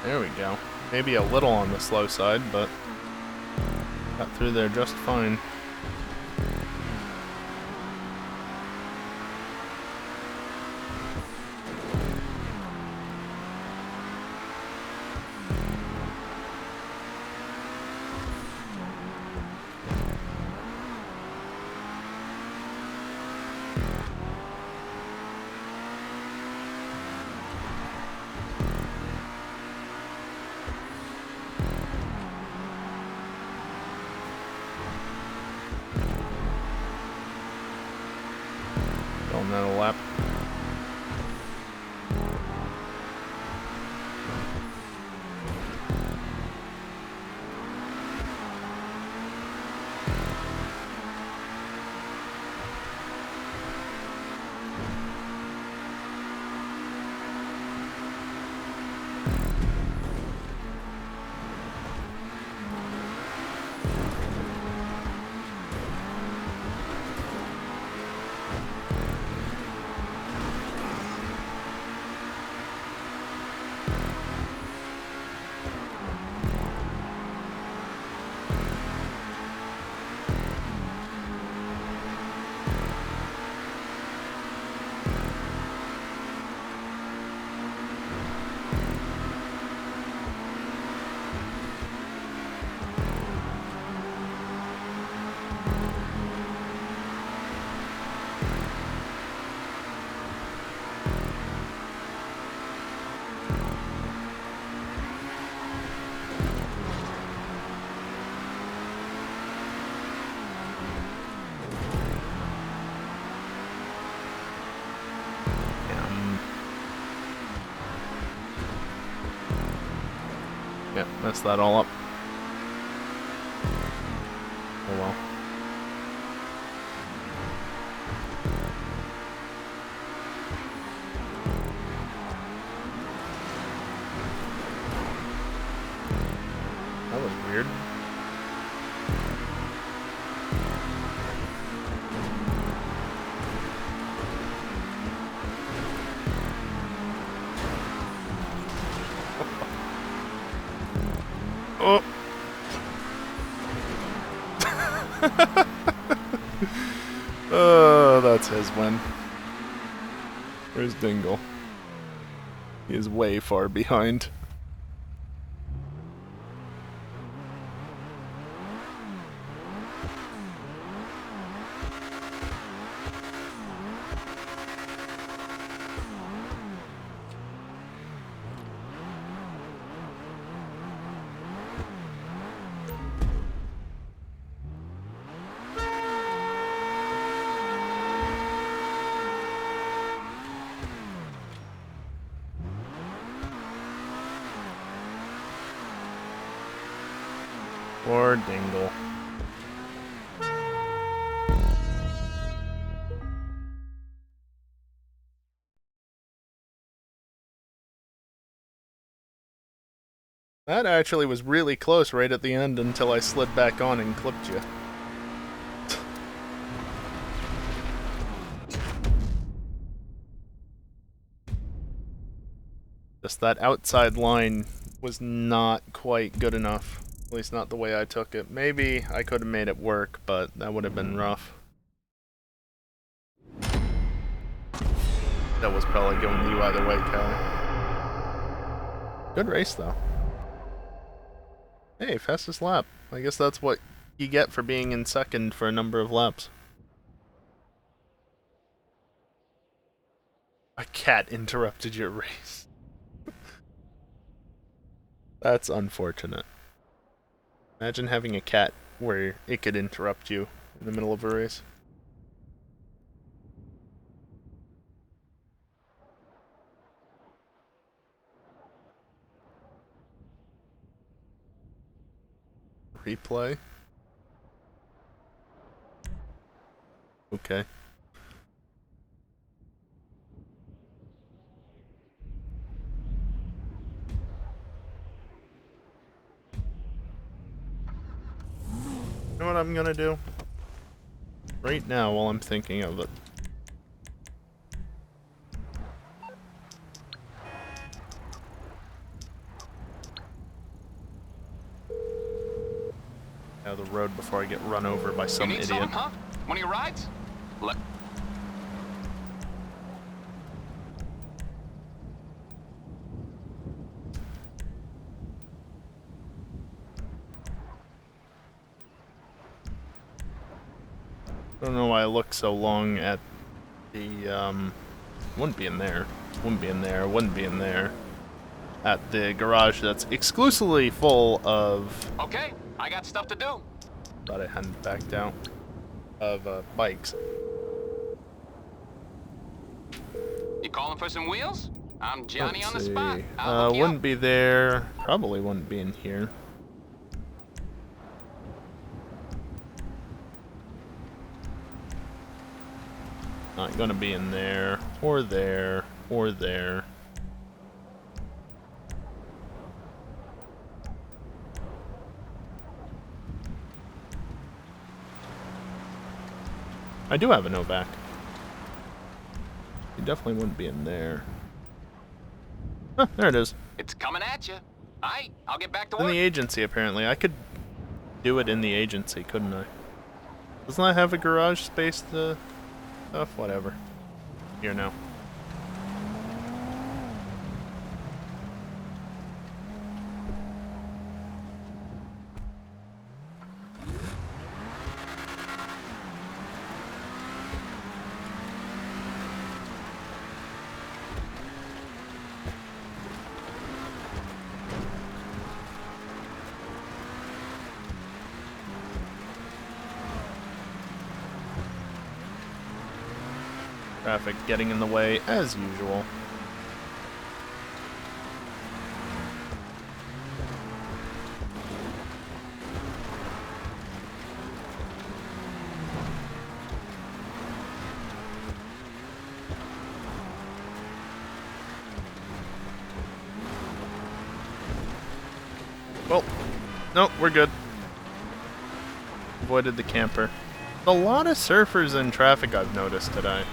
There we go. Maybe a little on the slow side, but got through there just fine. Going that a lap. Yep, messed that all up. Oh well. That was weird. Oh. Oh, that's his win. Where's Dingle? He is way far behind. Or Dingle. That actually was really close right at the end until I slid back on and clipped you. Just that outside line was not quite good enough. At least not the way I took it. Maybe I could have made it work, but that would have been rough. That was probably going to you either way, Kelly. Good race, though. Hey, fastest lap. I guess that's what you get for being in second for a number of laps. A cat interrupted your race. That's unfortunate. Imagine having a cat where it could interrupt you in the middle of a race. Replay? Okay. You know what I'm gonna do? Right now, while I'm thinking of it. Out of the road before I get run over by some you need idiot. Some, huh? One of your rides? Let I don't know why I look so long at the, wouldn't be in there. Wouldn't be in there. Wouldn't be in there. At the garage that's exclusively full of... Okay, I got stuff to do. Thought I hadn't backed out. Of, bikes. You calling for some wheels? I'm Johnny Let's on the see. spot. I'll hook you Wouldn't up. be there. Probably wouldn't be in here. Not gonna be in there, or there, or there. I do have a Novak. He definitely wouldn't be in there. Huh, there it is. It's coming at you. Aight, I'll get back to In work. the agency, apparently. I could do it in the agency, couldn't I? Doesn't that have a garage space to... stuff? Whatever. Here now. Traffic getting in the way, as usual. Well, no, we're good. Avoided the camper. A lot of surfers in traffic I've noticed today.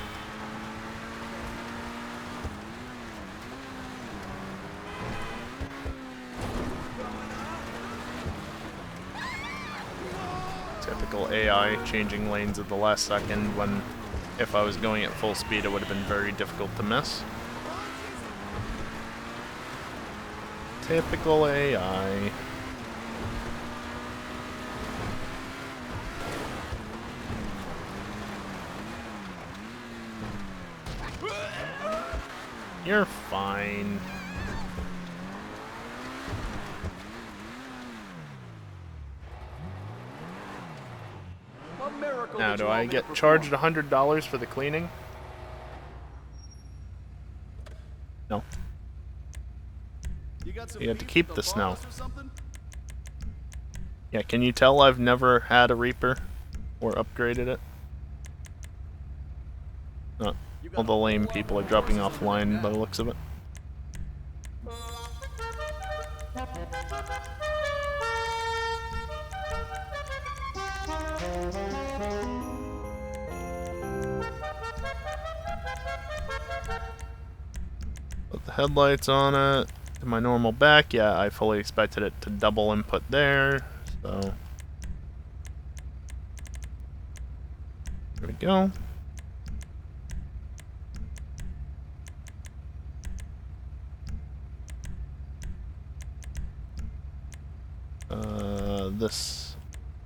Typical AI changing lanes at the last second when, if I was going at full speed, it would have been very difficult to miss. Typical AI. You're fine. Now, do I get charged $100 for the cleaning? No. You have to keep the snow. Yeah, can you tell I've never had a Reaper or upgraded it? No. All the lame people are dropping offline by the looks of it. Put the headlights on it. To my normal back, yeah, I fully expected it to double input there, so... There we go. This...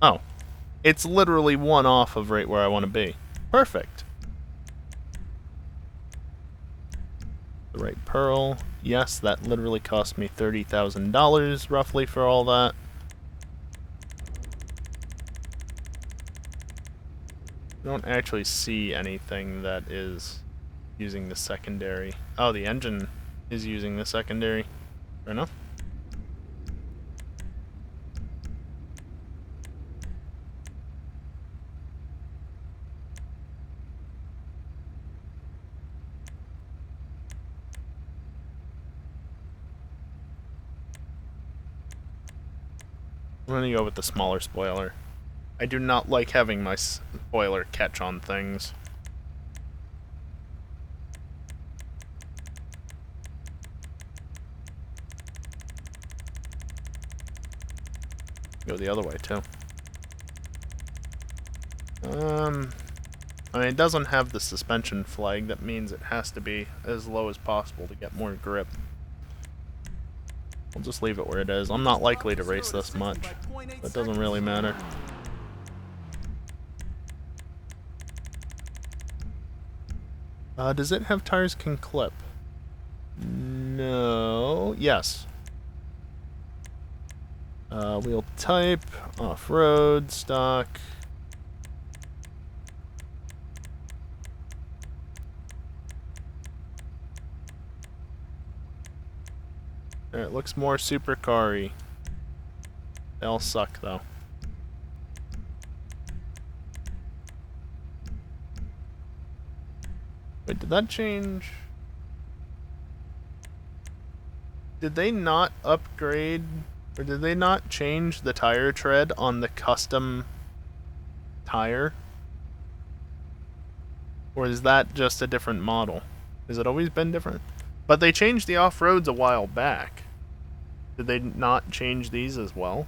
Oh. It's literally one off of right where I want to be. Perfect. right pearl. Yes, that literally cost me $30,000 roughly for all that. I don't actually see anything that is using the secondary. Oh, the engine is using the secondary. Fair enough. I'm gonna go with the smaller spoiler. I do not like having my spoiler catch on things. Go the other way too. I mean, it doesn't have the suspension flag. That means it has to be as low as possible to get more grip. I'll just leave it where it is. I'm not likely to race this much. That doesn't really matter. Does it have tires can clip? No. Yes. Wheel type, off-road, stock. It looks more supercar-y. They all suck, though. Wait, did that change? Did they not upgrade, or did they not change the tire tread on the custom tire? Or is that just a different model? Has it always been different? But they changed the off-roads a while back. Did they not change these as well?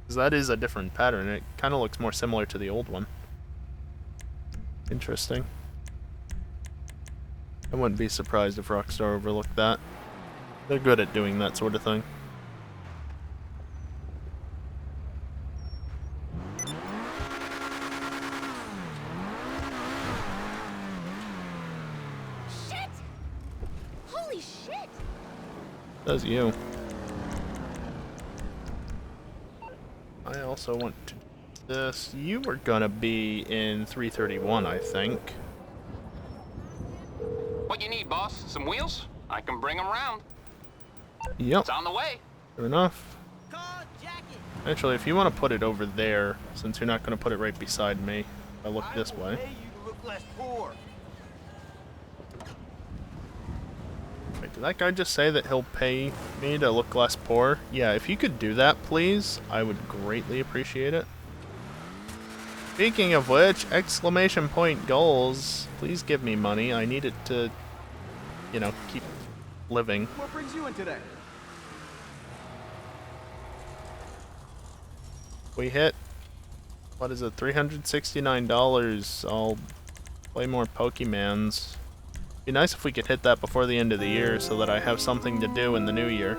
Because that is a different pattern. It kind of looks more similar to the old one. Interesting. I wouldn't be surprised if Rockstar overlooked that. They're good at doing that sort of thing. Shit! Holy shit! That's you. I also want to do this. You were gonna be in 331, I think. What you need, boss? Some wheels? I can bring them around. Yep. It's on the way. Fair enough. Actually, if you want to put it over there, since you're not going to put it right beside me, I look this way. Wait, did that guy just say that he'll pay me to look less poor? Yeah, if you could do that, please, I would greatly appreciate it. Speaking of which, exclamation point goals. Please give me money. I need it to, you know, keep living. What brings you in today? We hit, what is it, $369. I'll play more Pokemans. Be nice if we could hit that before the end of the year so that I have something to do in the new year.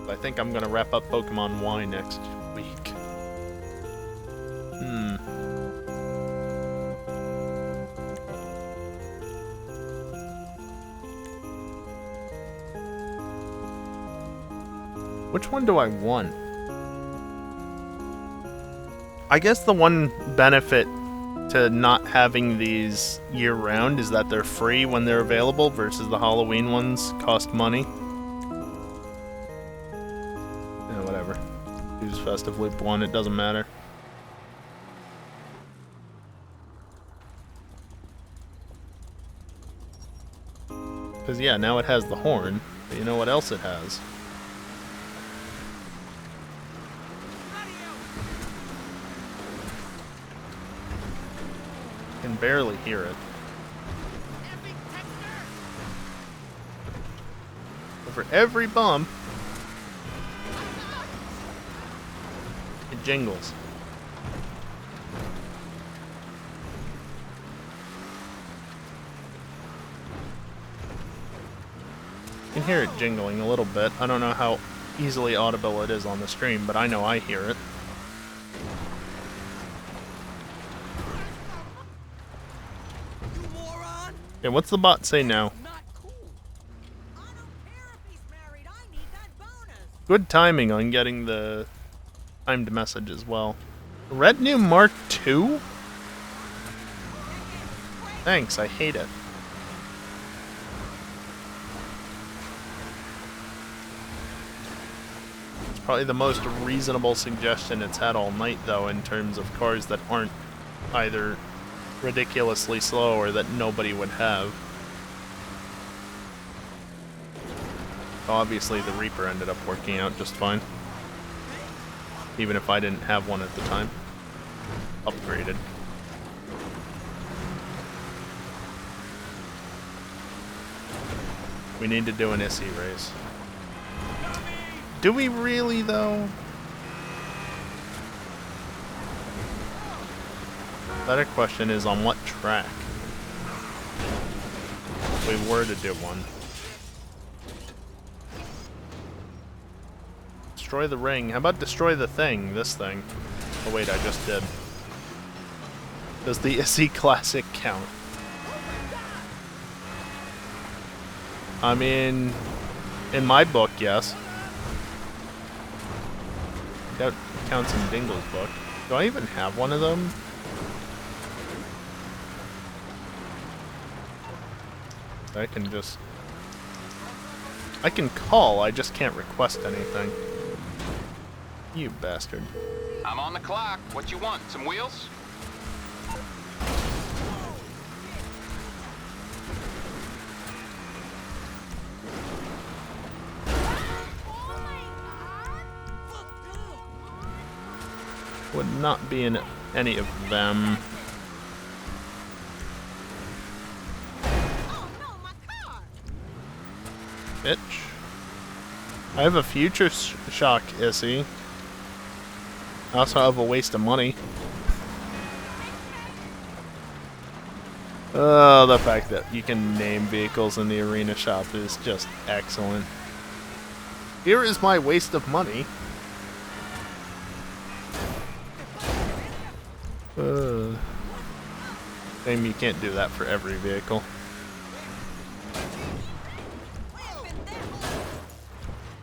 I think I'm gonna wrap up Pokemon Y next week. Which one do I want? I guess the one benefit to not having these year-round is that they're free when they're available versus the Halloween ones cost money. Yeah, whatever. Use Festive Loop 1, it doesn't matter. Because, yeah, now it has the horn, but you know what else it has? Can barely hear it. Over every bump, it jingles. You can hear it jingling a little bit. I don't know how easily audible it is on the stream, but I know I hear it. Okay, what's the bot say now? Good timing on getting the timed message as well. Red New Mark II? Thanks, I hate it. It's probably the most reasonable suggestion it's had all night, though, in terms of cars that aren't either ridiculously slow or that nobody would have. Obviously, the Reaper ended up working out just fine. Even if I didn't have one at the time. Upgraded. We need to do an ISI race. Do we really, though? Better question is, on what track? If we were to do one. Destroy the ring. How about destroy the thing? This thing. Oh wait, I just did. Does the ISI Classic count? I mean, in my book, yes. That counts in Dingle's book. Do I even have one of them? I can just... I can call, I just can't request anything. You bastard. I'm on the clock. What you want? Some wheels? Would not be in any of them. Bitch. I have a Future Shock ISI. I also have a waste of money. Oh, the fact that you can name vehicles in the arena shop is just excellent. Here is my waste of money. Shame you can't do that for every vehicle.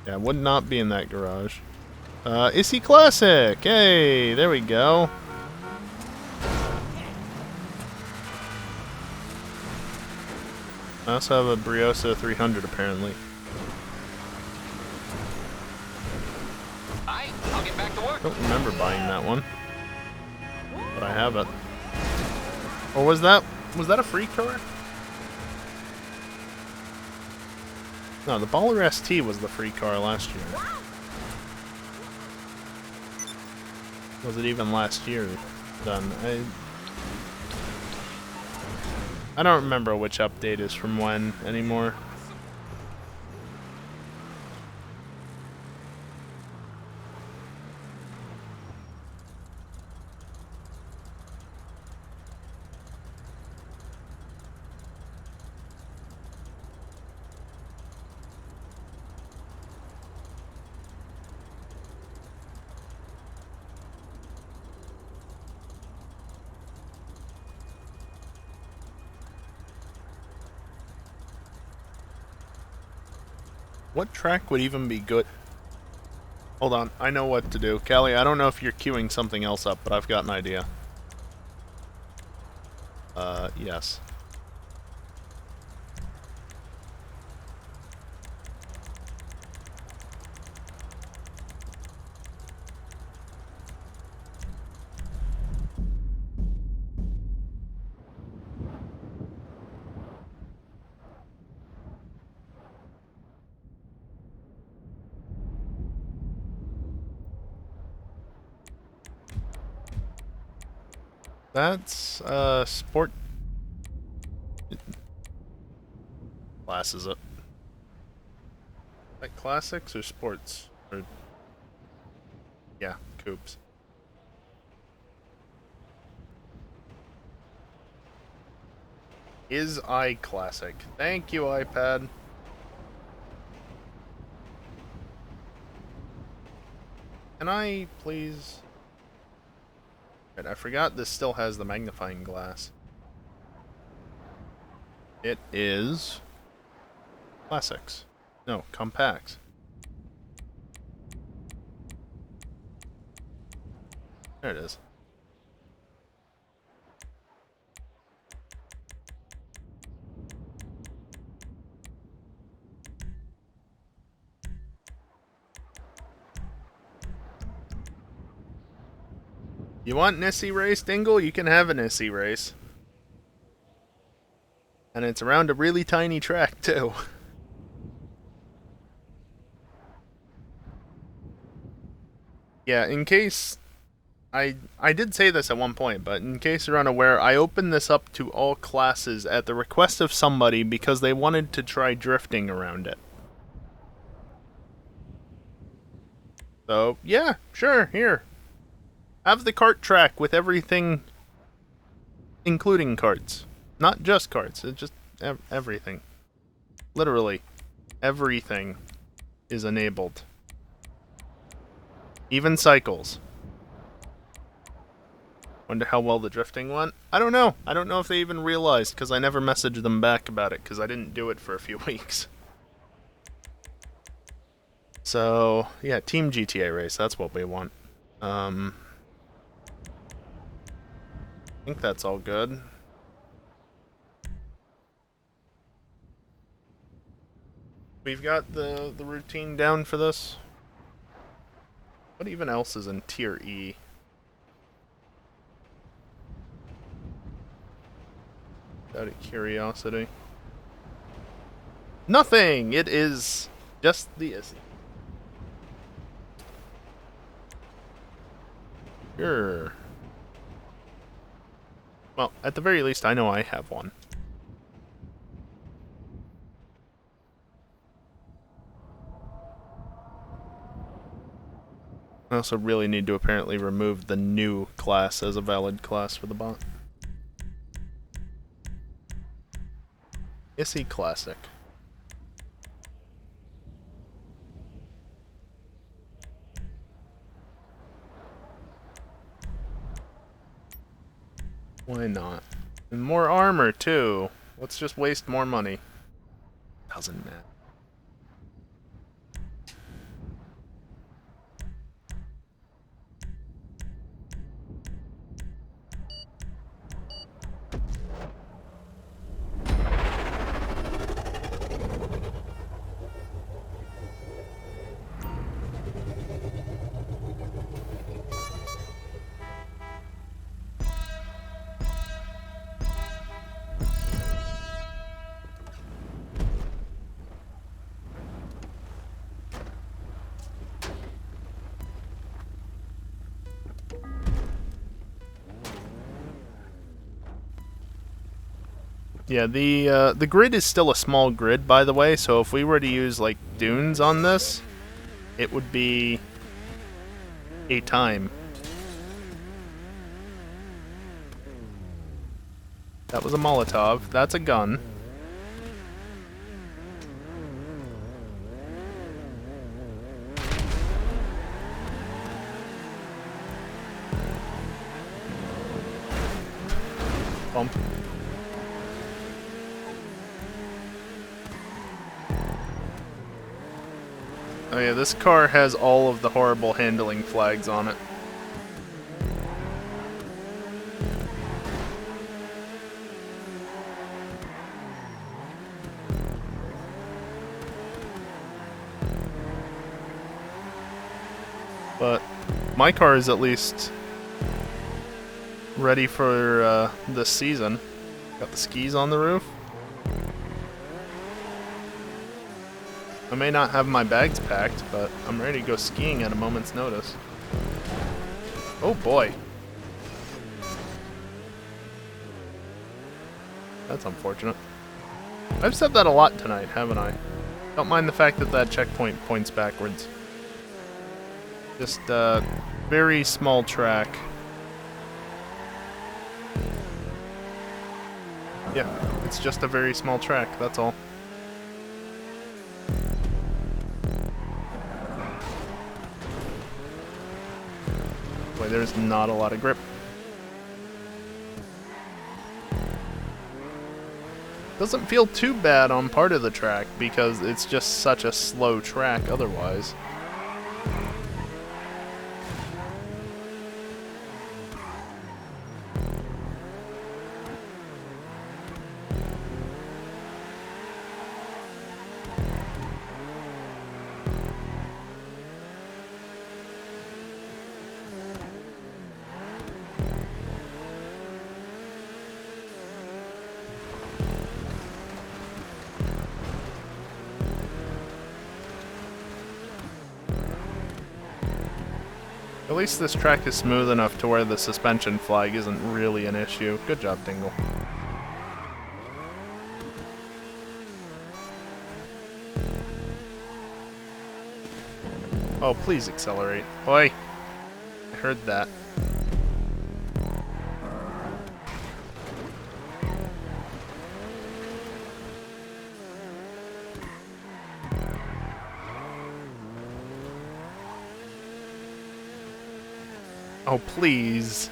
Yeah, would not be in that garage. ISI Classic! Hey, there we go. I also have a Briosa 300 apparently. I'll get back to work. Don't remember buying that one. But I have it. Or was that a free car? No, the Baller ST was the free car last year. Was it even last year done? I don't remember which update is from when anymore. What track would even be good? Hold on, I know what to do. Callie, I don't know if you're queuing something else up, but I've got an idea. Yes. That's, sport... class, is it? Like classics or sports? Or... yeah, coupes. Is iClassic. Thank you, iPad. Can I please... Right, I forgot this still has the magnifying glass. It is... classics. No, compacts. There it is. You want an Issy race, Dingle? You can have an Issy race. And it's around a really tiny track, too. Yeah, in case... I did say this at one point, but in case you're unaware, I opened this up to all classes at the request of somebody because they wanted to try drifting around it. So, yeah, sure, here. Have the kart track with everything, including karts. Not just karts, it's just everything. Literally, everything is enabled. Even cycles. Wonder how well the drifting went? I don't know. I don't know if they even realized, because I never messaged them back about it, because I didn't do it for a few weeks. So, yeah, Team GTA race, that's what we want. I think that's all good. We've got the routine down for this. What even else is in Tier E? Out of curiosity. Nothing! It is just the Issy. Sure. Well, at the very least, I know I have one. I also really need to apparently remove the new class as a valid class for the bot. Issy Classic. Why not? And more armor, too. Let's just waste more money. Doesn't matter. Yeah, the grid is still a small grid, by the way, so if we were to use, like, dunes on this, it would be a time. That was a Molotov. That's a gun. Bump. Oh yeah, this car has all of the horrible handling flags on it. But my car is at least ready for this season. Got the skis on the roof. I may not have my bags packed, but I'm ready to go skiing at a moment's notice. Oh boy. That's unfortunate. I've said that a lot tonight, haven't I? Don't mind the fact that that checkpoint points backwards. Just a very small track. Yeah, it's just a very small track, that's all. Boy, there's not a lot of grip. Doesn't feel too bad on part of the track because it's just such a slow track otherwise. At least this track is smooth enough to where the suspension flag isn't really an issue. Good job, Dingle. Oh, please accelerate. Oi! I heard that. Oh, please.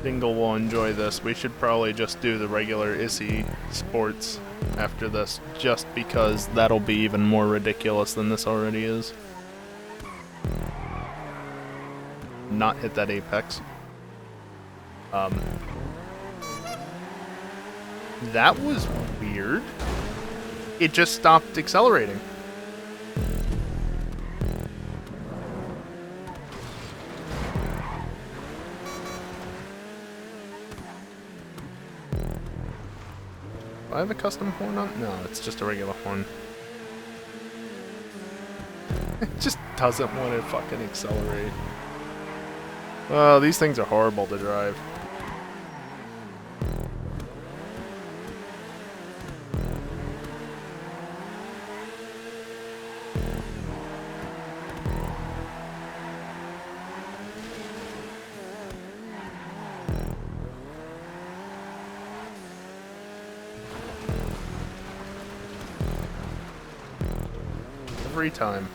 Dingle will enjoy this. We should probably just do the regular Issy Sports after this, just because that'll be even more ridiculous than this already is. Not hit that apex. That was weird. It just stopped accelerating. Do I have a custom horn on? No, it's just a regular horn. It just doesn't want to fucking accelerate. Oh, these things are horrible to drive. Every time.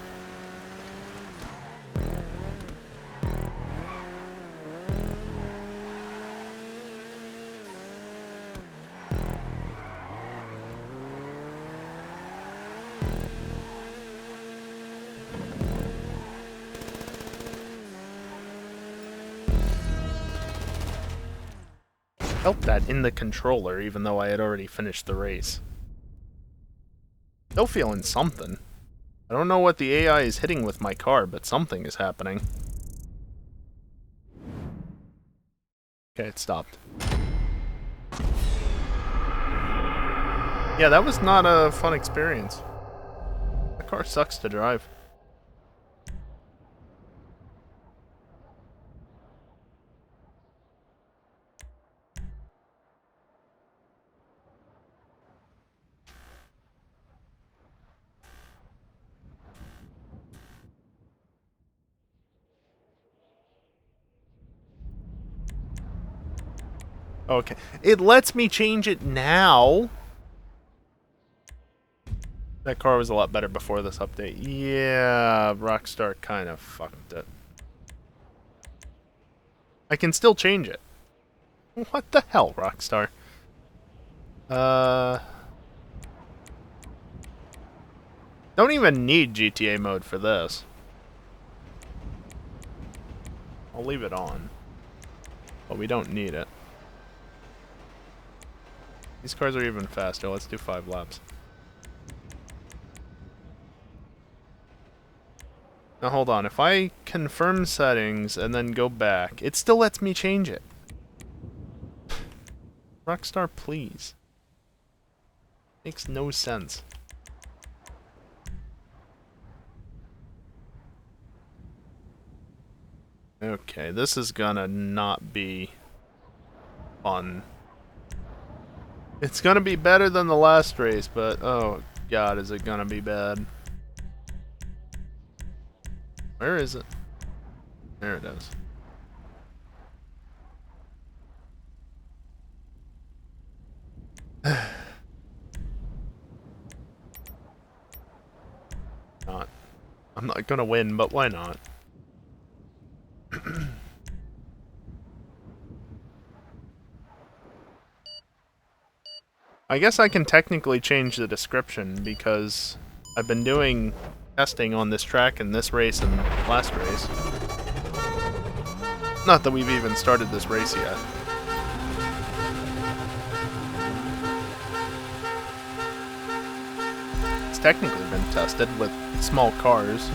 Felt that in the controller, even though I had already finished the race. Still feeling something. I don't know what the AI is hitting with my car, but something is happening. Okay, it stopped. Yeah, that was not a fun experience. The car sucks to drive. Okay, it lets me change it now. That car was a lot better before this update. Yeah, Rockstar kind of fucked it. I can still change it. What the hell, Rockstar? Don't even need GTA mode for this. I'll leave it on. But we don't need it. These cars are even faster. Let's do 5 laps. Now hold on. If I confirm settings and then go back, it still lets me change it. Rockstar, please. Makes no sense. Okay, this is gonna not be fun. It's gonna be better than the last race, but oh god, is it gonna be bad. Where is it? There it is. Not. I'm not gonna win, but why not? I guess I can technically change the description because I've been doing testing on this track in this race and last race. Not that we've even started this race yet. It's technically been tested with small cars.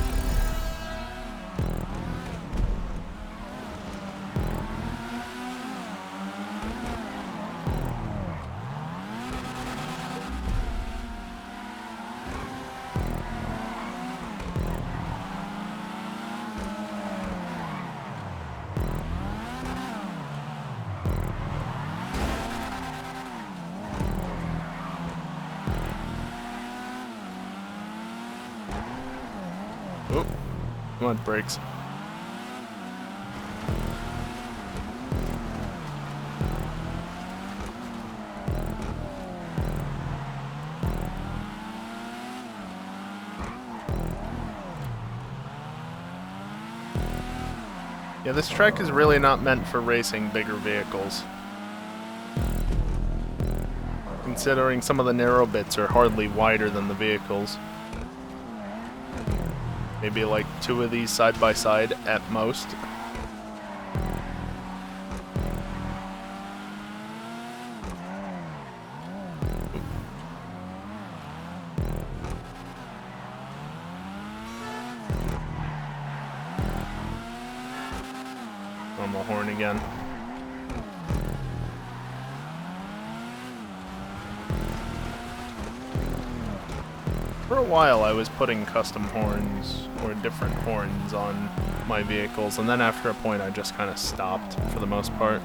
Oh, come on, brakes. Yeah, this track is really not meant for racing bigger vehicles. Considering some of the narrow bits are hardly wider than the vehicles. Maybe like 2 of these side by side at most. On the horn again. For a while I was putting custom horns or different horns on my vehicles, and then after a point I just kind of stopped for the most part.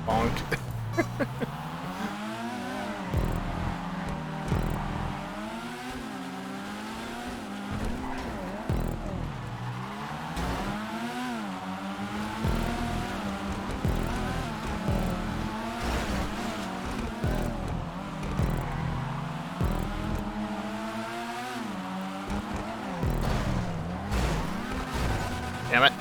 Bonk. Damn it.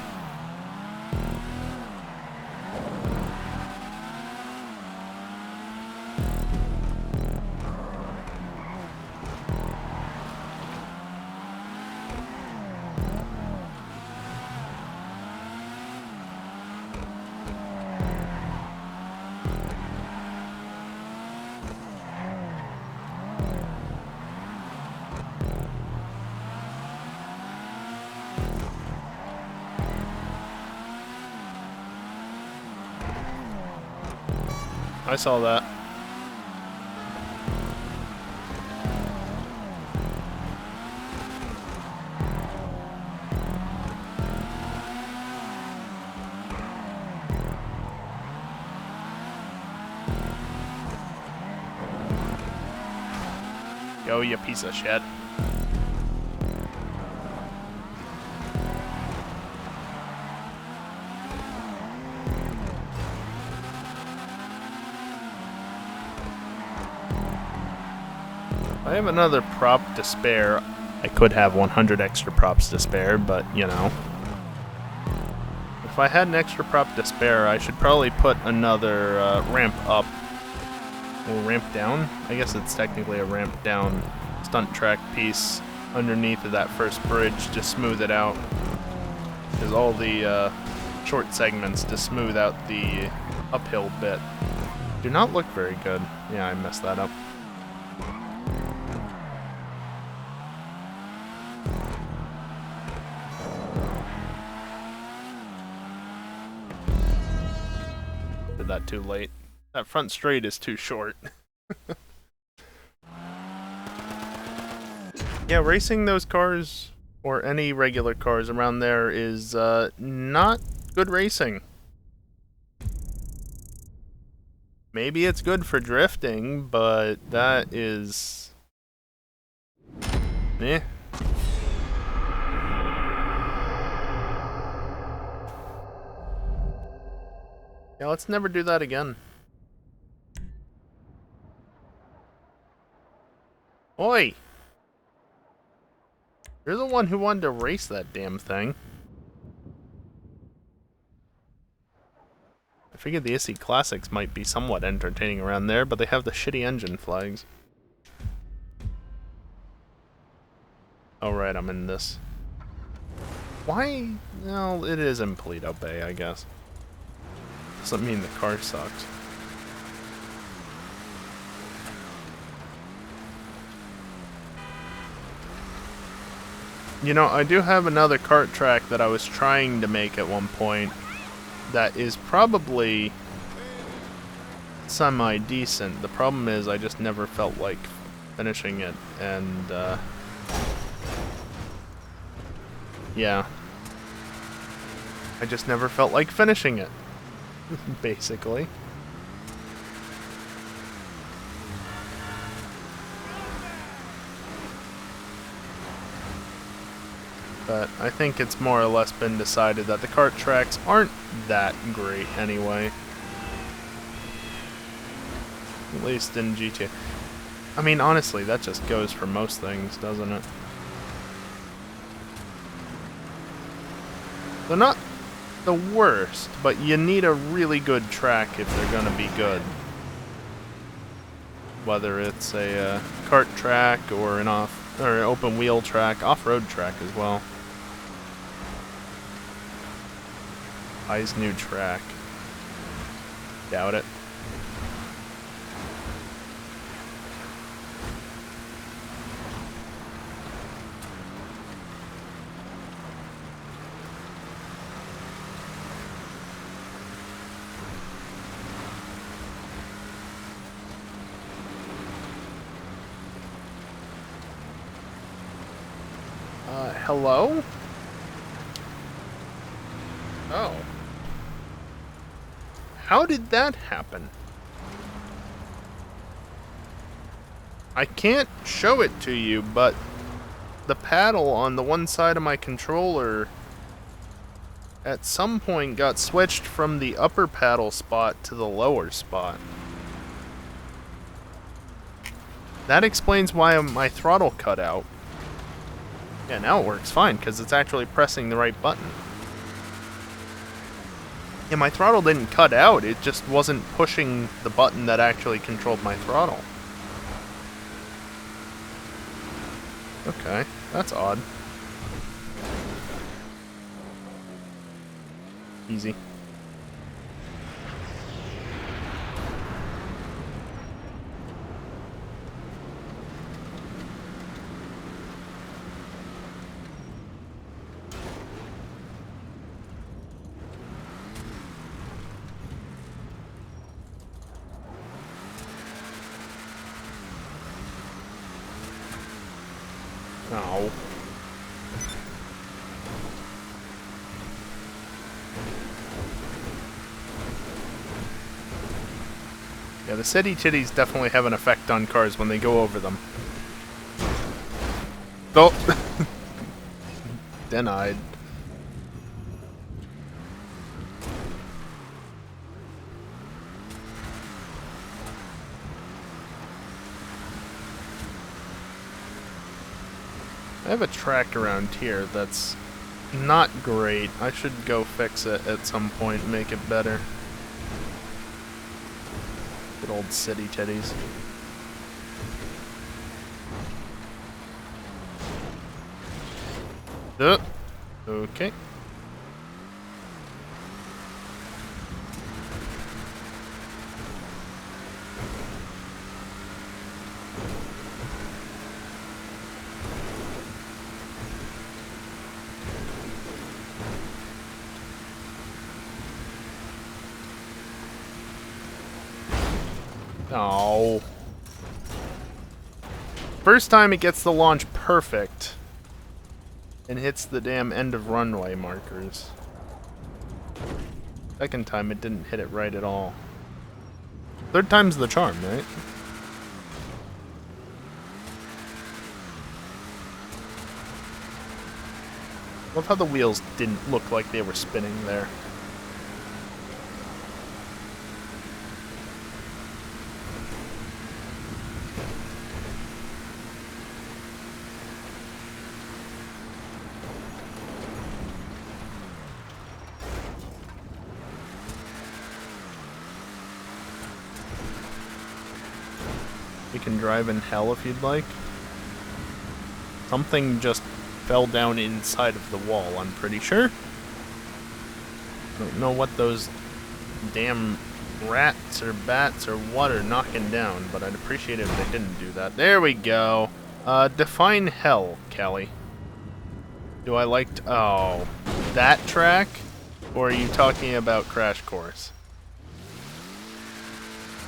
I saw that. Yo, you piece of shit. If I have another prop to spare, I could have 100 extra props to spare, but, you know. If I had an extra prop to spare, I should probably put another ramp up. Or ramp down? I guess it's technically a ramp down stunt track piece underneath of that first bridge to smooth it out. There's all the short segments to smooth out the uphill bit. Do not look very good. Yeah, I messed that up. Did that too late. That front straight is too short. Yeah, racing those cars, or any regular cars around there, is not good racing. Maybe it's good for drifting, but that is... eh. Yeah, let's never do that again. Oi! You're the one who wanted to race that damn thing. I figured the ISI Classics might be somewhat entertaining around there, but they have the shitty engine flags. Oh right, I'm in this. Why? Well, it is in Polito Bay, I guess. Doesn't mean the car sucks. You know, I do have another kart track that I was trying to make at one point that is probably semi-decent. The problem is I just never felt like finishing it, and yeah. I just never felt like finishing it, basically. But I think it's more or less been decided that the kart tracks aren't that great anyway. At least in GTA. I mean, honestly, that just goes for most things, doesn't it? They're not the worst, but you need a really good track if they're gonna be good. Whether it's a kart track or an open wheel track, off-road track as well. I's new track. Doubt it. Hello? Oh. How did that happen? I can't show it to you, but the paddle on the one side of my controller at some point got switched from the upper paddle spot to the lower spot. That explains why my throttle cut out. Yeah, now it works fine, because it's actually pressing the right button. Yeah, my throttle didn't cut out, it just wasn't pushing the button that actually controlled my throttle. Okay, that's odd. Easy. Oh. Yeah, the city titties definitely have an effect on cars when they go over them. Oh! Denied. I have a track around here that's not great. I should go fix it at some point and make it better. Good old city titties. Okay. Oh. First time it gets the launch perfect and hits the damn end of runway markers. Second time it didn't hit it right at all. Third time's the charm, right? Love how the wheels didn't look like they were spinning there. You can drive in hell if you'd like. Something just fell down inside of the wall, I'm pretty sure. Don't know what those damn rats or bats or what are knocking down, but I'd appreciate it if they didn't do that. There we go. Define hell, Kelly. Do I like oh, that track? Or are you talking about Crash Course?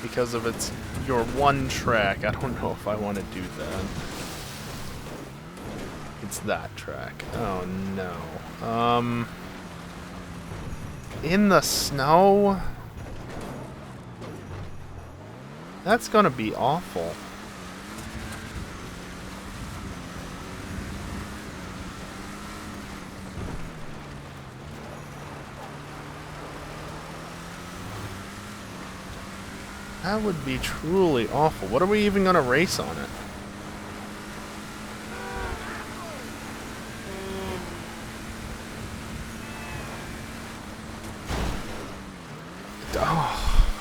Because if it's your one track, I don't know if I want to do that. It's that track. Oh no. In the snow? That's gonna be awful. That would be truly awful. What are we even gonna race on it? Oh.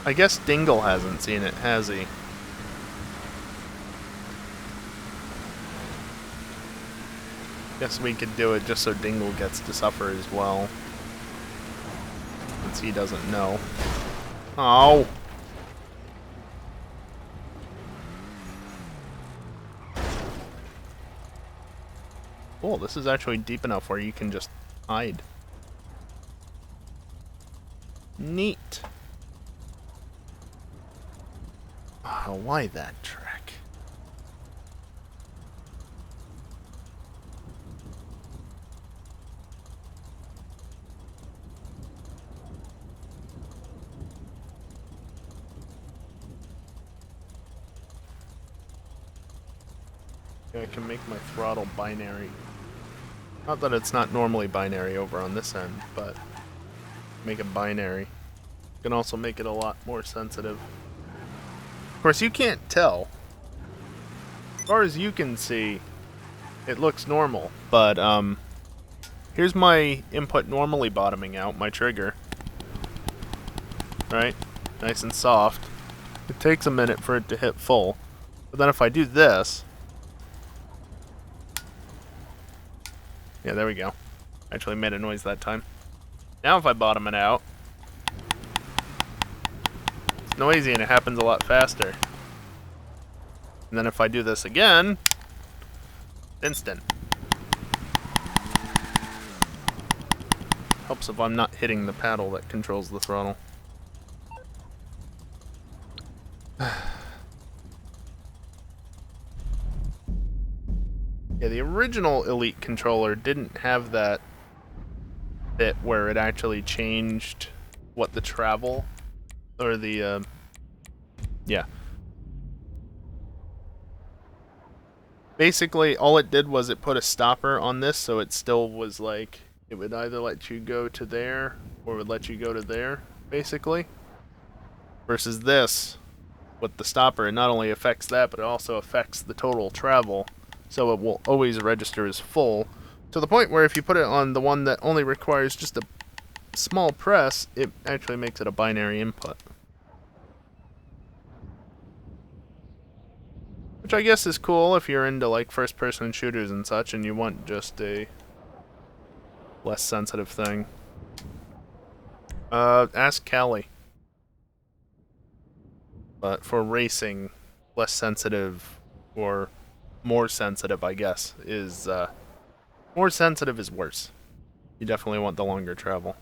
I guess Dingle hasn't seen it, has he? Guess we could do it just so Dingle gets to suffer as well. Since he doesn't know. Oh! Cool, this is actually deep enough where you can just hide. Neat. Oh, why that track? I can make my throttle binary. Not that it's not normally binary over on this end, but make it binary. You can also make it a lot more sensitive. Of course, you can't tell. As far as you can see, it looks normal, but here's my input normally bottoming out, my trigger. Right? Nice and soft. It takes a minute for it to hit full. But then if I do this, yeah, there we go. Actually made a noise that time. Now if I bottom it out, it's noisy and it happens a lot faster. And then if I do this again, instant. Helps if I'm not hitting the paddle that controls the throttle. Yeah, the original Elite controller didn't have that bit where it actually changed what the travel, or the, yeah. Basically, all it did was it put a stopper on this, so it still was like, it would either let you go to there, or it would let you go to there, basically. Versus this, with the stopper, it not only affects that, but it also affects the total travel. So it will always register as full, to the point where if you put it on the one that only requires just a small press, it actually makes it a binary input. Which I guess is cool if you're into like first-person shooters and such and you want just a less sensitive thing. Ask Callie. But for racing, less sensitive, or more sensitive, I guess, is, more sensitive is worse. You definitely want the longer travel.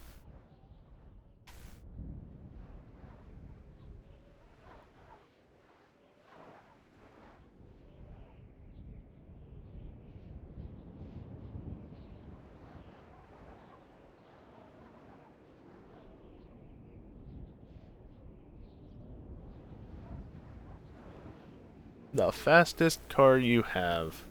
The fastest car you have.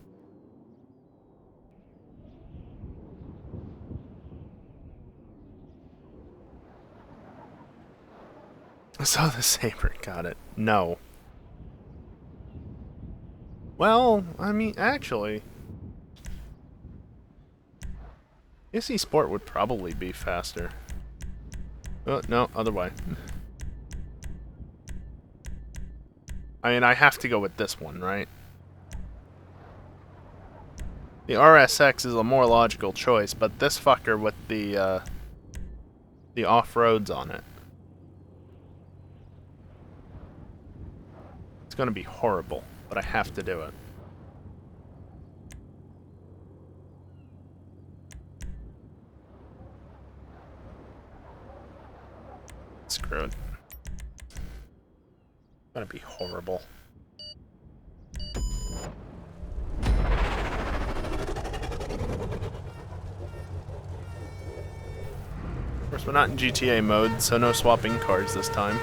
So the Sabre got it. No. Well, I mean, actually... AC Sport would probably be faster. Oh, no, other way. I mean, I have to go with this one, right? The RSX is a more logical choice, but this fucker with the off-roads on it. It's gonna be horrible, but I have to do it. Screw it. It's gonna be horrible. Of course, we're not in GTA mode, so no swapping cars this time.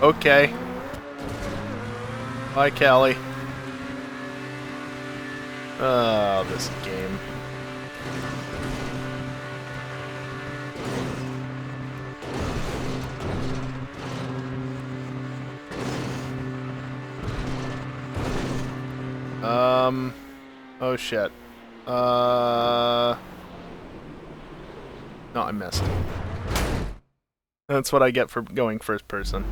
Okay. Bye, Callie. Oh, this game. Oh shit. No, I missed. That's what I get for going first person.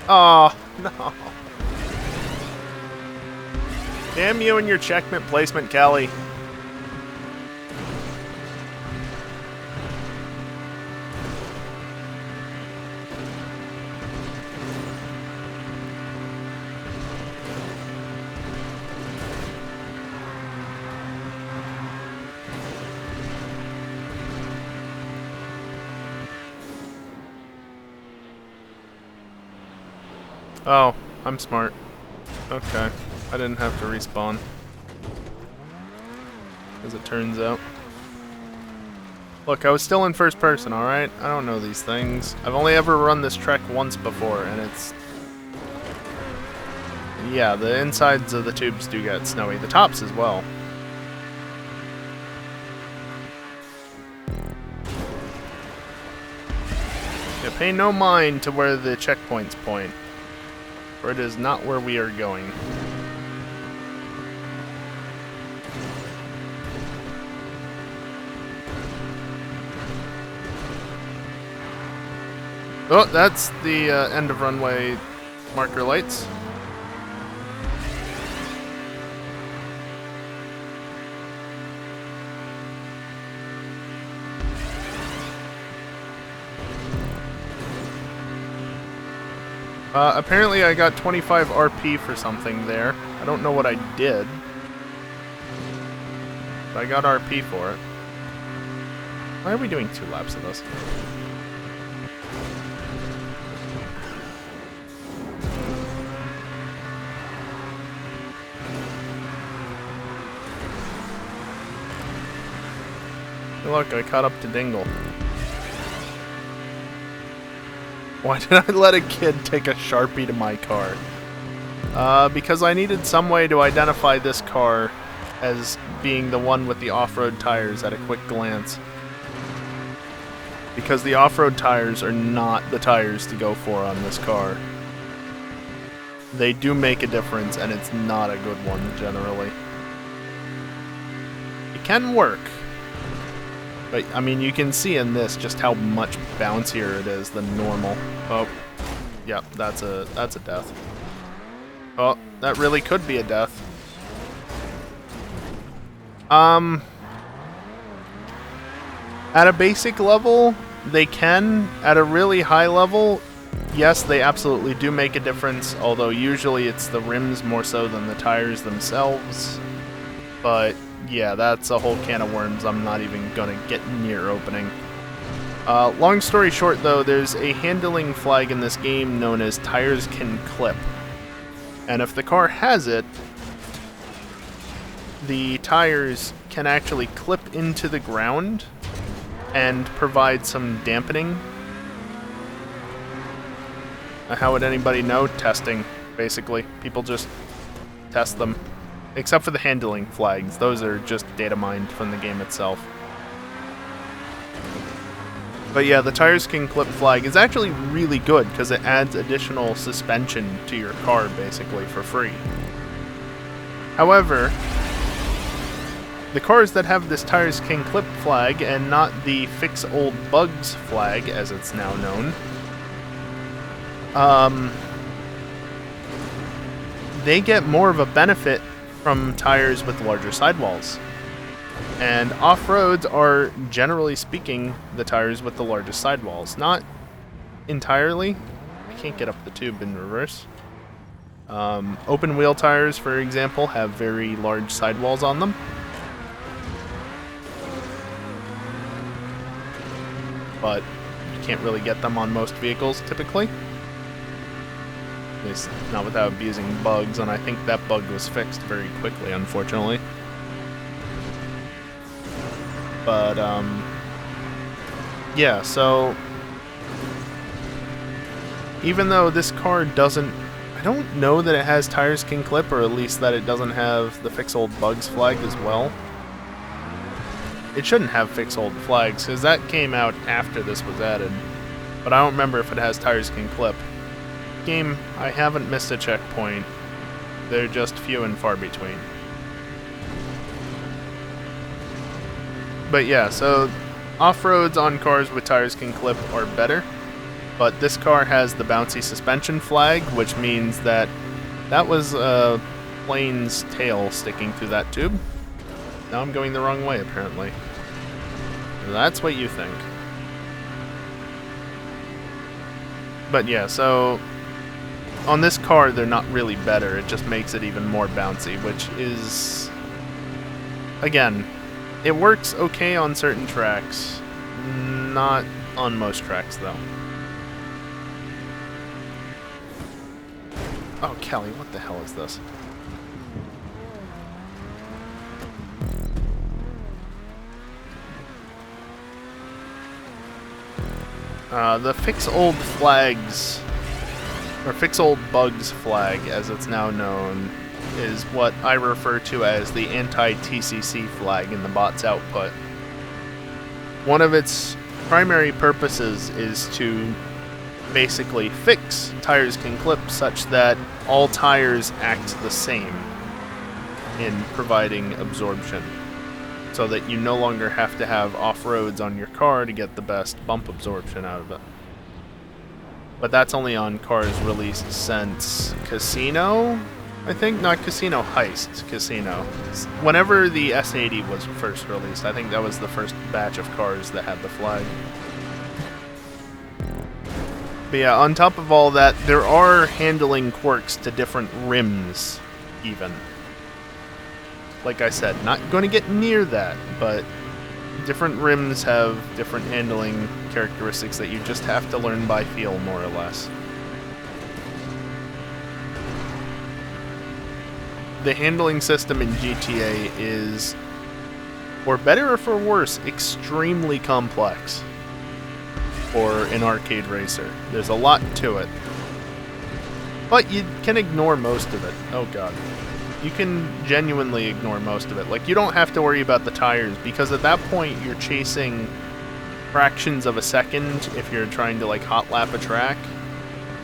Oh, no. Damn you and your checkmate placement, Callie. Oh, I'm smart. Okay. I didn't have to respawn. As it turns out. Look, I was still in first person, alright? I don't know these things. I've only ever run this trek once before, and it's... Yeah, the insides of the tubes do get snowy. The tops as well. Yeah, pay no mind to where the checkpoints point, for it is not where we are going. Oh, that's the end of runway marker lights. Apparently I got 25 RP for something there. I don't know what I did. But I got RP for it. Why are we doing 2 laps of this? Look, I caught up to Dingle. Why did I let a kid take a Sharpie to my car? Because I needed some way to identify this car as being the one with the off-road tires at a quick glance. Because the off-road tires are not the tires to go for on this car. They do make a difference, and it's not a good one, generally. It can work. But, I mean, you can see in this just how much bouncier it is than normal. Oh, yep, that's a death. Oh, that really could be a death. At a basic level, they can. At a really high level, yes, they absolutely do make a difference, although usually it's the rims more so than the tires themselves. But... yeah, that's a whole can of worms I'm not even gonna get near opening. Long story short, though, there's a handling flag in this game known as tires can clip. And if the car has it, the tires can actually clip into the ground and provide some dampening. How would anybody know? Testing, basically. People just test them. Except for the handling flags. Those are just data mined from the game itself. But yeah, the tires can clip flag is actually really good because it adds additional suspension to your car, basically, for free. However, the cars that have this tires can clip flag and not the fix old bugs flag, as it's now known, they get more of a benefit from tires with larger sidewalls. And off-roads are, generally speaking, the tires with the largest sidewalls. Not entirely. I can't get up the tube in reverse. Open wheel tires, for example, have very large sidewalls on them. But you can't really get them on most vehicles, typically. At least not without abusing bugs, and I think that bug was fixed very quickly, unfortunately. But, yeah, so even though this car doesn't, I don't know that it has tires can clip, or at least that it doesn't have the fix old bugs flag as well. It shouldn't have fix old flags, because that came out after this was added. But I don't remember if it has tires can clip. Game, I haven't missed a checkpoint. They're just few and far between. But yeah, so off-roads on cars with tires can clip are better. But this car has the bouncy suspension flag, which means that that was a plane's tail sticking through that tube. Now I'm going the wrong way, apparently. That's what you think. But yeah, so on this car, they're not really better. It just makes it even more bouncy, which is, again, it works okay on certain tracks. Not on most tracks, though. Oh, Kelly, what the hell is this? The fix old flags, or fix old bugs flag, as it's now known, is what I refer to as the anti-TCC flag in the bot's output. One of its primary purposes is to basically fix tires can clip such that all tires act the same in providing absorption, so that you no longer have to have off-roads on your car to get the best bump absorption out of it. But that's only on cars released since Casino, I think? Not Casino, Heist. Casino. Whenever the S80 was first released, I think that was the first batch of cars that had the flag. But yeah, on top of all that, there are handling quirks to different rims, even. Like I said, not going to get near that, but different rims have different handling characteristics that you just have to learn by feel, more or less. The handling system in GTA is, for better or for worse, extremely complex for an arcade racer. There's a lot to it. But you can ignore most of it. Oh god. You can genuinely ignore most of it. Like, you don't have to worry about the tires, because at that point you're chasing fractions of a second if you're trying to, like, hot lap a track,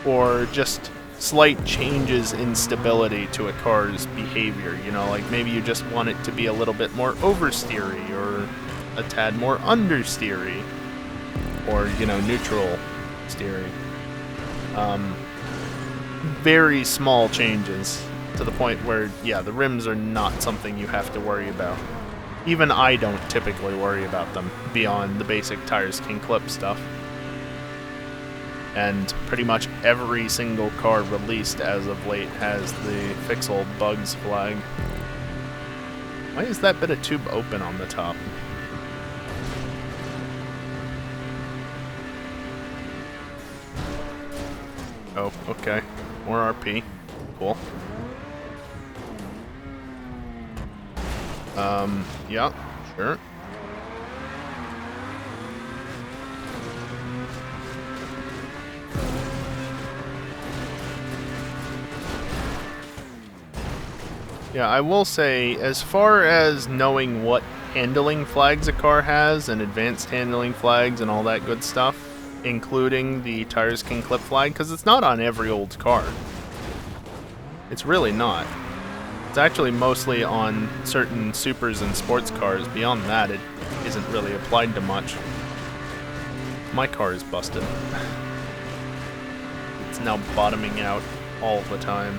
or just slight changes in stability to a car's behavior. You know, like, maybe you just want it to be a little bit more oversteery, or a tad more understeery, or, you know, neutral steering. Very small changes, to the point where, yeah, the rims are not something you have to worry about. Even I don't typically worry about them, beyond the basic tires can clip stuff. And pretty much every single car released as of late has the fix old bugs flag. Why is that bit of tube open on the top? Oh, okay. More RP. Cool. Yeah, sure. Yeah, I will say, as far as knowing what handling flags a car has, and advanced handling flags and all that good stuff, including the tires can clip flag, because it's not on every old car. It's really not. It's actually mostly on certain supers and sports cars. Beyond that, it isn't really applied to much. My car is busted. It's now bottoming out all the time.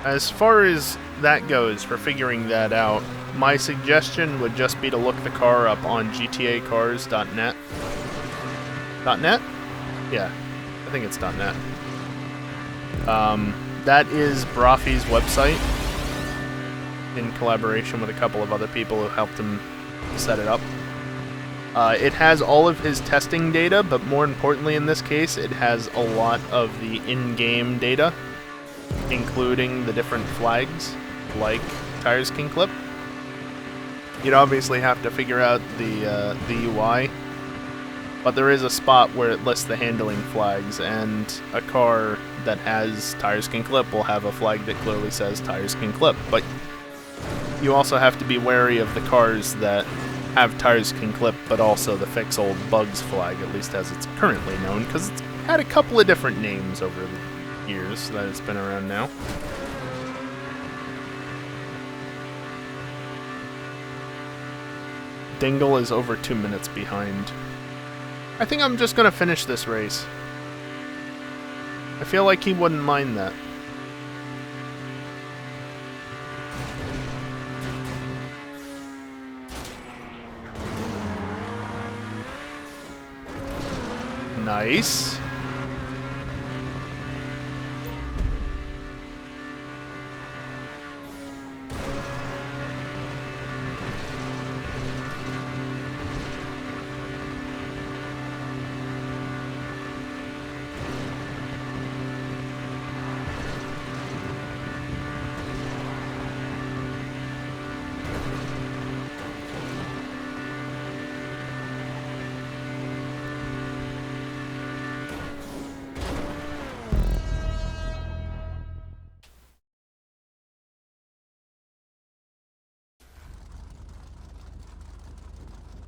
As far as that goes for figuring that out, my suggestion would just be to look the car up on gtacars.net. .net? Yeah, I think it's .net. That is Brofy's website, in collaboration with a couple of other people who helped him set it up. It has all of his testing data, but more importantly in this case, it has a lot of the in-game data, including the different flags, like tires can clip. You'd obviously have to figure out the UI, but there is a spot where it lists the handling flags, and a car that has tires can clip will have a flag that clearly says tires can clip. But you also have to be wary of the cars that have tires can clip, but also the fix old bugs flag, at least as it's currently known, because it's had a couple of different names over the years that it's been around now. Dingle is over 2 minutes behind. I think I'm just gonna finish this race. I feel like he wouldn't mind that. Nice.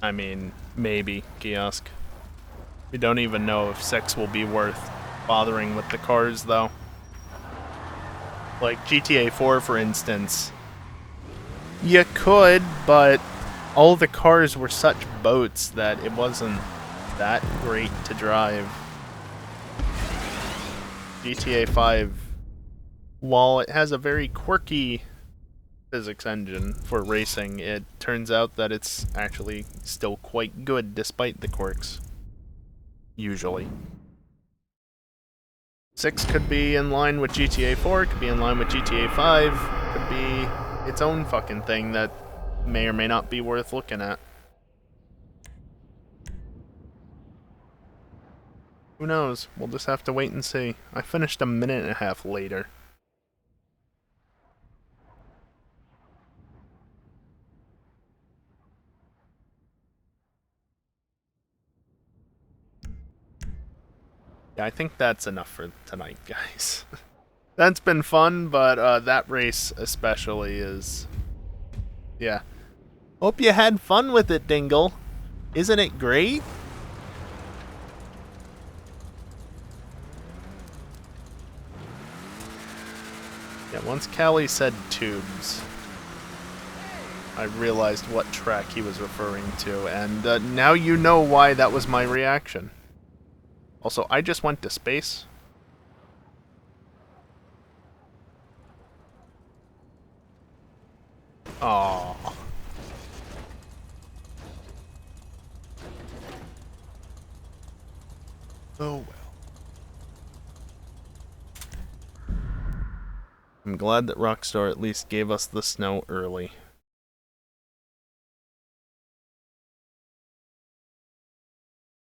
I mean, maybe, Kiosk. We don't even know if 6 will be worth bothering with the cars, though. Like GTA 4, for instance. You could, but all the cars were such boats that it wasn't that great to drive. GTA 5, while it has a very quirky physics engine for racing, it turns out that it's actually still quite good despite the quirks. Usually. 6 could be in line with GTA 4, could be in line with GTA 5, could be its own fucking thing that may or may not be worth looking at. Who knows? We'll just have to wait and see. I finished a minute and a half later. Yeah, I think that's enough for tonight, guys. That's been fun, but that race especially is... Yeah. Hope you had fun with it, Dingle. Isn't it great? Yeah, once Callie said tubes, I realized what track he was referring to, and now you know why that was my reaction. Also, I just went to space. Aww. Oh well. I'm glad that Rockstar at least gave us the snow early.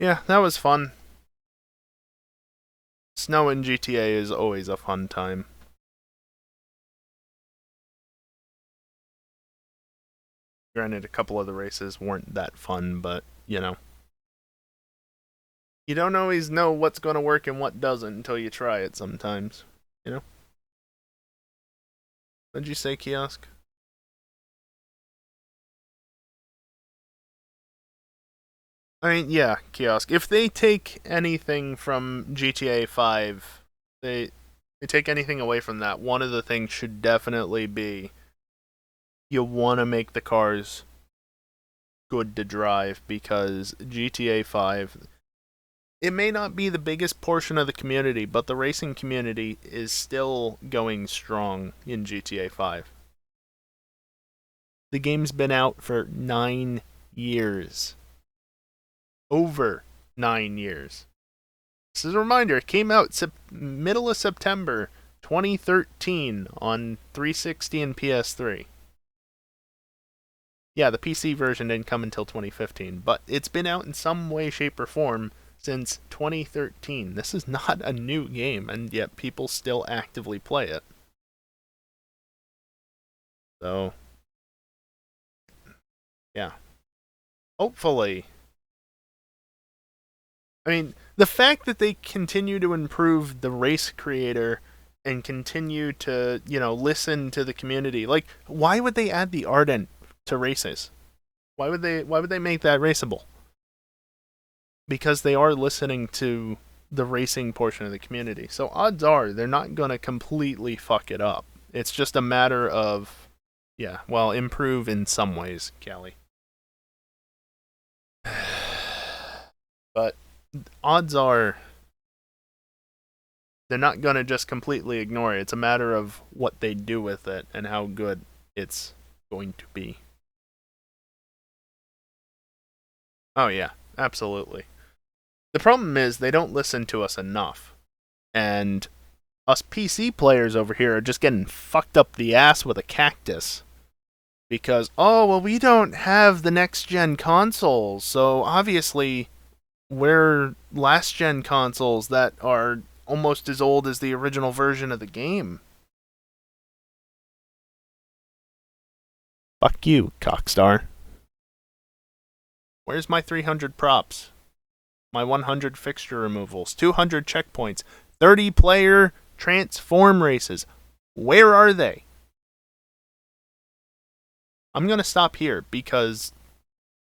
Yeah, that was fun. Snow in GTA is always a fun time. Granted, a couple of the races weren't that fun, but, you know. You don't always know what's going to work and what doesn't until you try it sometimes. You know? What'd you say, Kiosk? I mean, yeah, Kiosk. If they take anything from GTA 5, they take anything away from that, one of the things should definitely be you want to make the cars good to drive because GTA 5, it may not be the biggest portion of the community, but the racing community is still going strong in GTA 5. The game's been out for 9 years. Over 9 years. This is a reminder, it came out middle of September 2013 on 360 and PS3. Yeah, the PC version didn't come until 2015, but it's been out in some way, shape, or form since 2013. This is not a new game, and yet people still actively play it. So, yeah. Hopefully. I mean, the fact that they continue to improve the race creator and continue to, listen to the community. Like, why would they add the Ardent to races? Why would they make that raceable? Because they are listening to the racing portion of the community. So odds are they're not going to completely fuck it up. It's just a matter of, yeah, well, improve in some ways, Callie. But odds are they're not going to just completely ignore it. It's a matter of what they do with it and how good it's going to be. Oh, yeah, absolutely. The problem is they don't listen to us enough. And us PC players over here are just getting fucked up the ass with a cactus. Because, oh, well, we don't have the next gen consoles, so obviously we're last gen consoles that are almost as old as the original version of the game. Fuck you, Cockstar. Where's my 300 props? My 100 fixture removals, 200 checkpoints, 30 player transform races. Where are they? I'm gonna stop here because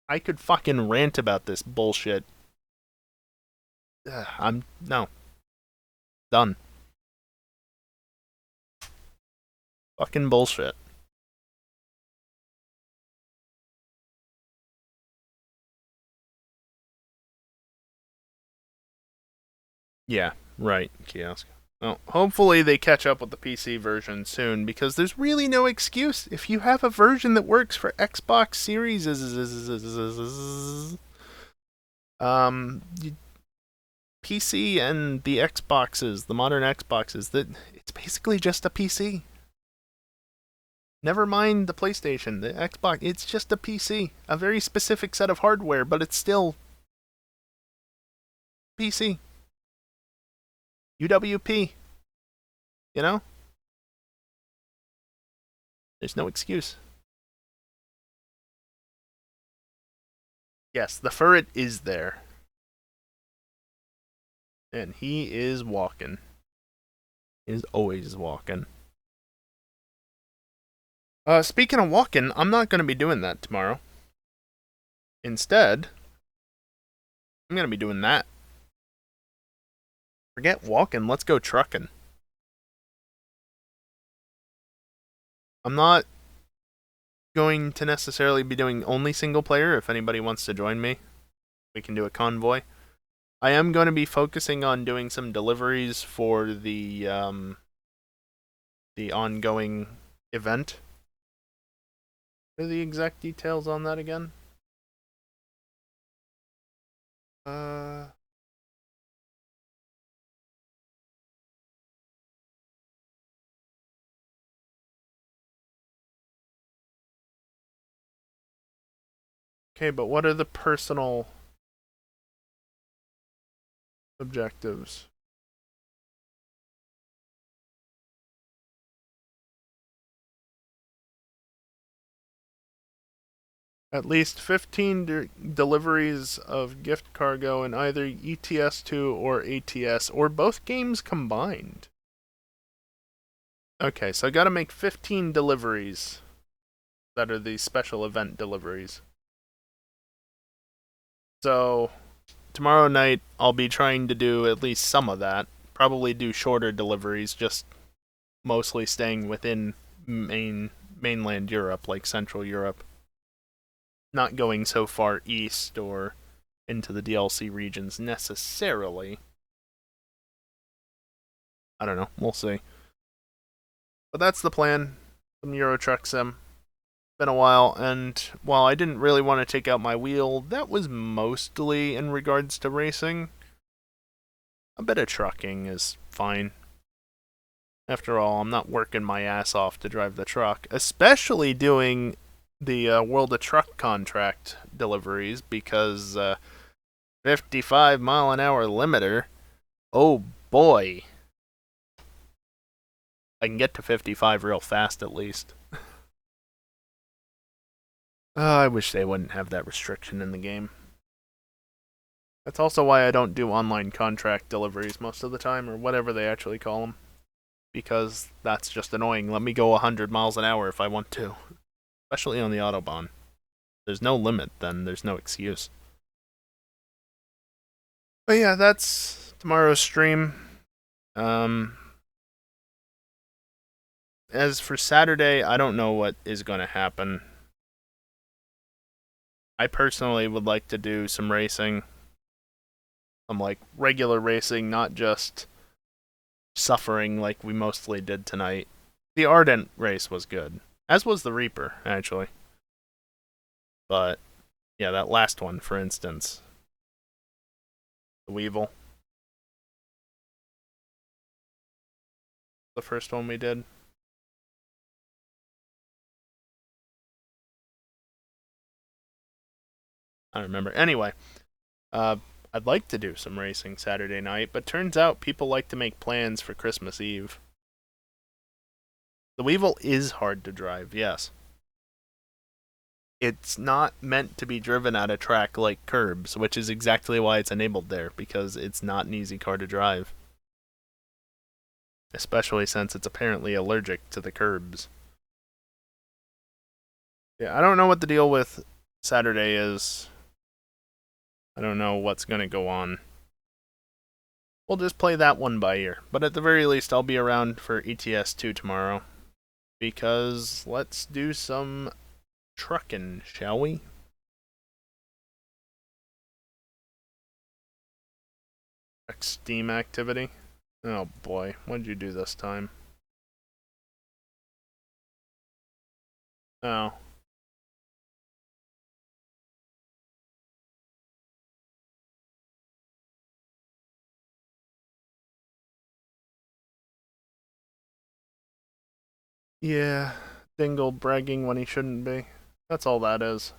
I could fucking rant about this bullshit. No. Done. Fucking bullshit. Yeah, right, Kiosk. Well, hopefully they catch up with the PC version soon because there's really no excuse if you have a version that works for Xbox Series. PC and the Xboxes, the modern Xboxes, that it's basically just a PC. Never mind the PlayStation, the Xbox, it's just a PC. A very specific set of hardware, but it's still PC. UWP. You know? There's no excuse. Yes, the ferret is there. And he is walking. He is always walking. Speaking of walking, I'm not going to be doing that tomorrow. Instead, I'm going to be doing that. Forget walking, let's go trucking. I'm not going to necessarily be doing only single player. If anybody wants to join me, we can do a convoy. I am going to be focusing on doing some deliveries for the ongoing event. What are the exact details on that again? Okay, but what are the personal objectives. At least 15 deliveries of gift cargo in either ETS2 or ATS, or both games combined. Okay, so I gotta make 15 deliveries that are the special event deliveries. So, tomorrow night, I'll be trying to do at least some of that. Probably do shorter deliveries, just mostly staying within mainland Europe, like Central Europe. Not going so far east or into the DLC regions necessarily. I don't know. We'll see. But that's the plan. Some Euro Truck Sim. Been a while, and while I didn't really want to take out my wheel, that was mostly in regards to racing. A bit of trucking is fine. After all, I'm not working my ass off to drive the truck, especially doing the World of Truck contract deliveries, because 55 mile an hour limiter, oh boy. I can get to 55 real fast at least. I wish they wouldn't have that restriction in the game. That's also why I don't do online contract deliveries most of the time, or whatever they actually call them. Because that's just annoying. Let me go 100 miles an hour if I want to. Especially on the Autobahn. There's no limit, then there's no excuse. But yeah, that's tomorrow's stream. As for Saturday, I don't know what is going to happen. I personally would like to do some racing. Some like regular racing, not just suffering like we mostly did tonight. The Ardent race was good, as was the Reaper, actually. But yeah, that last one, for instance, the Weevil, the first one we did. I don't remember. Anyway, I'd like to do some racing Saturday night, but turns out people like to make plans for Christmas Eve. The Weevil is hard to drive, yes. It's not meant to be driven at a track like curbs, which is exactly why it's enabled there, because it's not an easy car to drive. Especially since it's apparently allergic to the curbs. Yeah, I don't know what the deal with Saturday is. I don't know what's going to go on. We'll just play that one by ear. But at the very least, I'll be around for ETS2 tomorrow. Because let's do some trucking, shall we? Steam activity. Oh boy, what did you do this time? Oh. Yeah, Dingle bragging when he shouldn't be. That's all that is.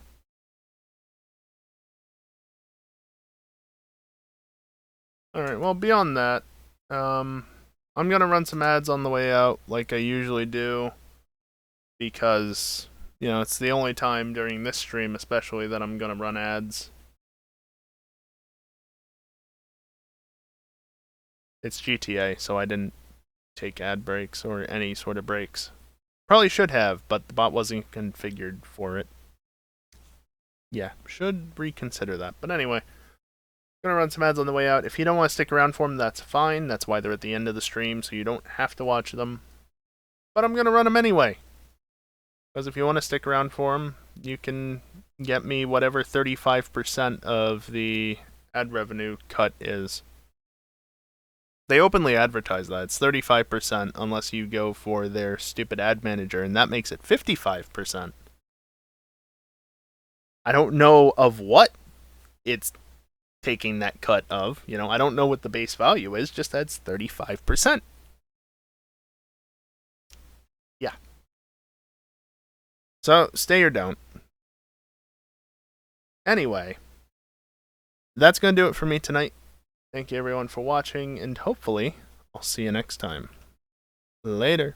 Alright, well, beyond that, I'm gonna run some ads on the way out, like I usually do, because, you know, it's the only time during this stream, especially, that I'm gonna run ads. It's GTA, so I didn't take ad breaks or any sort of breaks. Probably should have, but the bot wasn't configured for it. Yeah, should reconsider that. But anyway, gonna run some ads on the way out. If you don't want to stick around for them, that's fine. That's why they're at the end of the stream, so you don't have to watch them. But I'm gonna run them anyway. Because if you want to stick around for them, you can get me whatever 35% of the ad revenue cut is. They openly advertise that. It's 35% unless you go for their stupid ad manager, and that makes it 55%. I don't know of what it's taking that cut of. You know, I don't know what the base value is, just that's 35%. Yeah. So, stay or don't. Anyway, that's going to do it for me tonight. Thank you everyone for watching, and hopefully I'll see you next time. Later.